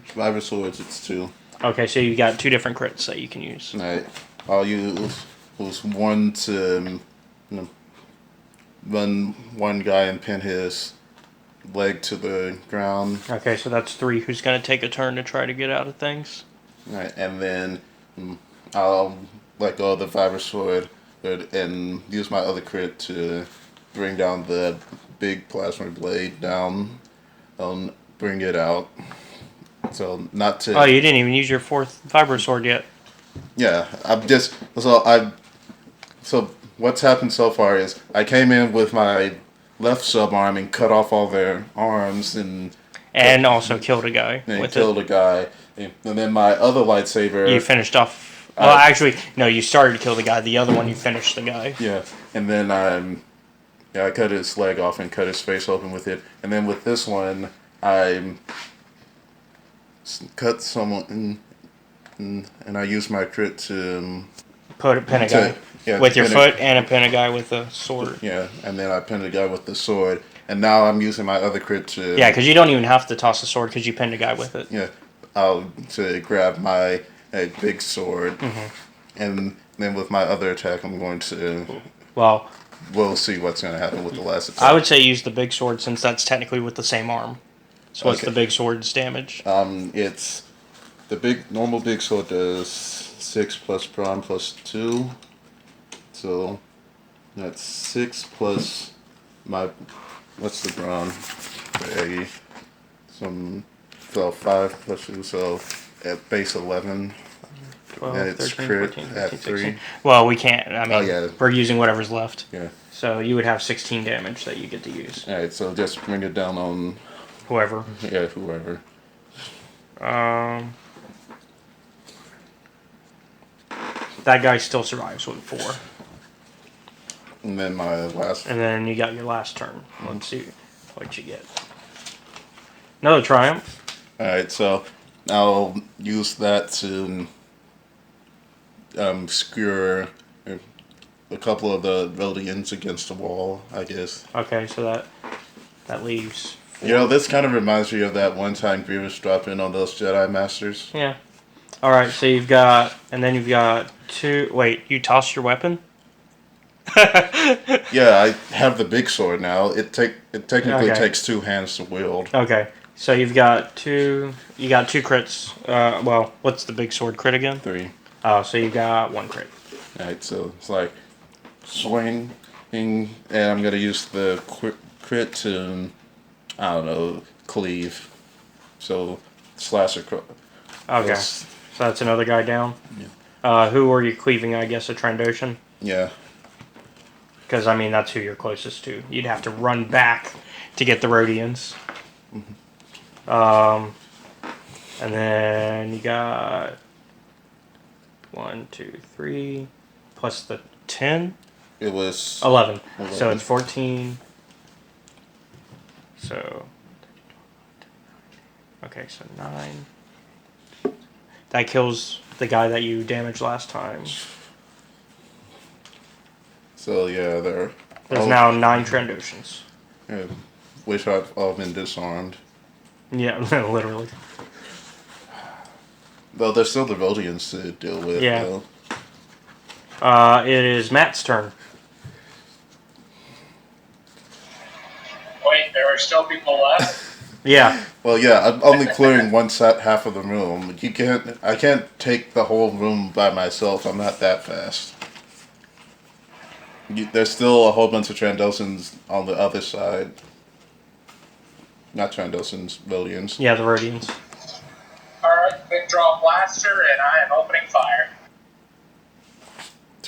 Fiber Swords, it's 2. Okay, so you got 2 different crits that you can use. Alright. I'll use one to run one guy and pin his leg to the ground. Okay, so that's 3. Who's going to take a turn to try to get out of things? Alright, and then I'll let go of the Fiber Sword and use my other crit to bring down the big plasma blade down, bring it out. So not to... Oh, you didn't even use your 4th Fiber Sword yet. Yeah, So what's happened so far is I came in with my left subarm and cut off all their arms and also killed a guy. And killed a guy. And then my other lightsaber... You finished off... Well, actually, no, you started to kill the guy. The other one, you finished the guy. Yeah, and then I cut his leg off and cut his face open with it. And then with this one, I cut someone... And I used my crit to... Pin a guy. With your foot and pin a guy with a sword. Yeah, and then I pinned a guy with the sword. And now I'm using my other crit to... Yeah, because you don't even have to toss a sword because you pinned a guy with it. Yeah, to grab my big sword. And then with my other attack, I'm going to... Well... We'll see what's going to happen with the last attack. I would say use the big sword since that's technically with the same arm. So what's the big sword's damage? It's... The normal big sword does 6 plus brawn plus 2. So that's 6 plus my... What's the brawn? So 5 plus 2, so at base 11. 12, and it's 13, crit 14, 15, at 16. 3. Well, we can't. I mean, yeah. We're using whatever's left. Yeah. So you would have 16 damage that you get to use. Alright, so just bring it down on... Whoever. Yeah, whoever. That guy still survives with 4. And then my last... And then you got your last turn. Let's see what you get. Another Triumph. Alright, so I'll use that to skewer a couple of the Rodians against the wall, I guess. Okay, so that leaves 4. You know, this kind of reminds me of that one time Grievous dropped in on those Jedi Masters. Yeah. Alright, so you've got... And then you've got 2... Wait, you tossed your weapon? Yeah, I have the big sword now. It technically takes 2 hands to wield. Okay, so you've got 2... You got 2 crits. Well, what's the big sword crit again? 3. Oh, so you got 1 crit. Alright, so it's like swing, and I'm going to use the crit to, I don't know, cleave. So slash across. Okay, so that's another guy down? Yeah. Who are you cleaving, I guess, a Trandoshan? Yeah. Because, I mean, that's who you're closest to. You'd have to run back to get the Rodians. And then you got 1, 2, 3, plus the 10? It was 11. So it's 14. So Okay, so 9. That kills the guy that you damaged last time. So yeah, There's now 9 Trandoshans. Yeah, wish I've all been disarmed. Yeah, literally. Though there's still the Rodians to deal with, Yeah. though. It is Matt's turn. Wait, there are still people left? Yeah. Well, yeah, I'm only clearing half of the room. I can't take the whole room by myself. I'm not that fast. There's still a whole bunch of Trandosans on the other side. Not Trandosans, Rodians. Yeah, the Rodians. Alright, quick draw blaster, and I am opening fire.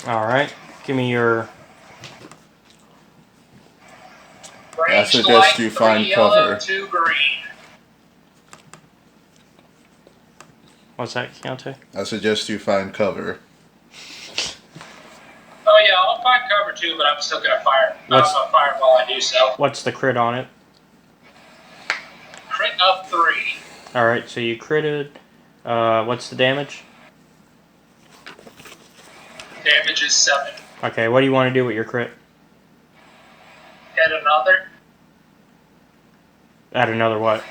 Alright. Give me your... I suggest you find yellow, cover. 2 green. What's that, Keontae? I suggest you find cover. Oh yeah, I'll find cover too, but I'm still gonna fire. I'm gonna fire while I do so. What's the crit on it? Crit of 3. Alright, so you critted. What's the damage? Damage is 7. Okay, what do you want to do with your crit? Hit another. Add another what?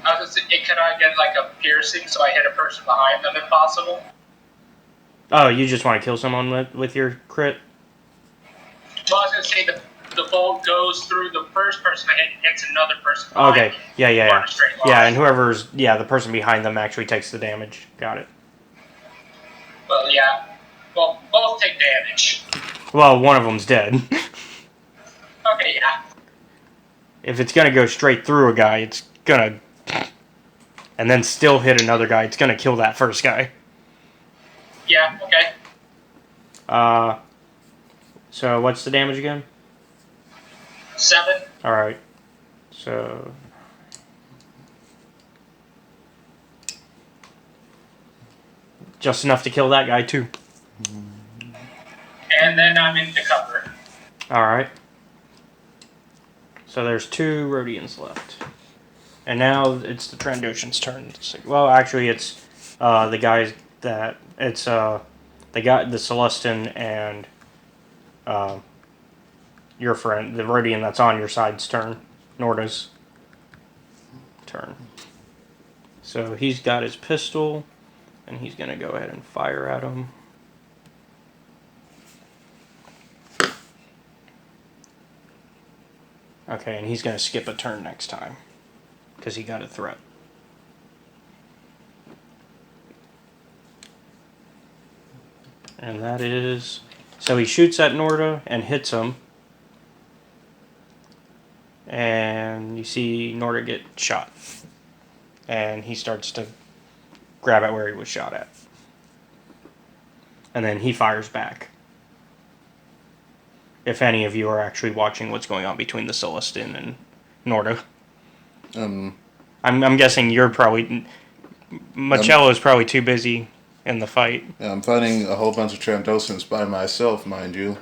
I was thinking, can I get like a piercing so I hit a person behind them if possible? Oh, you just want to kill someone with your crit? Well, I was gonna say the bolt goes through the first person I hit and hits another person behind Okay, them. yeah. On a straight line. Yeah, and whoever's... Yeah, the person behind them actually takes the damage. Got it. Well, yeah. Well, both take damage. Well, one of them's dead. Okay, yeah. If it's gonna go straight through a guy, it's gonna... And then still hit another guy, it's gonna kill that first guy. Yeah, okay. So what's the damage again? 7. Alright. So... Just enough to kill that guy, too. And then I'm into cover. Alright. So there's 2 Rodians left. And now it's the Trandoshan's turn. Well, actually, it's the guys that... It's the Celestin and your friend, the Rodian that's on your side's turn. Norda's turn. So he's got his pistol, and he's going to go ahead and fire at him. Okay, and he's going to skip a turn next time, because he got a threat. And that is... So he shoots at Norda and hits him. And you see Norda get shot. And he starts to grab at where he was shot at. And then he fires back. If any of you are actually watching what's going on between the Celestin and Norda. I'm guessing you're probably... Machello's probably too busy in the fight. Yeah, I'm fighting a whole bunch of Trandosans by myself, mind you.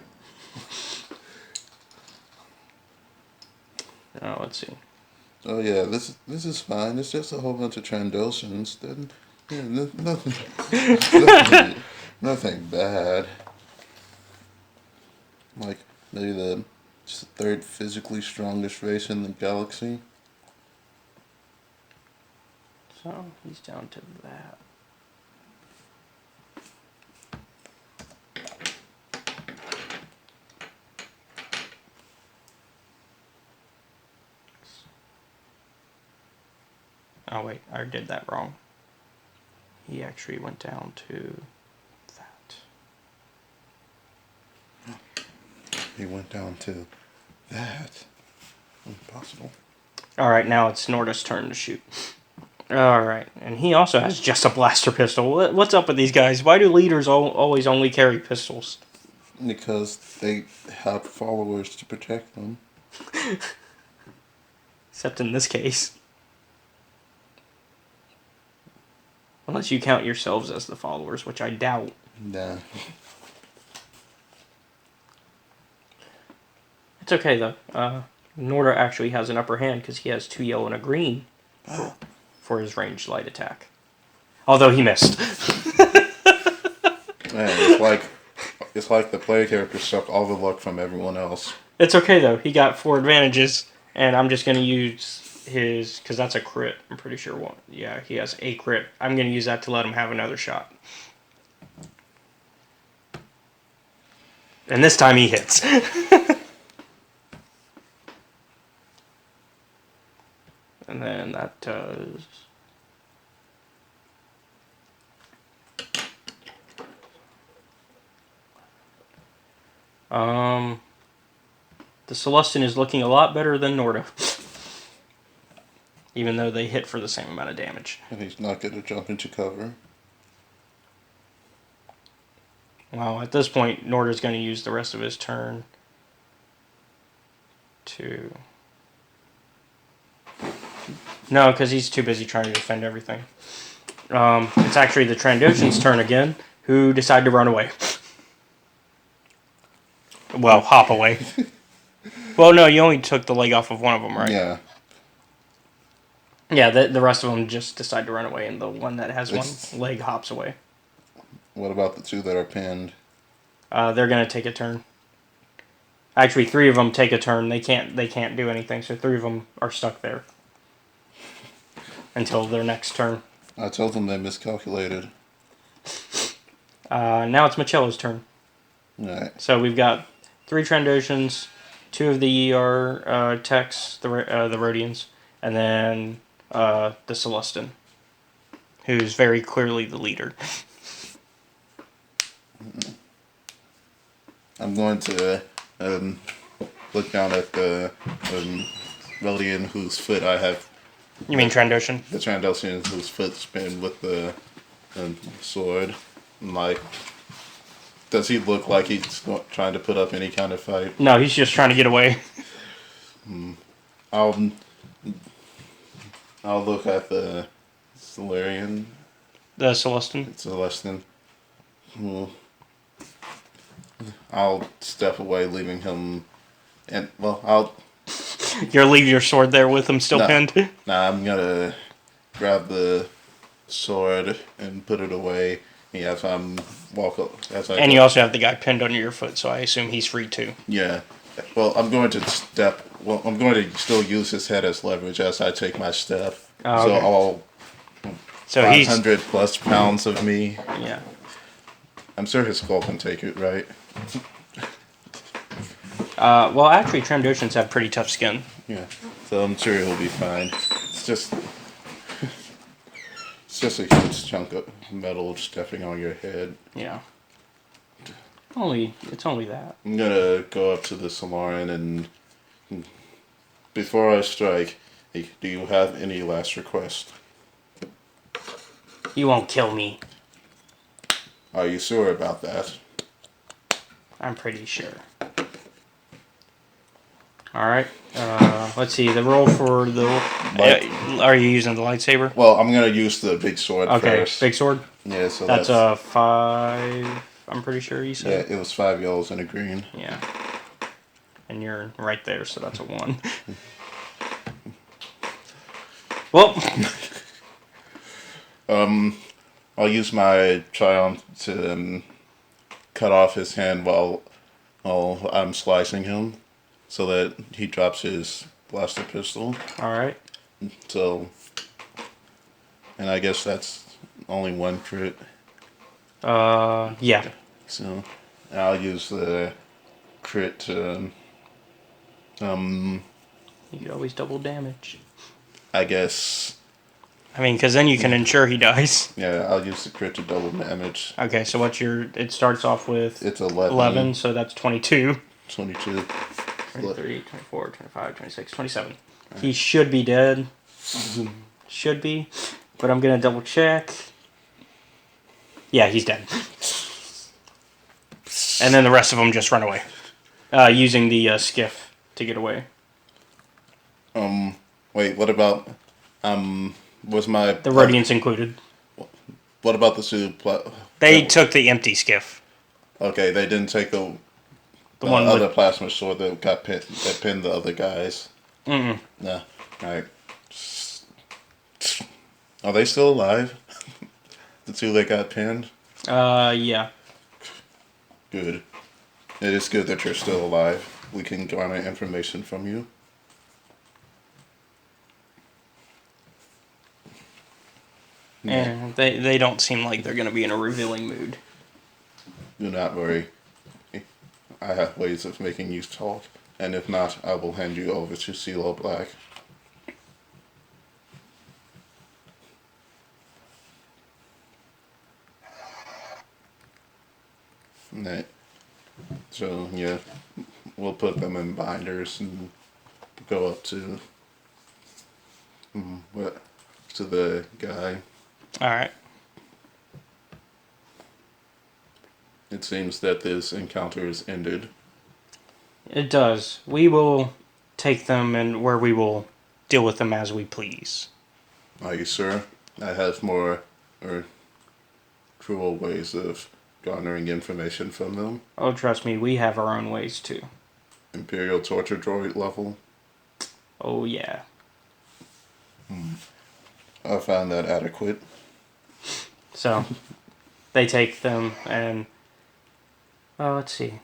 Oh, let's see. Oh yeah, this is fine. It's just a whole bunch of Trandosans. Nothing bad. Like maybe the third physically strongest race in the galaxy. So he's down to that. Oh wait, I did that wrong. He actually went down to that. He went down to that. Impossible. Alright, now it's Norda's turn to shoot. Alright, and he also has just a blaster pistol. What's up with these guys? Why do leaders always only carry pistols? Because they have followers to protect them. Except in this case. Unless you count yourselves as the followers, which I doubt. Nah. It's okay, though. Norda actually has an upper hand because he has 2 yellow and a green for his ranged light attack. Although he missed. Man, it's like the player character sucked all the luck from everyone else. It's okay though. He got 4 advantages, and I'm just gonna use his because that's a crit. I'm pretty sure one. Yeah, he has a crit. I'm gonna use that to let him have another shot. And this time he hits. And then that does. The Celestin is looking a lot better than Norda. Even though they hit for the same amount of damage. And he's not going to jump into cover. Well, at this point, Norda's going to use the rest of his turn to... No, because he's too busy trying to defend everything. It's actually the Trandoshan's turn again, who decide to run away. Well, hop away. Well, no, you only took the leg off of one of them, right? Yeah. Yeah, the rest of them just decide to run away, and the one that has one leg hops away. What about the 2 that are pinned? They're going to take a turn. Actually, 3 of them take a turn. They can't do anything, so 3 of them are stuck there. Until their next turn. I told them they miscalculated. Now it's Machella's turn. Alright. So we've got 3 Trandoshans, 2 of the ER techs, the Rhodians, and then the Celestin, who's very clearly the leader. I'm going to look down at the Rhodian whose foot I have. You mean Trandoshan? The Trandoshan whose foot's been with the sword. Like, does he look like he's trying to put up any kind of fight? No, he's just trying to get away. I'll look at the Solarian. The Celestin? Celestin. I'll step away, leaving him. And I'll. You'll leave your sword there with him still pinned? Nah, I'm gonna grab the sword and put it away. Yeah, as I'm And you also have the guy pinned under your foot, so I assume he's free too. Yeah. Well, I'm going to still use his head as leverage as I take my step. Oh, okay. So all So 500 plus pounds of me. Yeah. I'm sure his skull can take it, right? Well, actually, Trandoshans have pretty tough skin. Yeah. So I'm sure he'll be fine. It's just a huge chunk of metal stepping on your head. Yeah. It's only that. I'm gonna go up to the Solarian and before I strike, do you have any last request? You won't kill me. Are you sure about that? I'm pretty sure. Alright. Let's see. The roll for the... are you using the lightsaber? Well, I'm going to use the big sword first. Big sword? Yeah, so that's a 5... I'm pretty sure you said? Yeah, it was 5 yellows and a green. Yeah. And you're right there, so that's a 1. Well... I'll use my Triumph to cut off his hand while I'm slicing him, so that he drops his blaster pistol. Alright. So, and I guess that's only 1 crit. Yeah. So, I'll use the crit to, You could always double damage. I guess... I mean, because then you can ensure he dies. Yeah, I'll use the crit to double damage. Okay, so what's your... It starts off with... It's 11. 11, so that's 22. 22. 23, 24, 25, 26, 27. Right. He should be dead. Should be. But I'm going to double check. Yeah, he's dead. And then the rest of them just run away. Using the skiff to get away. Wait, what about... was my... The Rhodians included. What about the suit? They took the empty skiff. Okay, they didn't take the one other plasma sword that pinned the other guys. Mm-mm. No. Alright. Are they still alive? The two that got pinned? Yeah. Good. It is good that you're still alive. We can garner information from you. And they don't seem like they're going to be in a revealing mood. Do not worry. I have ways of making you talk, and if not, I will hand you over to CeeLo Black. Right. So, yeah, we'll put them in binders and go up to to the guy. All right. It seems that this encounter is ended. It does. We will take them and where we will deal with them as we please. Are you sure? I have more or cruel ways of garnering information from them. Oh, trust me, we have our own ways too. Imperial torture droid level. Oh, yeah. I found that adequate. So, they take them and... let's see.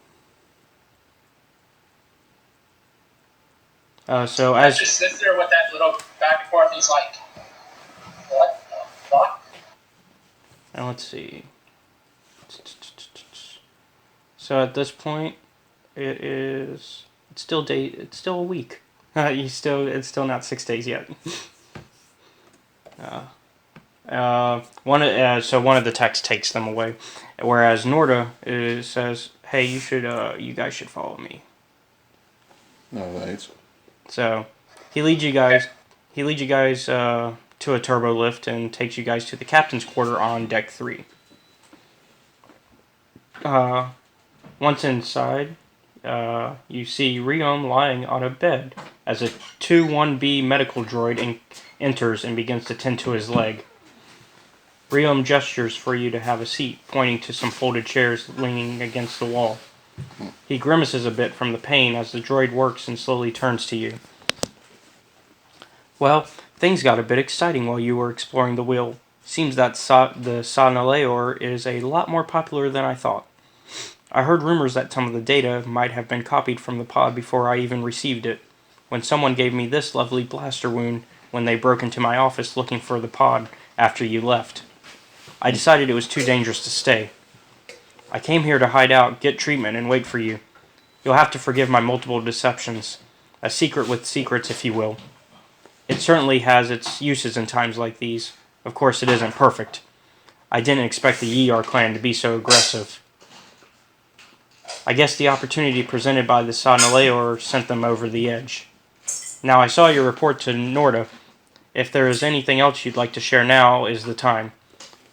So I as... just sits there with that little back and forth. He's like, what the fuck? And let's see. So at this point, it's still a week. It's still not 6 days yet. One of the techs takes them away, whereas Norda says, "Hey, you guys should follow me." All right. So he leads you guys. To a turbo lift and takes you guys to the captain's quarter on deck 3. Once inside, you see Riom lying on a bed as a 2-1B medical droid enters and begins to tend to his leg. Riom gestures for you to have a seat, pointing to some folded chairs leaning against the wall. He grimaces a bit from the pain as the droid works and slowly turns to you. Well, things got a bit exciting while you were exploring the wheel. Seems that the Sa-Nalaor is a lot more popular than I thought. I heard rumors that some of the data might have been copied from the pod before I even received it, when someone gave me this lovely blaster wound when they broke into my office looking for the pod after you left. I decided it was too dangerous to stay. I came here to hide out, get treatment, and wait for you. You'll have to forgive my multiple deceptions. A secret with secrets, if you will. It certainly has its uses in times like these. Of course, it isn't perfect. I didn't expect the Yar clan to be so aggressive. I guess the opportunity presented by the Sa-Nalaor sent them over the edge. Now, I saw your report to Norda. If there is anything else you'd like to share, now is the time.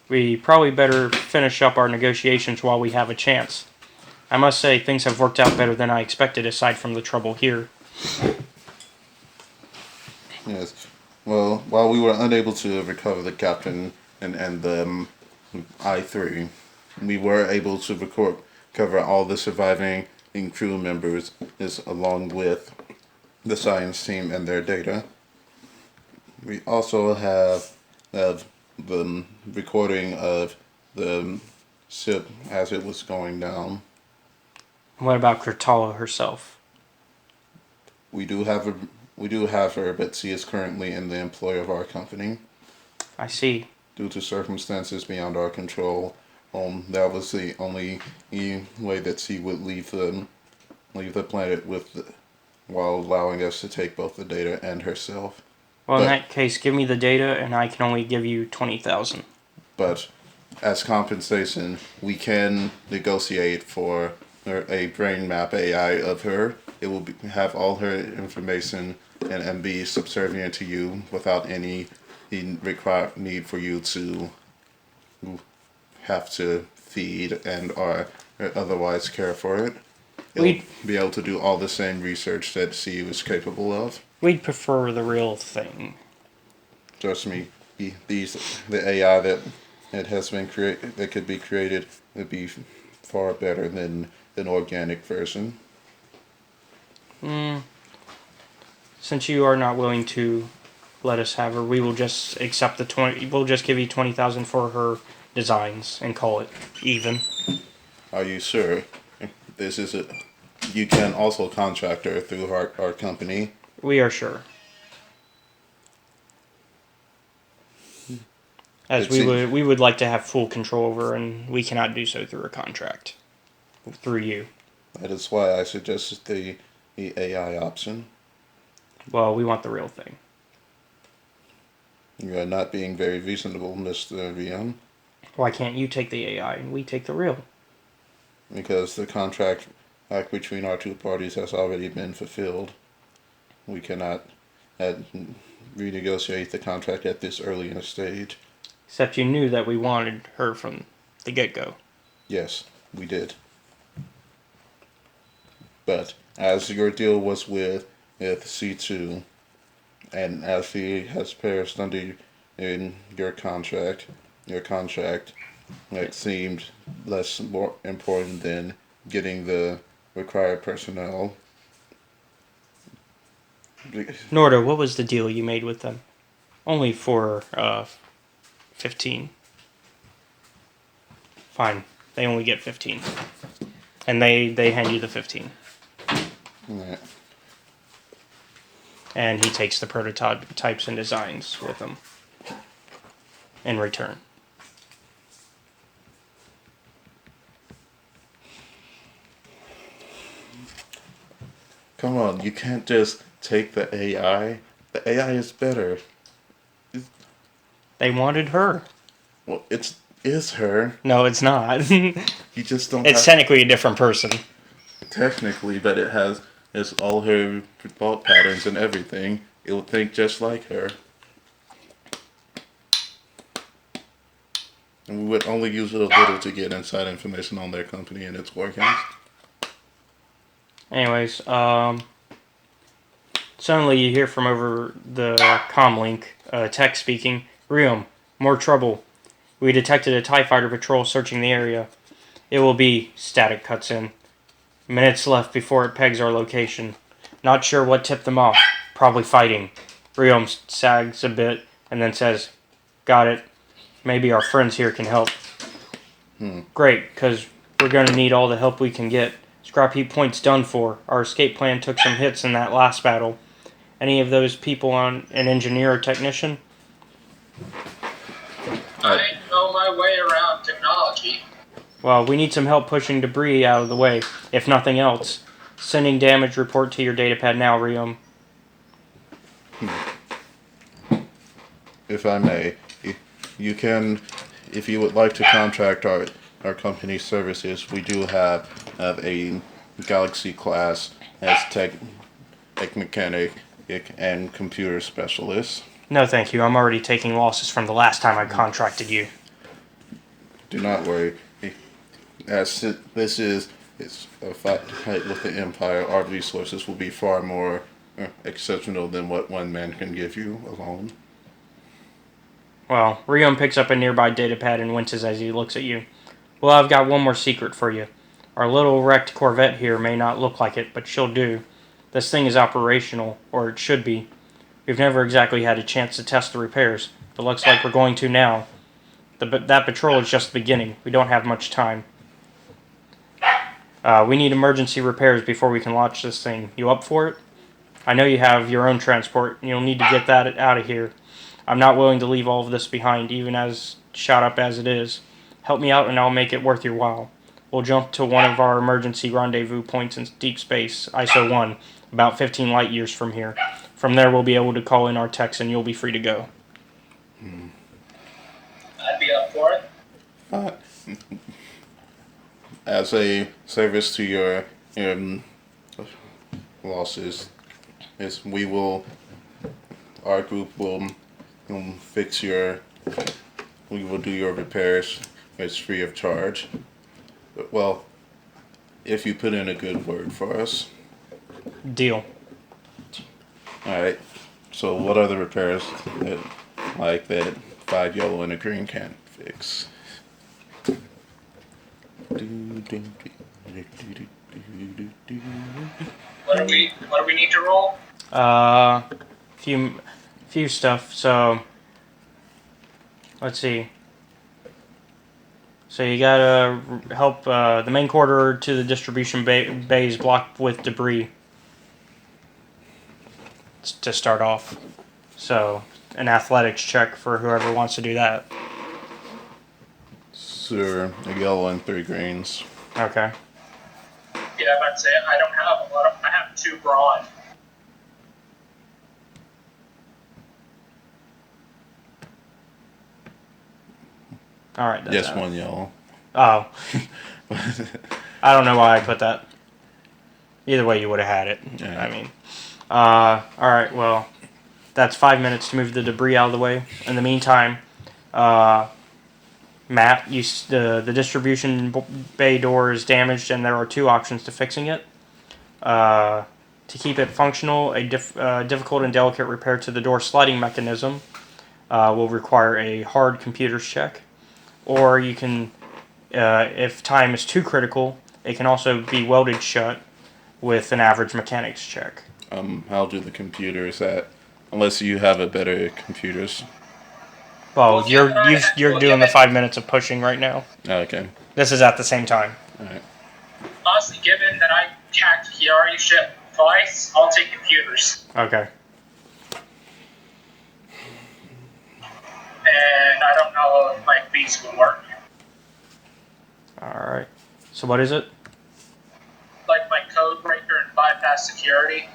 We probably better finish up our negotiations while we have a chance. I must say, things have worked out better than I expected, aside from the trouble here. Yes. Well, while we were unable to recover the captain and the I-3, we were able to recover all the surviving crew members, along with the science team and their data. We also have the recording of the ship as it was going down. What about Kurtala herself? We do have her, but she is currently in the employ of our company. I see. Due to circumstances beyond our control, that was the only way that she would leave the planet while allowing us to take both the data and herself. Well, in that case, give me the data, and I can only give you 20,000. But as compensation, we can negotiate for a brain map AI of her. It will have all her information and be subservient to you without any need for you to have to feed and or otherwise care for it. It'll be able to do all the same research that CU is capable of. We'd prefer the real thing. Trust me, the AI that has been that could be created would be far better than an organic version. Since you are not willing to let us have her. We will just accept the 20. We'll just give you 20,000 for her designs and call it even. Are you sure? This is it. You can also contract her through our company. We are sure. As we would like to have full control over her, and we cannot do so through a contract. Through you. That is why I suggested the AI option. Well, we want the real thing. You are not being very reasonable, Mr. VM. Why can't you take the AI and we take the real? Because the contract between our two parties has already been fulfilled. We cannot renegotiate the contract at this early in a stage. Except you knew that we wanted her from the get-go. Yes, we did. But as your deal was with C2, and as he has perished under in your contract it seemed more important than getting the required personnel. Norda, what was the deal you made with them? Only for 15. Fine. They only get 15. And they hand you the 15. Yeah. And he takes the prototypes and designs with him in return. Come on, you can't just take the AI. The AI is better. They wanted her. Well, is her. No, it's not. You just don't. It's technically a different person. Technically, but it's all her thought patterns and everything. It will think just like her. And we would only use it a little to get inside information on their company and its workings. Anyways, suddenly you hear from over the comm link, tech speaking, Riom, more trouble. We detected a TIE fighter patrol searching the area. It will be, static cuts in. Minutes left before it pegs our location. Not sure what tipped them off. Probably fighting. Riom sags a bit and then says, got it. Maybe our friends here can help. Great, because we're going to need all the help we can get. Scrap heap point's done for. Our escape plan took some hits in that last battle. Any of those people on an engineer or technician? I know my way around technology. Well, we need some help pushing debris out of the way, if nothing else. Sending damage report to your datapad now, Riom. If I may, you can, if you would like to contract our company's services, we do have a Galaxy class as tech mechanic and computer specialist. No, thank you. I'm already taking losses from the last time I contracted you. Do not worry. As this is a fight with the Empire, our resources will be far more exceptional than what one man can give you alone. Well, Riom picks up a nearby datapad and winces as he looks at you. Well, I've got one more secret for you. Our little wrecked Corvette here may not look like it, but she'll do. This thing is operational, or it should be. We've never exactly had a chance to test the repairs, but looks like we're going to now. That patrol is just the beginning. We don't have much time. We need emergency repairs before we can launch this thing. You up for it? I know you have your own transport, and you'll need to get that out of here. I'm not willing to leave all of this behind, even as shot up as it is. Help me out and I'll make it worth your while. We'll jump to one of our emergency rendezvous points in deep space, ISO 1, about 15 light years from here. From there we'll be able to call in our techs and you'll be free to go. I'd be up for it. As a service to your losses, our group will we will do your repairs. It's free of charge. Well, if you put in a good word for us. Deal. Alright, so what are the repairs that 5 yellow and a green can't fix? What do we need to roll? Few few stuff. So, let's see. So you gotta help the main corridor to the distribution bay is blocked with debris to start off. So, an athletics check for whoever wants to do that. Sir, a yellow and 3 greens. Okay. Yeah, I'd say I don't have a lot of. I have 2 brawn. All right. That's Yes, out. 1 yellow. Oh. I don't know why I put that. Either way, you would have had it. Yeah. I mean, all right. Well, that's 5 minutes to move the debris out of the way. In the meantime, Matt, the distribution bay door is damaged, and there are 2 options to fixing it. To keep it functional, a difficult and delicate repair to the door sliding mechanism will require a hard computers check. Or you can, if time is too critical, it can also be welded shut with an average mechanics check. How do the computers that? Unless you have a better computers. Well, you're doing the 5 minutes of pushing right now. Oh, okay. This is at the same time. All right. Honestly, given that I hacked Kiari's ship twice, I'll take computers. Okay. And I don't know if my fees will work. All right. So what is it? Like my code breaker and bypass security.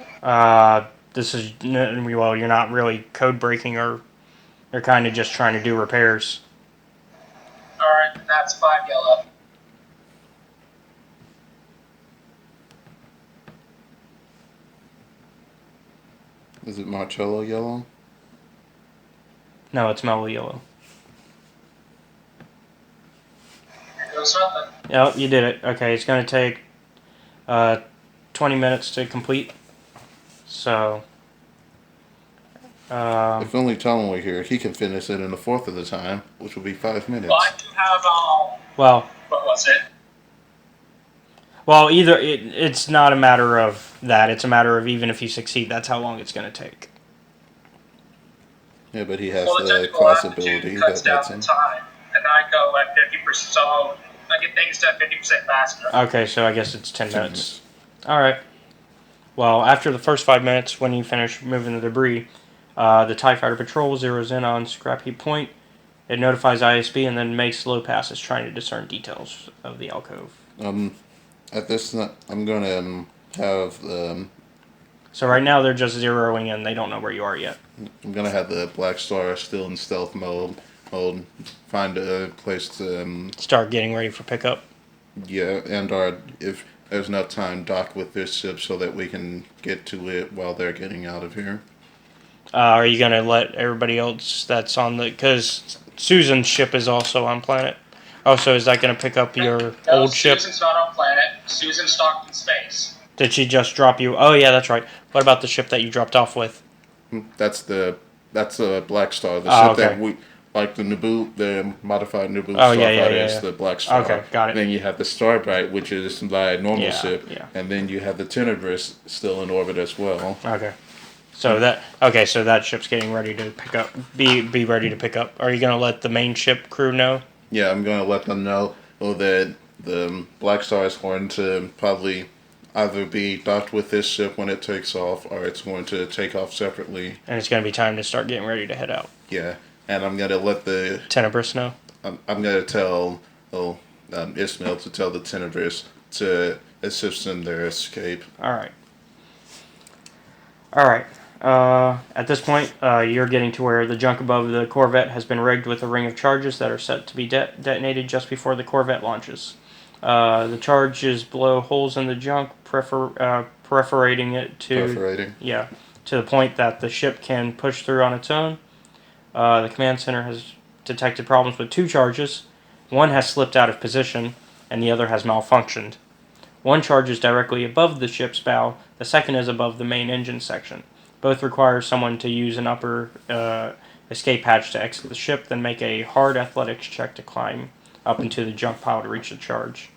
This is well, you're not really code breaking, or you're kind of just trying to do repairs. Alright, that's 5 yellow. Is it Marcello yellow? No, it's mellow yellow. Here goes nothing. Yep, you did it. Okay, it's going to take 20 minutes to complete. So, If only Tom were here, he can finish it in a fourth of the time, which will be 5 minutes. Well, I do have, well, what was it? either it's not a matter of that. It's a matter of even if you succeed, that's how long it's going to take. Yeah, but he has Well, the the technical possibility aptitude that cuts down lets the him. time, and I go at 50%, so I get things done 50% faster. Okay, so I guess it's 10 minutes. All right. Well, after the first 5 minutes, when you finish moving the debris, the TIE Fighter Patrol zeroes in on Scrap Heap Point. It notifies ISB and then makes slow passes trying to discern details of the alcove. At this, I'm going to have So right now they're just zeroing in. They don't know where you are yet. I'm gonna have the Black Star still in stealth mode. Find a place to Start getting ready for pickup. yeah, and if there's enough time, dock with this ship so that we can get to it while they're getting out of here. Are you going to let everybody else that's on the... Because Susan's ship is also on planet. Oh, so is that going to pick up your old ship? Susan's not on planet. Susan's docked in space. Did she just drop you? Oh, yeah, that's right. What about the ship that you dropped off with? That's a Black Star. The Oh, ship okay. that we like the Naboo, the modified Naboo Oh, Starfighter yeah. is the Black Star. Okay, got it. Then you have the Starbright, which is the normal Yeah, ship, yeah. and then you have the Tenebris still in orbit as well. Okay. So that ship's getting ready to pick up. Be ready to pick up. Are you going to let the main ship crew know? Yeah, I'm going to let them know that the Black Star is going to probably either be docked with this ship when it takes off, or it's going to take off separately. And it's going to be time to start getting ready to head out. Yeah, and I'm going to let the Tenebris know? I'm going to tell Ismail to tell the Tenebris to assist in their escape. All right. At this point, you're getting to where the junk above the Corvette has been rigged with a ring of charges that are set to be detonated just before the Corvette launches. The charges blow holes in the junk, perforating it to the point that the ship can push through on its own. The command center has detected problems with 2 charges. One has slipped out of position, and the other has malfunctioned. One charge is directly above the ship's bow. The second is above the main engine section. Both require someone to use an upper escape hatch to exit the ship, then make a hard athletics check to climb up into the junk pile to reach the charge.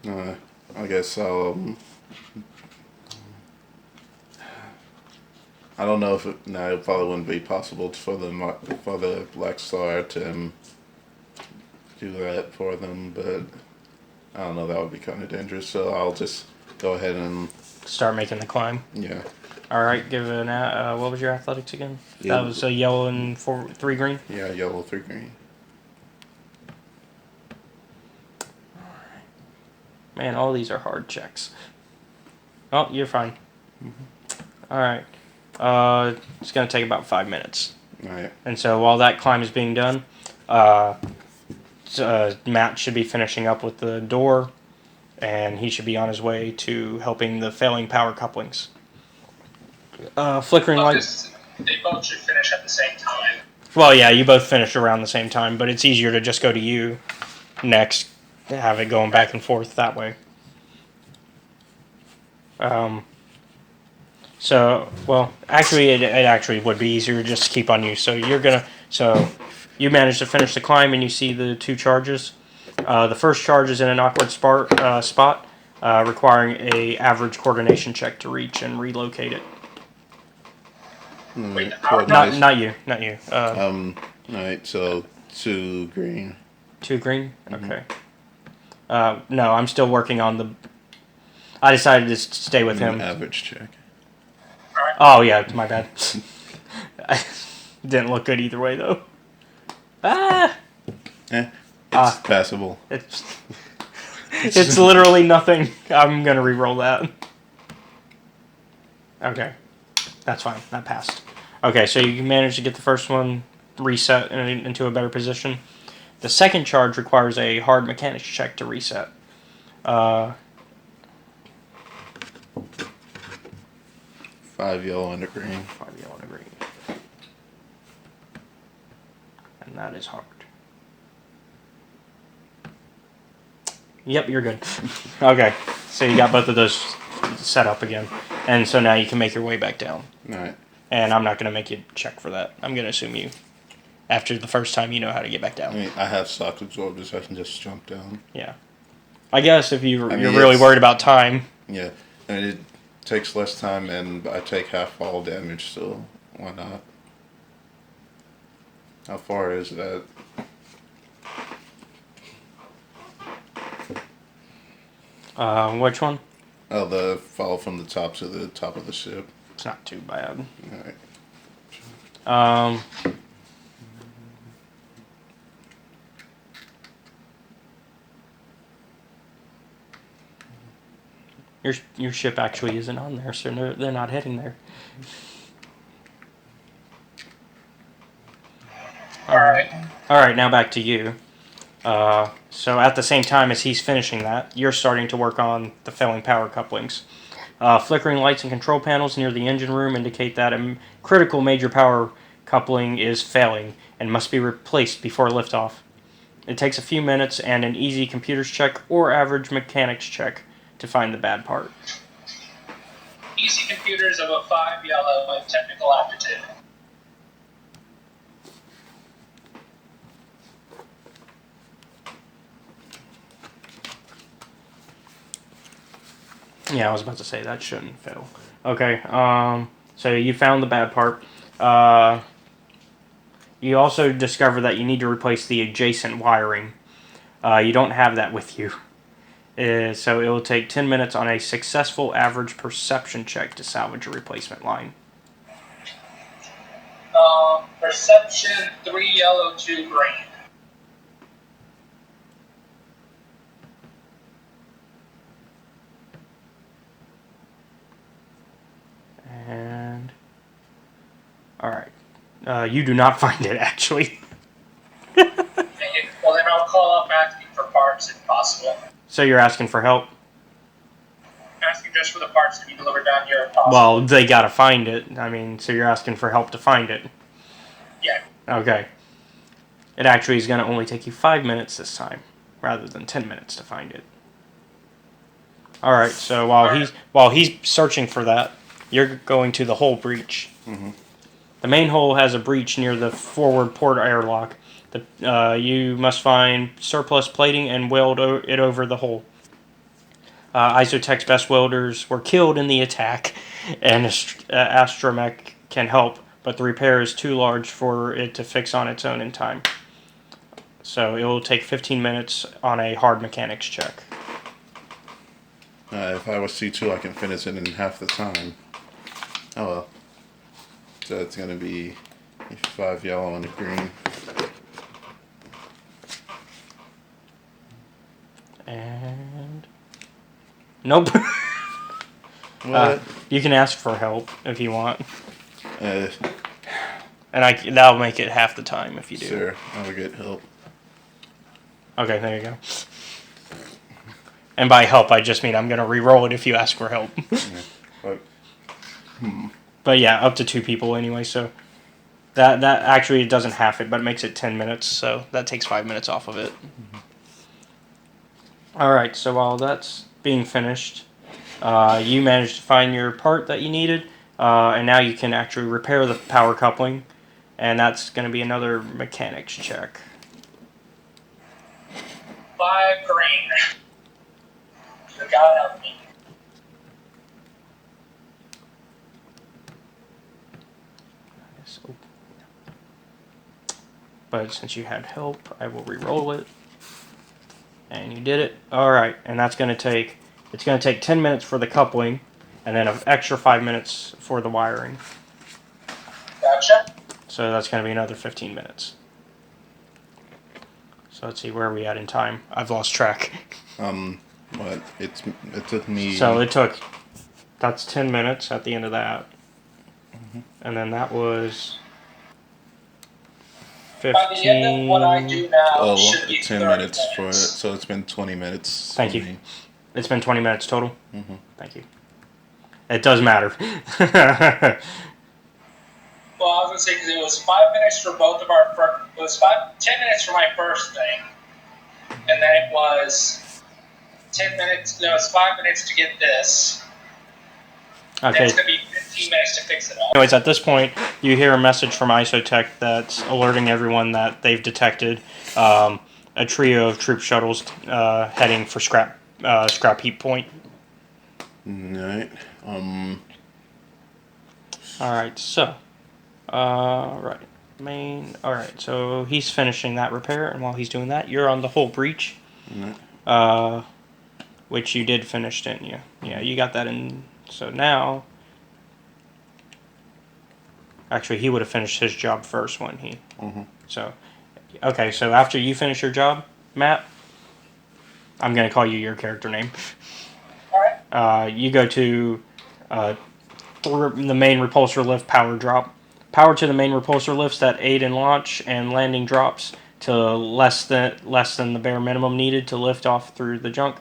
I guess I'll I don't know if it probably wouldn't be possible for the Black Star to do that for them, but I don't know. That would be kind of dangerous. So I'll just go ahead and start making the climb. Yeah. All right. Give it an. What was your athletics again? Yeah. That was a yellow and 3 green. Yeah, yellow 3 green. Man, all these are hard checks. Oh, you're fine. Mm-hmm. All right. It's going to take about 5 minutes. All right. And so while that climb is being done, Matt should be finishing up with the door, and he should be on his way to helping the failing power couplings. Flickering lights. They both should finish at the same time. Well, yeah, you both finished around the same time, but it's easier to just go to you next, have it going back and forth that way. So, well, actually, it actually would be easier just to keep on you. So you managed to finish the climb, and you see the 2 charges. The first charge is in an awkward spot, requiring a average coordination check to reach and relocate it. Wait, not you. All right, so 2 green. 2 green? Okay. No, I'm still working on the... I decided to stay with him. Average check. Oh, yeah, my bad. Didn't look good either way, though. It's passable. It's literally nothing. I'm going to re-roll that. Okay. That's fine. That passed. Okay, so you managed to get the first one reset into a better position. The second charge requires a hard mechanics check to reset. 5 yellow and a green. 5 yellow and a green. And that is hard. Yep, you're good. Okay, so you got both of those set up again. And so now you can make your way back down. Alright. And I'm not going to make you check for that. I'm going to assume you, after the first time, you know how to get back down. I mean, I have shock absorber, so I can just jump down. Yeah. I guess if you're really worried about time. Yeah. And it takes less time, and I take half fall damage, so why not? How far is that? Which one? Oh, the fall from the top to the top of the ship. It's not too bad. Alright. Your ship actually isn't on there, so they're not heading there. All right, now back to you. So at the same time as he's finishing that, you're starting to work on the failing power couplings. Flickering lights and control panels near the engine room indicate that a critical major power coupling is failing and must be replaced before liftoff. It takes a few minutes and an easy computer's check or average mechanics check to find the bad part. Easy computers of a 5 yellow with technical aptitude. Yeah, I was about to say that shouldn't fail. Okay, so you found the bad part. You also discover that you need to replace the adjacent wiring. You don't have that with you. So it will take 10 minutes on a successful average perception check to salvage a replacement line. Perception 3 yellow 2 green. And alright. You do not find it, actually. Well, then I'll call up asking for parts if possible. So you're asking for help? Asking just for the parts to be delivered down here if possible. Well, they gotta find it. I mean, so you're asking for help to find it. Yeah. Okay. It actually is gonna only take you 5 minutes this time, rather than 10 minutes to find it. Alright, so while he's searching for that, you're going to the hull breach. Mm-hmm. The main hull has a breach near the forward port airlock. You must find surplus plating and weld it over the hull. Isotech's best welders were killed in the attack, and Astromech can help, but the repair is too large for it to fix on its own in time. So it will take 15 minutes on a hard mechanics check. If I was C2, I can finish it in half the time. Oh well. So it's going to be 5 yellow and a green. And... Nope. What? You can ask for help if you want. Uh, And that'll make it half the time if you do. Sure, I'll get help. Okay, there you go. And by help, I just mean I'm going to re-roll it if you ask for help. Yeah. But yeah, up to 2 people anyway, so... That actually doesn't half it, but it makes it 10 minutes, so that takes 5 minutes off of it. Alright, so while that's being finished, you managed to find your part that you needed, and now you can actually repair the power coupling, and that's going to be another mechanics check. 5 green. So God help me. But since you had help, I will re-roll it. And you did it. Alright, and that's going to take... It's going to take 10 minutes for the coupling, and then an extra 5 minutes for the wiring. Gotcha. So that's going to be another 15 minutes. So let's see, where are we at in time? I've lost track. What? It took me... So that's 10 minutes at the end of that. And then that was 15... By the end of what I do now, it should be 10 minutes for it, so it's been 20 minutes. Thank you. It's been 20 minutes total? Thank you. It does matter. Well, I was going to say, because it was 5 minutes for both of our first... It was 10 minutes for my first thing. And then it was 10 minutes... No, it was 5 minutes to get this. Okay. Then it's going to be 15 minutes to fix it all. Anyways, at this point, you hear a message from Isotech that's alerting everyone that they've detected a trio of troop shuttles heading for scrap heap point. Alright. Alright, so... Alright, so he's finishing that repair, and while he's doing that, you're on the hull breach. Which you did finish, didn't you? Yeah, you got that in... So now... Actually, he would have finished his job first when he... So, okay, so after you finish your job, Matt, I'm going to call you your character name. Alright. You go to the main repulsor lift power drop. Power to the main repulsor lifts that aid in launch and landing drops to less than the bare minimum needed to lift off through the junk.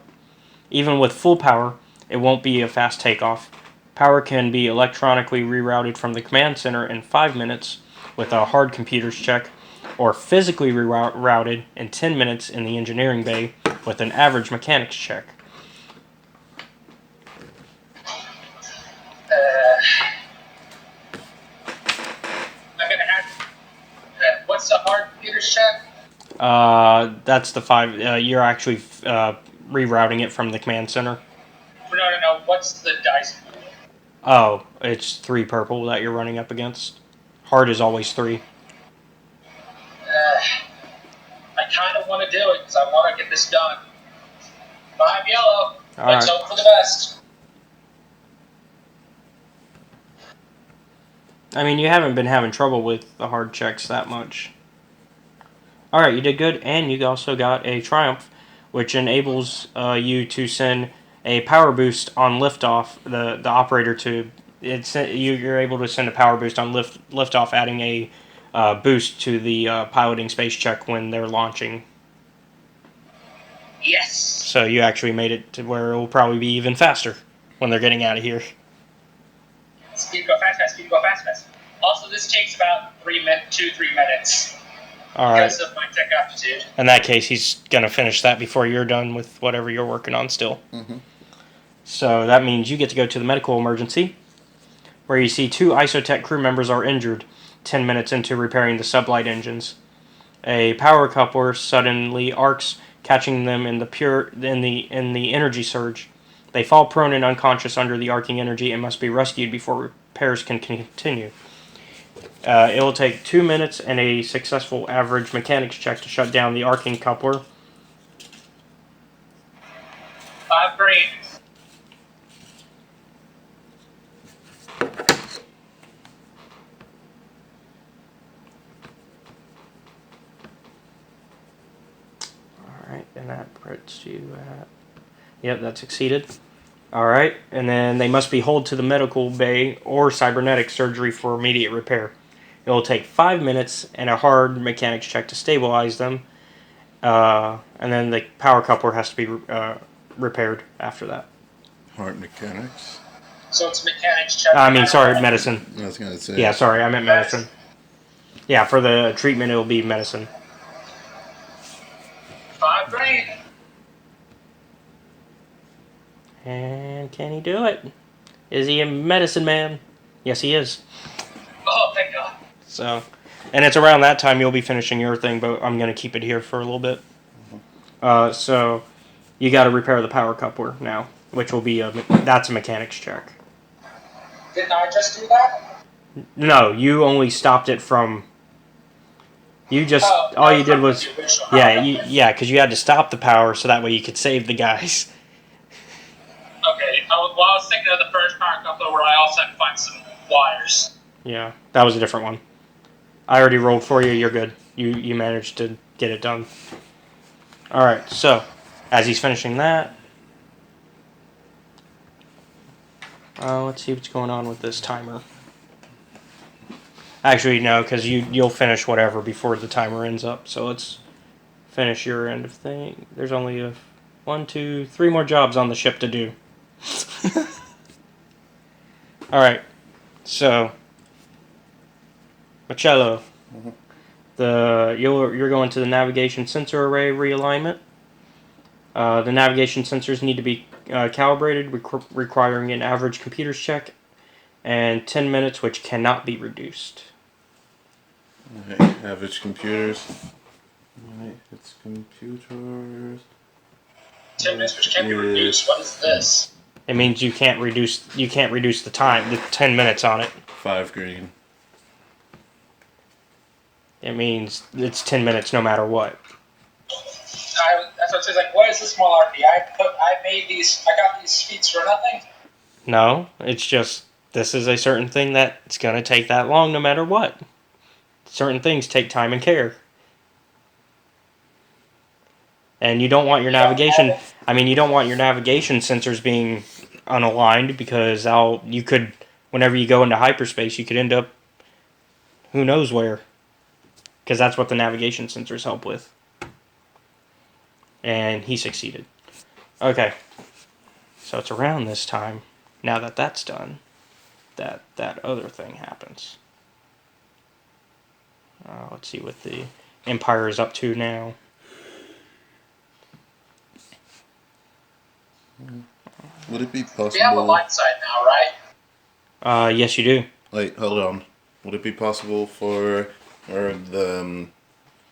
Even with full power, it won't be a fast takeoff. Power can be electronically rerouted from the command center in 5 minutes with a hard computers check, or physically rerouted in 10 minutes in the engineering bay with an average mechanics check. I'm going to have... what's the hard computers check? That's the 5... you're actually rerouting it from the command center. No. What's the dice pool? Oh, it's 3 purple that you're running up against. Hard is always 3. I kind of want to do it because I want to get this done. 5 yellow. Let's hope for the best. I mean, you haven't been having trouble with the hard checks that much. Alright, you did good, and you also got a Triumph, which enables you to send a power boost on liftoff. The operator to... You're able to send a power boost on liftoff, adding a boost to the piloting space check when they're launching. Yes! So you actually made it to where it will probably be even faster when they're getting out of here. Speed go fast, speed go fast. Also, this takes about 3 minutes. Alright. Because of my tech aptitude. In that case, he's going to finish that before you're done with whatever you're working on still. So that means you get to go to the medical emergency, where you see 2 Isotech crew members are injured 10 minutes into repairing the sublight engines. A power coupler suddenly arcs, catching them in the energy surge. They fall prone and unconscious under the arcing energy and must be rescued before repairs can continue. It will take 2 minutes and a successful average mechanics check to shut down the arcing coupler. 5 green. Alright, and that puts you at... Yep, that succeeded. Alright, and then they must be hauled to the medical bay or cybernetic surgery for immediate repair. It will take 5 minutes and a hard mechanics check to stabilize them. And then the power coupler has to be repaired after that. Hard mechanics? So it's mechanics check. Sorry, medicine. I was going to say. Yeah, sorry, I meant medicine. Yeah, for the treatment, it will be medicine. 5 green. And can he do it? Is he a medicine man? Yes, he is. Oh, thank God. So, and it's around that time you'll be finishing your thing, but I'm going to keep it here for a little bit. So, you got to repair the power coupler now, which will be that's a mechanics check. Didn't I just do that? No, you only stopped it from. You just all you did was because you had to stop the power so that way you could save the guys. Okay, I was thinking of the first power coupler where I also had to find some wires. Yeah, that was a different one. I already rolled for you. You're good. You managed to get it done. All right. So, as he's finishing that, let's see what's going on with this timer. Actually, no, because you'll finish whatever before the timer ends up. So let's finish your end of thing. There's only 1, 2, 3 more jobs on the ship to do. All right. So, Marcello, you're going to the navigation sensor array realignment. The navigation sensors need to be calibrated, requiring an average computer's check and 10 minutes, which cannot be reduced. Okay, average computers. Alright, it's computers. 10 minutes, which can't be reduced. What is this? It means you can't reduce the time, the 10 minutes on it. 5 green. It means it's 10 minutes no matter what. That's what it says. Like, what is this malarkey? I got these feats for nothing. No, it's just this is a certain thing that it's gonna take that long no matter what. Certain things take time and care. And you don't want your navigation. You don't want your navigation sensors being unaligned because whenever you go into hyperspace, you could end up who knows where. Because that's what the navigation sensors help with. And he succeeded. Okay. So it's around this time, now that that's done, that other thing happens. Let's see what the Empire is up to now. Would it be possible? We have a light side now, right? Yes, you do. Wait, hold on. Would it be possible for the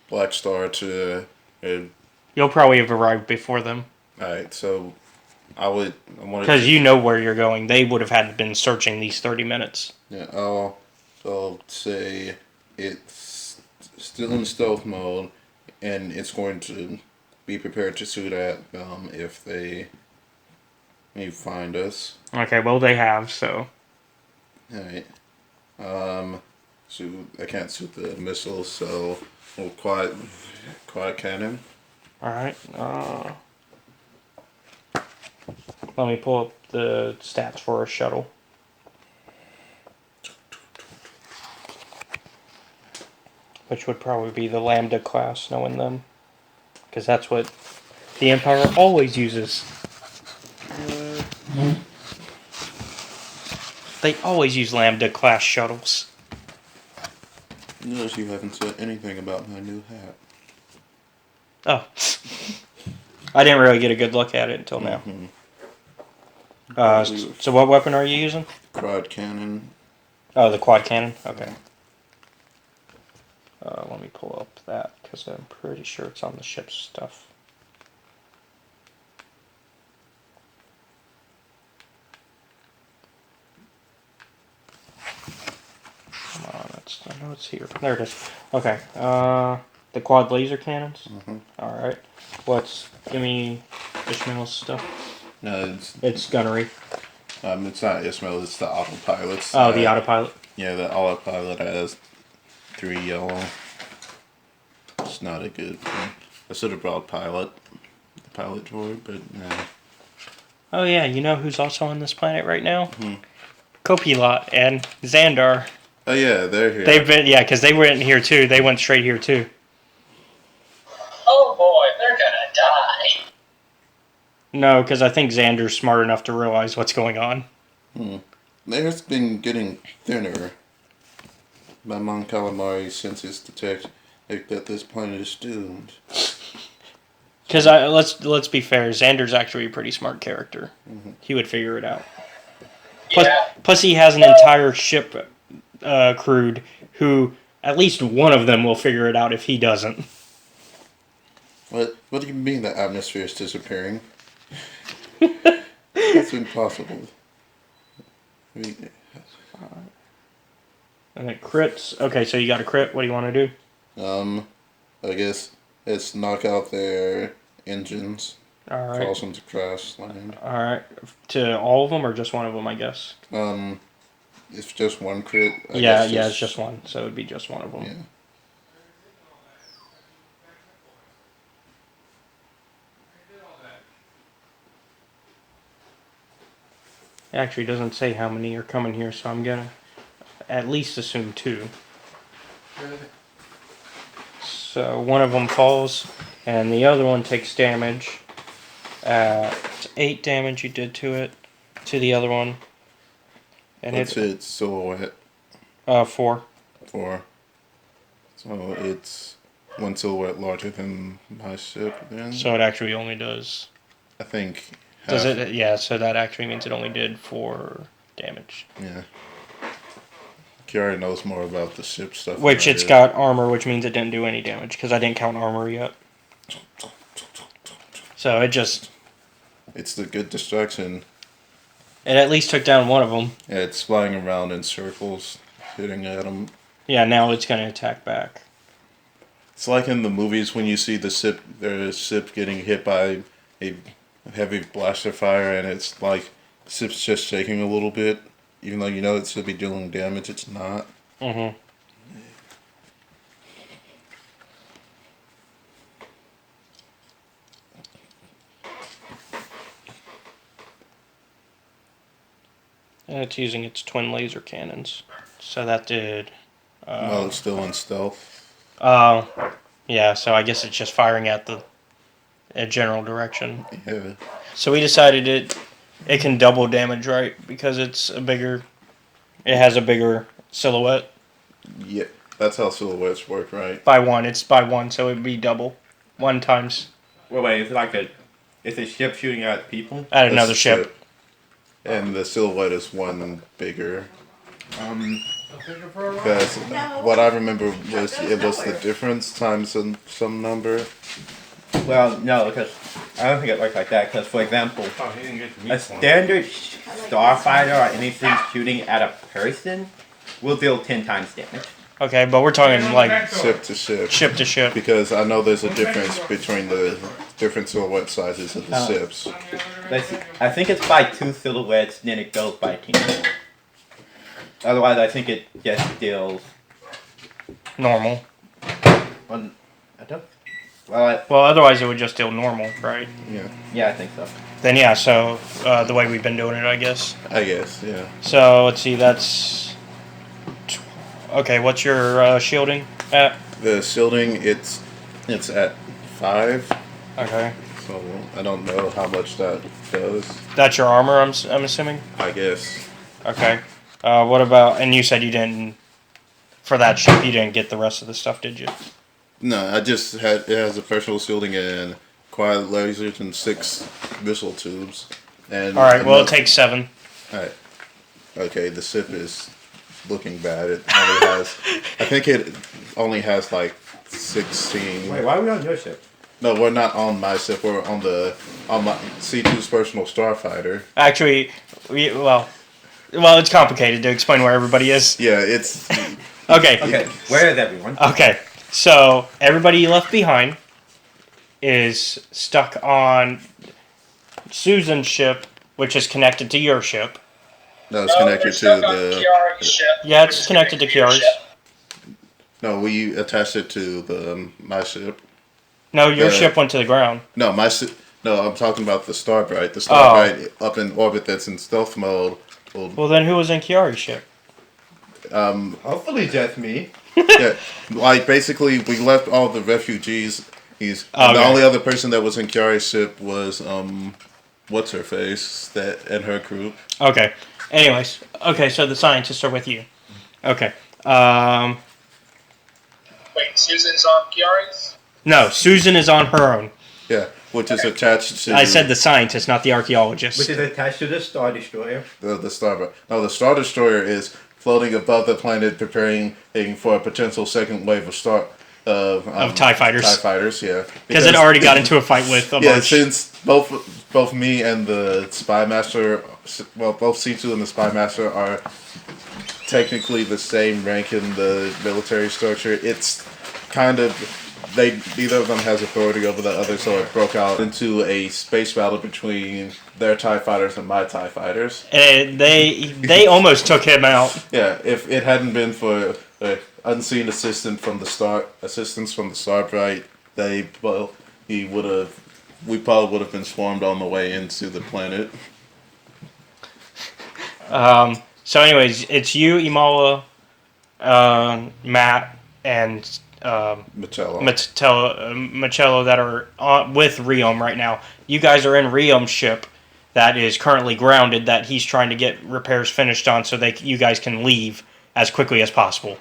Black Star to? You'll probably have arrived before them. Alright, so I wanted because you know where you're going. They would have had been searching these 30 minutes. Yeah. I'll say it's still in stealth mode, and it's going to be prepared to shoot at if they may find us. Okay, well they have, so. Alright. So I can't shoot the missiles, so we'll quad cannon. Alright. Let me pull up the stats for a shuttle. Which would probably be the Lambda class, knowing them. Because that's what the Empire always uses. They always use Lambda class shuttles. Notice you haven't said anything about my new hat. Oh. I didn't really get a good look at it until now. So what weapon are you using? Quad cannon. Oh, the quad cannon? Okay. Let me pull up that, because I'm pretty sure it's on the ship's stuff. Come on, I know it's here. There it is. Okay. The quad laser cannons. Mm-hmm. All right. Give me Ishmael's stuff. No, It's gunnery. it's not Ismail. It's the autopilot. Oh, the autopilot. Yeah, the autopilot has 3 yellow. It's not a good thing. I should have brought the pilot droid, but no. Oh yeah, you know who's also on this planet right now? Copilot and Xandar. Oh yeah, they're here. They've been because they went here too. They went straight here too. Oh boy, they're gonna die. No, because I think Xander's smart enough to realize what's going on. There's been getting thinner. My Mon Calamari senses detect that this planet is doomed. Because let's be fair, Xander's actually a pretty smart character. He would figure it out. Plus he has an entire ship crewed who at least one of them will figure it out if he doesn't. What do you mean the atmosphere is disappearing? That's impossible. And it crits. Okay, so you got a crit. What do you want to do? I guess it's knock out their engines. All right. Cause them to crash land. All right. To all of them or just one of them, I guess? It's just one crit. Yeah, it's just one. So it would be just one of them. Yeah. It actually doesn't say how many are coming here, so I'm gonna at least assume 2. So one of them falls, and the other one takes damage. 8 damage you did to it, to the other one. And What's its silhouette? 4. 4. So it's 1 silhouette larger than my ship then? So it actually only does... I think... Does it? Yeah, so that actually means it only did 4 damage. Yeah. Kiara knows more about the ship stuff. Which it's got armor, which means it didn't do any damage, because I didn't count armor yet. So it just... It's the good distraction. It at least took down one of them. Yeah, it's flying around in circles, hitting at them. Yeah, now it's going to attack back. It's like in the movies when you see the ship getting hit by a heavy blaster fire, and it's like the ship's just shaking a little bit, even though you know it should be dealing damage. It's not. Mm-hmm. And it's using its twin laser cannons. So that did... Well, it's still in stealth. Yeah, so I guess it's just firing at the general direction. Yeah. So we decided it can double damage, right? Because it has a bigger silhouette. Yeah, that's how silhouettes work, right? By 1, it's by 1, so it would be double. 1 times. Wait, is a ship shooting at people? At another ship. And the silhouette is 1 bigger. Because what I remember was it was the difference times some number. Well, no, because I don't think it works like that. Because, for example, a standard starfighter or anything shooting at a person will deal 10 times damage. Okay, but we're talking like Ship to ship. Ship to ship. Because I know there's a difference between the different silhouette sizes of the ships. I think it's by 2 silhouettes, then it goes by 10. Otherwise, I think it just deals... Normal. Well, I don't... Well, otherwise it would just deal normal, right? yeah, I think so. Then yeah, so the way we've been doing it, I guess. I guess, yeah. So let's see, that's... Okay, what's your shielding at? The shielding, it's at 5. Okay. So I don't know how much that does. That's your armor, I'm assuming? I guess. Okay. What about... And you said you didn't... For that ship, you didn't get the rest of the stuff, did you? No, I just had... It has a personal shielding and quad lasers and 6 missile tubes. And alright, well, it takes 7. Alright. Okay, the ship is looking bad. It only has... I think it only has like 16... Wait, why are we on your ship? No, we're not on my ship. We're on my C2's personal starfighter. Actually, well, it's complicated to explain where everybody is. Yeah, it's... Okay. Okay, where is everyone? Okay. So everybody you left behind is stuck on Susan's ship, which is connected to your ship. No, it's connected to the. Kiari's ship. Yeah, it's connected to your Kiari's. ship. No, we attached it to the my ship. No, your ship went to the ground. No, No, I'm talking about the Starbright. The Starbright up in orbit that's in stealth mode. Well, then who was in Kiari's ship? Hopefully just me. Yeah, like basically we left all the refugees. The only other person that was in Kiari's ship was what's her face and her group. Okay. Anyways, okay, so the scientists are with you. Okay. Wait, Susan's on Kiari's? No, Susan is on her own. Yeah, which is attached to. I said the scientist, not the archaeologist. Which is attached to the Star Destroyer. The Starbright. No, the Star Destroyer is floating above the planet, preparing for a potential second wave of TIE fighters. TIE fighters, yeah. Because it already got into a fight with a bunch. Yeah, since both me and the Spy Master, well, both C2 and the Spy Master are technically the same rank in the military structure. It's kind of neither of them has authority over the other, so it broke out into a space battle between their TIE fighters and my TIE fighters. And they almost took him out. Yeah, if it hadn't been for unseen assistance from the Starbright, we probably would have been swarmed on the way into the planet. So anyways, it's you, Imala, Matt, and Machello that are with Riom right now. You guys are in Riom's ship that is currently grounded that he's trying to get repairs finished on so you guys can leave as quickly as possible.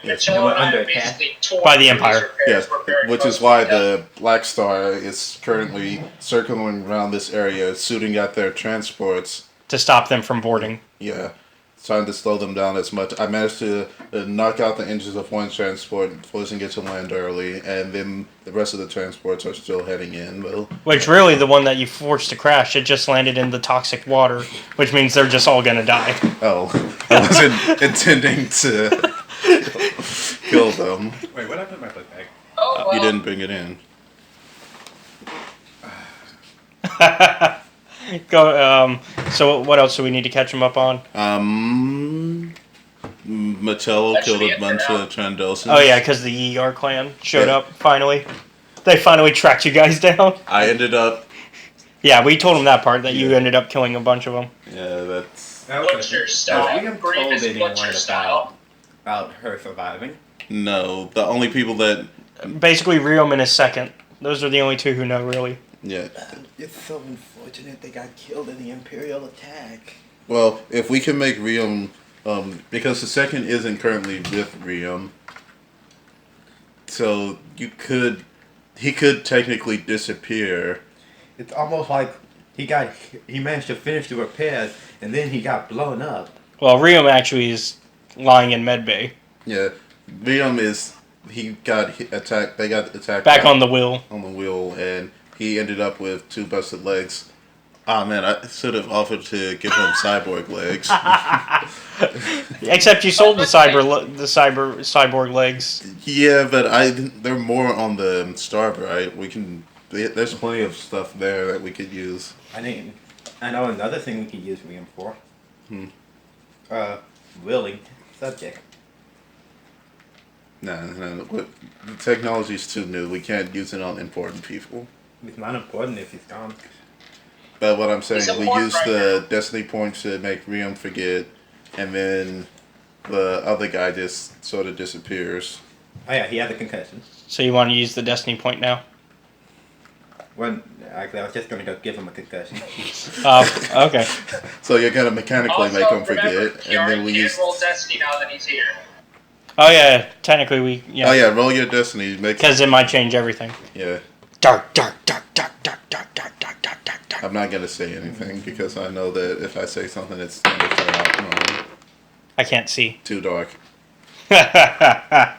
Yes. By the Empire. Yes, which is why the Black Star is currently circling around this area, shooting at their transports. To stop them from boarding. Yeah, trying to slow them down as much. I managed to knock out the engines of one transport, forcing it to land early, and then the rest of the transports are still heading in. Well, which really, the one that you forced to crash, it just landed in the toxic water, which means they're just all gonna die. Oh, I wasn't intending to kill them. Wait, what happened to my book bag? Oh, well. You didn't bring it in. Go. So what else do we need to catch him up on? Matello killed a bunch of Trandosans. Oh yeah, because the ER clan showed up finally. They finally tracked you guys down. I ended up. Yeah, we told him that part that you ended up killing a bunch of them. Yeah, that's. Butcher style. We have told anyone Butcher style. about her surviving. No, the only people that. Basically, Riom and his second. Those are the only two who know, really. Yeah. It's so unfortunate they got killed in the Imperial attack. Well, if we can make Riom, because the second isn't currently with Riom, so he could technically disappear. It's almost like he managed to finish the repairs and then he got blown up. Well, Riom actually is lying in medbay. Yeah, Riom got attacked. They got attacked back on the wheel. On the wheel, and he ended up with 2 busted legs. Ah, man, I should have offered to give him cyborg legs. Except you sold the cyborg legs. Yeah, but they're more on the Starbright. There's plenty of stuff there that we could use. I know another thing we could use Riom for. Willing subject. No, the technology's too new. We can't use it on important people. It's not important if he's gone. But what I'm saying, we use the Destiny points to make Riom forget, and then the other guy just sort of disappears. Oh yeah, he had a concussion. So you want to use the Destiny point now? Well, actually, I was just going to go give him a concussion. Okay. So you're going to mechanically Also, make him forget, and then we use... roll Destiny now that he's here. Oh yeah, technically yeah. Oh yeah, roll your Destiny. Because it might change everything. Yeah. Dark. I'm not going to say anything, because I know that if I say something, it's going to turn out wrong. I can't see. Too dark. I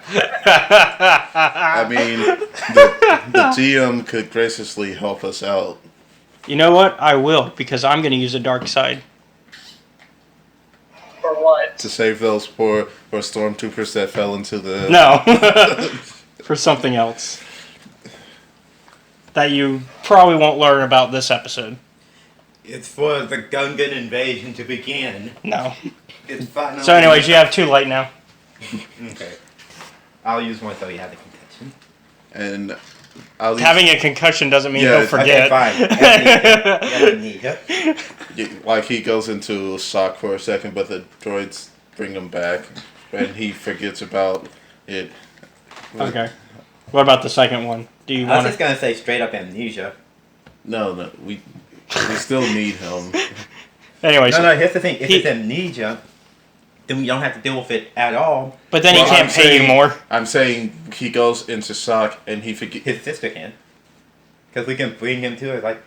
mean, the GM could graciously help us out. You know what? I will, because I'm going to use a dark side. For what? to save those poor stormtroopers that fell into the... No. For something else. That you probably won't learn about this episode. It's for the Gungan invasion to begin. No. It's finally... So anyways, you have 2 light now. Okay. I'll use one so you have the concussion. And having a concussion doesn't mean he'll forget. Okay, fine. Like he goes into shock for a second, but the droids bring him back, and he forgets about it. Okay. What about the second one? Do you I was want? just gonna say straight up amnesia. No, we still need him. Anyways. No. Here's the thing: if it's amnesia, then we don't have to deal with it at all. But then he can't pay you more. I'm saying he goes into shock and he forgets. His sister can, because we can bring him to it. Like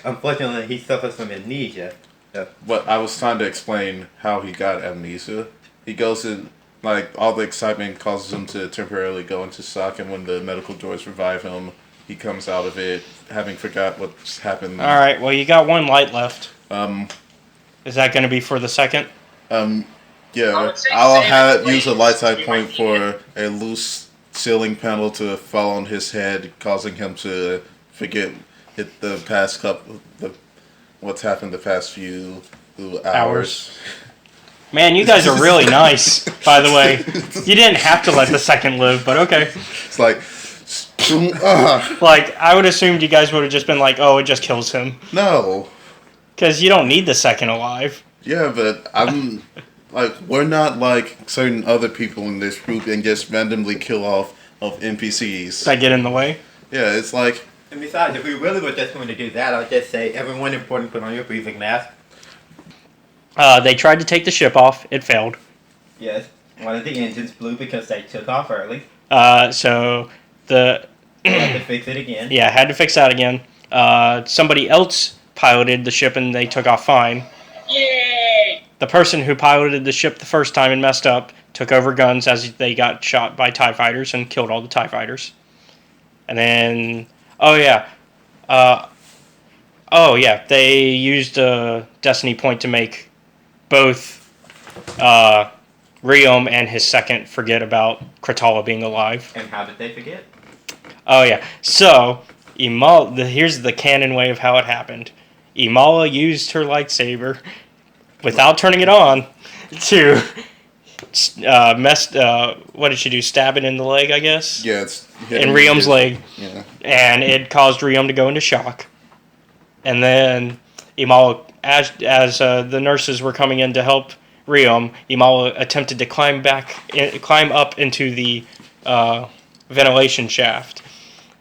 unfortunately, he suffers from amnesia. So. But I was trying to explain how he got amnesia. He goes in, like, all the excitement causes him to temporarily go into shock, and when the medical droids revive him, he comes out of it having forgot what's happened. All right. Well, you got 1 light left. Is that going to be for the second? Yeah, I'll use a light side point for a loose ceiling panel to fall on his head, causing him to forget what's happened the past few hours. Man, you guys are really nice, by the way. You didn't have to let the second live, but okay. It's like... Like, I would assume you guys would have just been like, oh, it just kills him. No. Because you don't need the second alive. Yeah, but I'm... Like, we're not like certain other people in this group and just randomly kill off of NPCs. That get in the way? Yeah, it's like... And besides, if we really were just going to do that, I'll just say, everyone important, put on your breathing mask. They tried to take the ship off. It failed. Yes. One of the engines blew because they took off early. So the... had to fix it again. Yeah, had to fix that again. Somebody else piloted the ship and they took off fine. Yay! The person who piloted the ship the first time and messed up took over guns as they got shot by TIE fighters and killed all the TIE fighters. And then... Oh, yeah. They used a Destiny point to make both Riom and his second forget about Kratala being alive. And how did they forget? Oh, yeah. So, here's the canon way of how it happened. Imala used her lightsaber without turning it on to what did she do? Stab it in the leg, I guess? Yeah, it's... In Riom's leg. Yeah. And it caused Riom to go into shock. And then Imala, as the nurses were coming in to help Riom, Imala attempted to climb up into the ventilation shaft.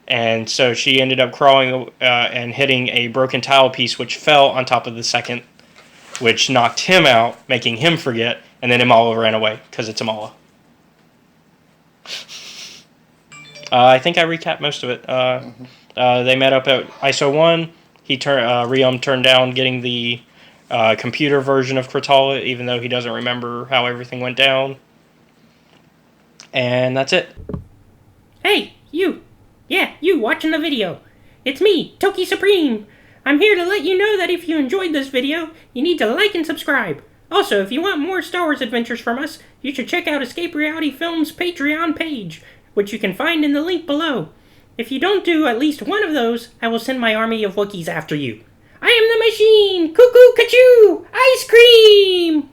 And so she ended up crawling and hitting a broken tile piece, which fell on top of the second, which knocked him out, making him forget, and then Imala ran away, because it's Imala. I think I recapped most of it. They met up at ISO 1. Riom turned down getting the computer version of Kratala, even though he doesn't remember how everything went down. And that's it. Hey, you! Yeah, you watching the video. It's me, Toki Supreme. I'm here to let you know that if you enjoyed this video, you need to like and subscribe. Also, if you want more Star Wars adventures from us, you should check out Escape Reality Films' Patreon page, which you can find in the link below. If you don't do at least one of those, I will send my army of Wookiees after you. I am the machine! Cuckoo, Cachoo! Ice cream!